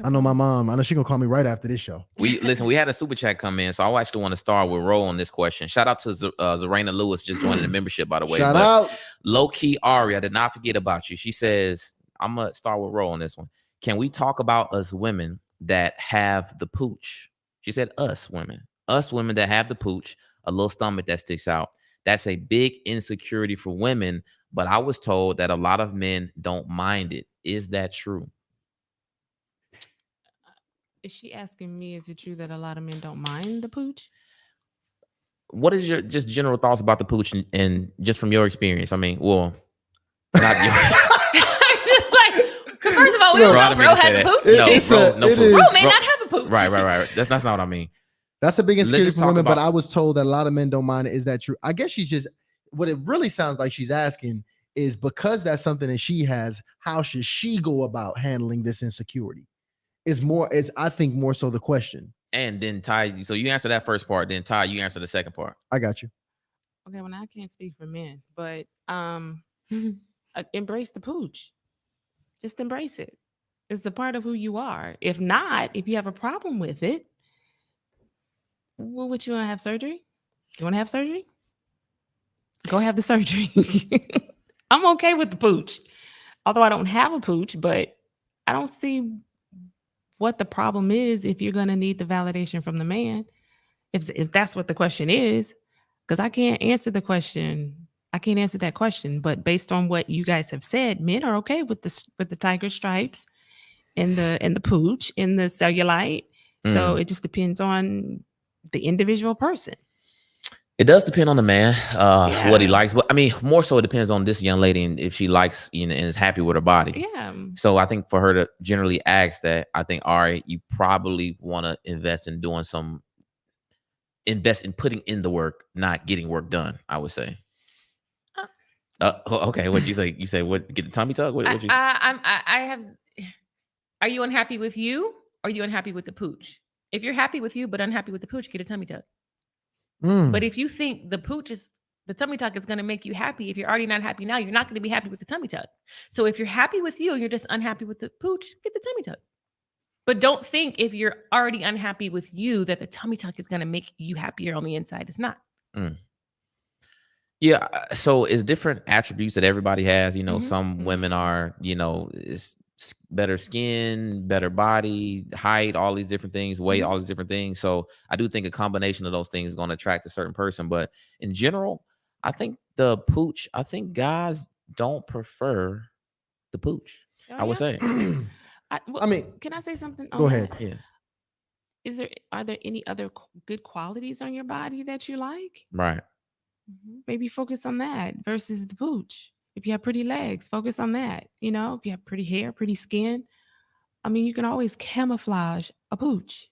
I know my mom. I know she's gonna call me right after this show. We had a super chat come in, so I actually want to start with Ro on this question. Shout out to Zarena Lewis, just joining the membership, by the way. Shout out. Low key Ari, I did not forget about you. She says, I'm gonna start with Ro on this one. Can we talk about us women that have the pooch? She said us women that have the pooch, a little stomach that sticks out. That's a big insecurity for women, but I was told that a lot of men don't mind it. Is that true? Is she asking me, is it true that a lot of men don't mind the pooch? What is your just general thoughts about the pooch and just from your experience? I mean, well, not yours. Just like, first of all, we don't know Ro has a pooch. No pooch. Ro may not have a pooch. Right. That's not what I mean. That's a big insecurity just for talk women, but about- I was told that a lot of men don't mind it. Is that true? I guess she's just, what it really sounds like she's asking is, because that's something that she has, how should she go about handling this insecurity? I think more so the question. And then Ty, so you answer that first part, then Ty, you answer the second part. I got you. Okay, well, I can't speak for men, but embrace the pooch. Just embrace it. It's a part of who you are. If not, if you have a problem with it, well, what, you want to have surgery? You want to have surgery? Go have the surgery. I'm okay with the pooch. Although I don't have a pooch, but I don't see what the problem is if you're going to need the validation from the man. If that's what the question is, because I can't answer the question. I can't answer that question. But based on what you guys have said, men are okay with the tiger stripes and the pooch and the cellulite. So it just depends on the individual person. It does depend on the man, what he likes. But I mean, more so it depends on this young lady and if she likes, and is happy with her body. Yeah. So I think for her to generally ask that, I think, Ari, you probably want to invest in putting in the work, not getting work done, I would say. Okay. What'd you say? You say what? Get the tummy tuck? What you say? I have. Are you unhappy with you? Or are you unhappy with the pooch? If you're happy with you but unhappy with the pooch, get a tummy tuck. But if you think the tummy tuck is going to make you happy, if you're already not happy now, you're not going to be happy with the tummy tuck. So if you're happy with you and you're just unhappy with the pooch, get the tummy tuck. But don't think if you're already unhappy with you that the tummy tuck is going to make you happier on the inside. It's not. Yeah. So it's different attributes that everybody has. Some Mhm. women are, it's better skin, better body, height, all these different things, weight, all these different things. So I do think a combination of those things is going to attract a certain person. But in general, I think the pooch, I think guys don't prefer the pooch. I would say. I mean, can I say something? Go ahead. Yeah. Are there any other good qualities on your body that you like? Right. Maybe focus on that versus the pooch. If you have pretty legs, focus on that. If you have pretty hair, pretty skin, I mean, you can always camouflage a pooch.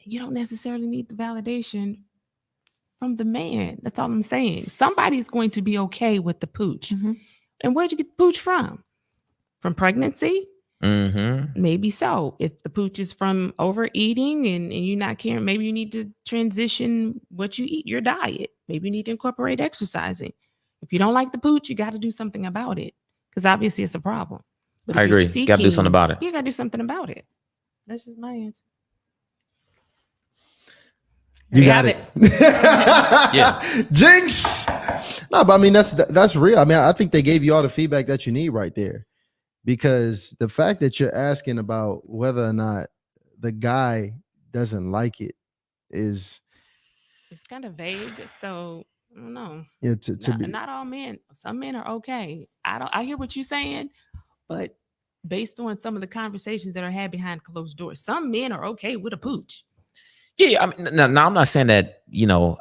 You don't necessarily need the validation from the man. That's all I'm saying. Somebody's going to be okay with the pooch. And where'd you get the pooch from? From pregnancy? Maybe so. If the pooch is from overeating and you're not caring, maybe you need to transition what you eat, your diet. Maybe you need to incorporate exercising. If you don't like the pooch, you got to do something about it, because obviously it's a problem. But I agree. Got to do something about it. You got to do something about it. That's just my answer. You got it. Yeah. Jinx. No, but I mean, that's real. I mean, I think they gave you all the feedback that you need right there, because the fact that you're asking about whether or not the guy doesn't like it is, it's kind of vague. So I don't know. Yeah, not all men. Some men are okay. I hear what you're saying, but based on some of the conversations that are had behind closed doors, some men are okay with a pooch. Yeah, I mean, now I'm not saying that,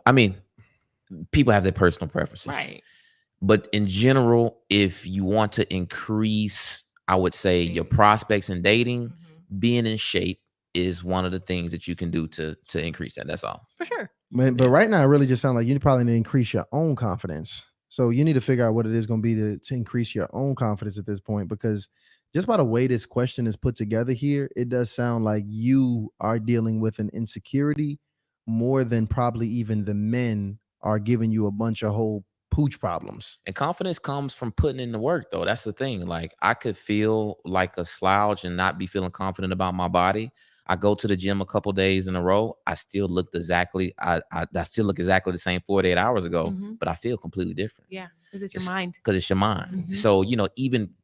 I mean, people have their personal preferences. Right. But in general, if you want to increase, I would say, your prospects in dating, being in shape is one of the things that you can do to increase that. That's all. For sure. But right now, it really just sounds like you probably need to increase your own confidence. So you need to figure out what it is going to be to increase your own confidence at this point, because just by the way this question is put together here, it does sound like you are dealing with an insecurity more than probably even the men are giving you a bunch of whole pooch problems. And confidence comes from putting in the work, though. That's the thing. Like, I could feel like a slouch and not be feeling confident about my body. I go to the gym a couple days in a row. I still looked exactly. I still look exactly the same 48 hours ago, Mhm. but I feel completely different. Yeah, because it's your mind. Because it's your mind. Mhm. So even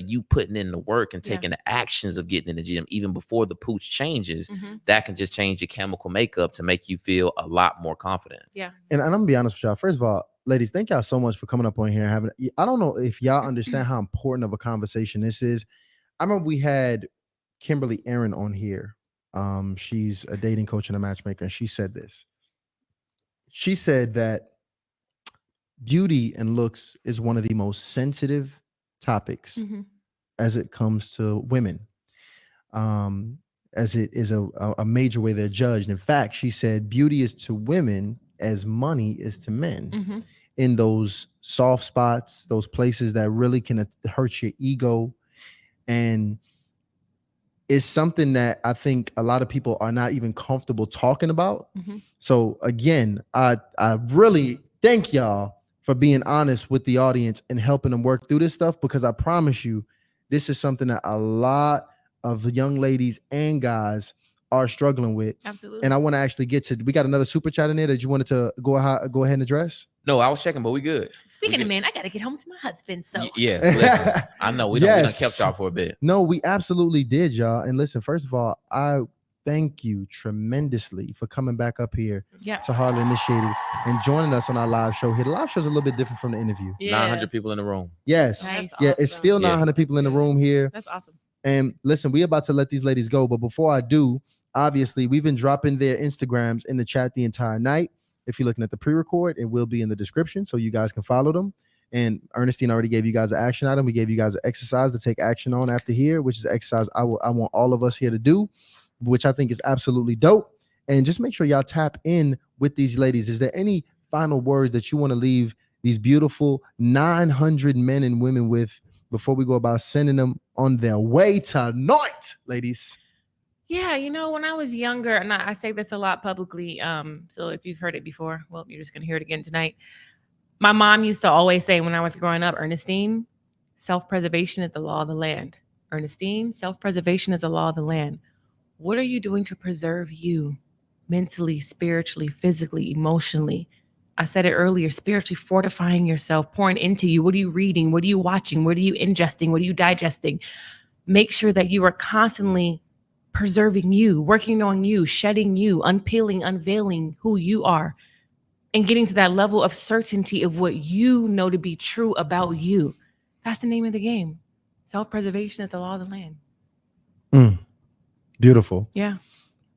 you putting in the work and Yeah. taking the actions of getting in the gym, even before the pooch changes, Mhm. that can just change your chemical makeup to make you feel a lot more confident. Yeah. And I'm gonna be honest with y'all. First of all, ladies, thank y'all so much for coming up on here and having. I don't know if y'all understand how important of a conversation this is. I remember we had Kimberly Aaron on here. She's a dating coach and a matchmaker, and she said this. She said that beauty and looks is one of the most sensitive topics Mhm. as it comes to women. As it is a major way they're judged. In fact, she said beauty is to women as money is to men. Mhm. In those soft spots, those places that really can hurt your ego. And it's something that I think a lot of people are not even comfortable talking about. Mhm. So again, I really thank y'all for being honest with the audience and helping them work through this stuff, because I promise you, this is something that a lot of young ladies and guys are struggling with. Absolutely. And I want to actually get to, we got another super chat in there that you wanted to go ahead and address. No, I was checking, but we good. Speaking We of good. men, I gotta get home to my husband. So Yes, listen, I know we done Yes. kept y'all for a bit. No, we absolutely did, y'all. And listen, first of all, I thank you tremendously for coming back up here yeah. to Harley Initiated and joining us on our live show here. The live show is a little bit different from the interview. Yeah. 900 people in the room. Yes. Nice. Yeah, it's Awesome. still Yeah. 900 people in the That's good. room here. That's awesome. And listen, we're about to let these ladies go. But before I do, obviously, we've been dropping their Instagrams in the chat the entire night. If you're looking at the pre-record, it will be in the description so you guys can follow them. And Ernestine already gave you guys an action item. We gave you guys an exercise to take action on after here, which is the exercise I want all of us here to do, which I think is absolutely dope. And just make sure y'all tap in with these ladies. Is there any final words that you want to leave these beautiful 900 men and women with before we go about sending them on their way tonight, ladies? Yeah, when I was younger, and I say this a lot publicly, so if you've heard it before, well, you're just gonna hear it again tonight. My mom used to always say when I was growing up, Ernestine, self-preservation is the law of the land. Ernestine, self-preservation is the law of the land. What are you doing to preserve you mentally, spiritually, physically, emotionally? I said it earlier, spiritually fortifying yourself, pouring into you. What are you reading? What are you watching? What are you ingesting? What are you digesting? Make sure that you are constantly preserving you, working on you, shedding you, unpeeling, unveiling who you are, and getting to that level of certainty of what you know to be true about you. That's the name of the game. Self-preservation is the law of the land. Beautiful. Yeah.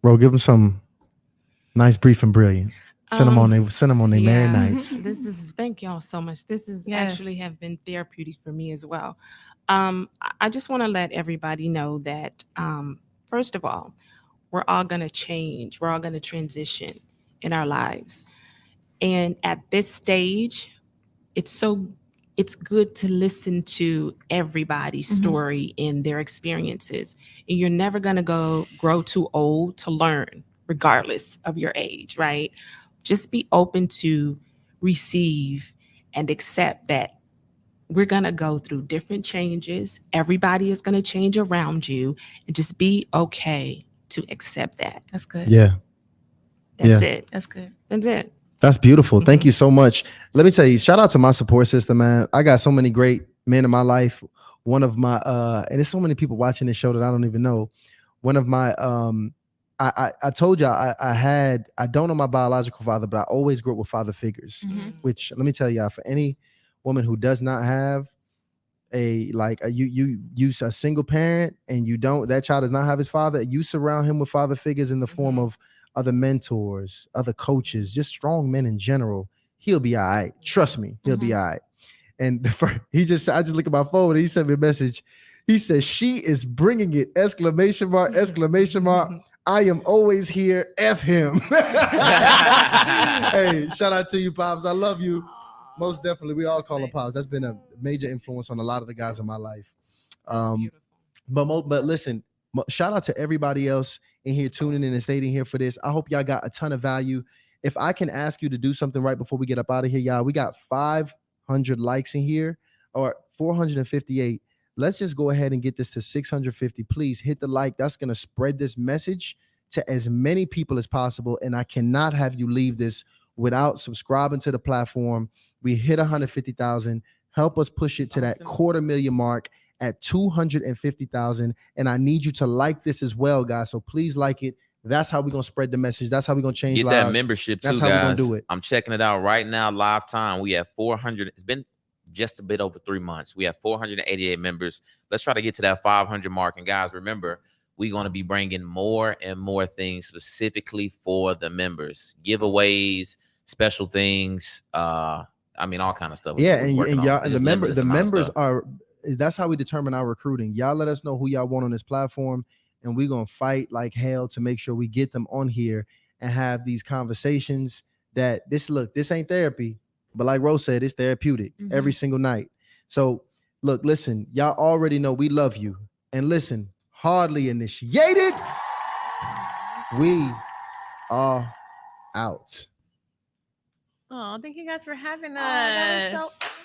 Bro, give them some nice, brief, and brilliant. Send them on their merry Yeah. nights. This is, thank y'all so much. This is Yes. actually have been therapeutic for me as well. I just want to let everybody know that first of all, we're all going to change. We're all going to transition in our lives. And at this stage, it's good to listen to everybody's story and their experiences. And you're never going to grow too old to learn, regardless of your age, right? Just be open to receive and accept that we're going to go through different changes. Everybody is going to change around you, and just be okay to accept that. That's good. Yeah. That's Yeah. it. That's good. That's it. That's beautiful. Thank you so much. Let me tell you, shout out to my support system, man. I got so many great men in my life. One of my and there's so many people watching this show that I don't even know. One of my I told y'all I don't know my biological father, but I always grew up with father figures. Mhm. Which, let me tell y'all, for any woman who does not have you a single parent and that child does not have his father, you surround him with father figures in the form of other mentors, other coaches, just strong men in general. He'll be all right. Trust me, he'll be all right. And I just look at my phone and he sent me a message. He says, "She is bringing it!" Exclamation mark! Exclamation mark! I am always here. F him. Hey, shout out to you, Pops. I love you. Most definitely. We all call him Pops. That's been a major influence on a lot of the guys in my life. But listen, shout out to everybody else in here tuning in and staying here for this. I hope y'all got a ton of value. if I can ask you to do something right before we get up out of here, y'all, we got 500 likes in here, or 458. Let's just go ahead and get this to 650. Please hit the like. That's going to spread this message to as many people as possible. And I cannot have you leave this without subscribing to the platform. We hit 150,000. Help us push it to that 250,000 mark at 250,000. And I need you to like this as well, guys. So please like it. That's how we're going to spread the message. That's how we're going to change Get lives. that membership too, That's guys. how we're going to do it. I'm checking it out right now, live time. We have 400. It's been just a bit over 3 months. We have 488 members. Let's try to get to that 500 mark. And guys, remember, we're going to be bringing more and more things specifically for the members. Giveaways, special things. I mean, all kind of stuff. Yeah, and y'all, the members are. That's how we determine our recruiting. Y'all let us know who y'all want on this platform, and we're gonna fight like hell to make sure we get them on here and have these conversations. That this ain't therapy, but like Rose said, it's therapeutic every single night. So look, listen, y'all already know we love you, and listen, hardly initiated. We are out. Oh, thank you guys for having us.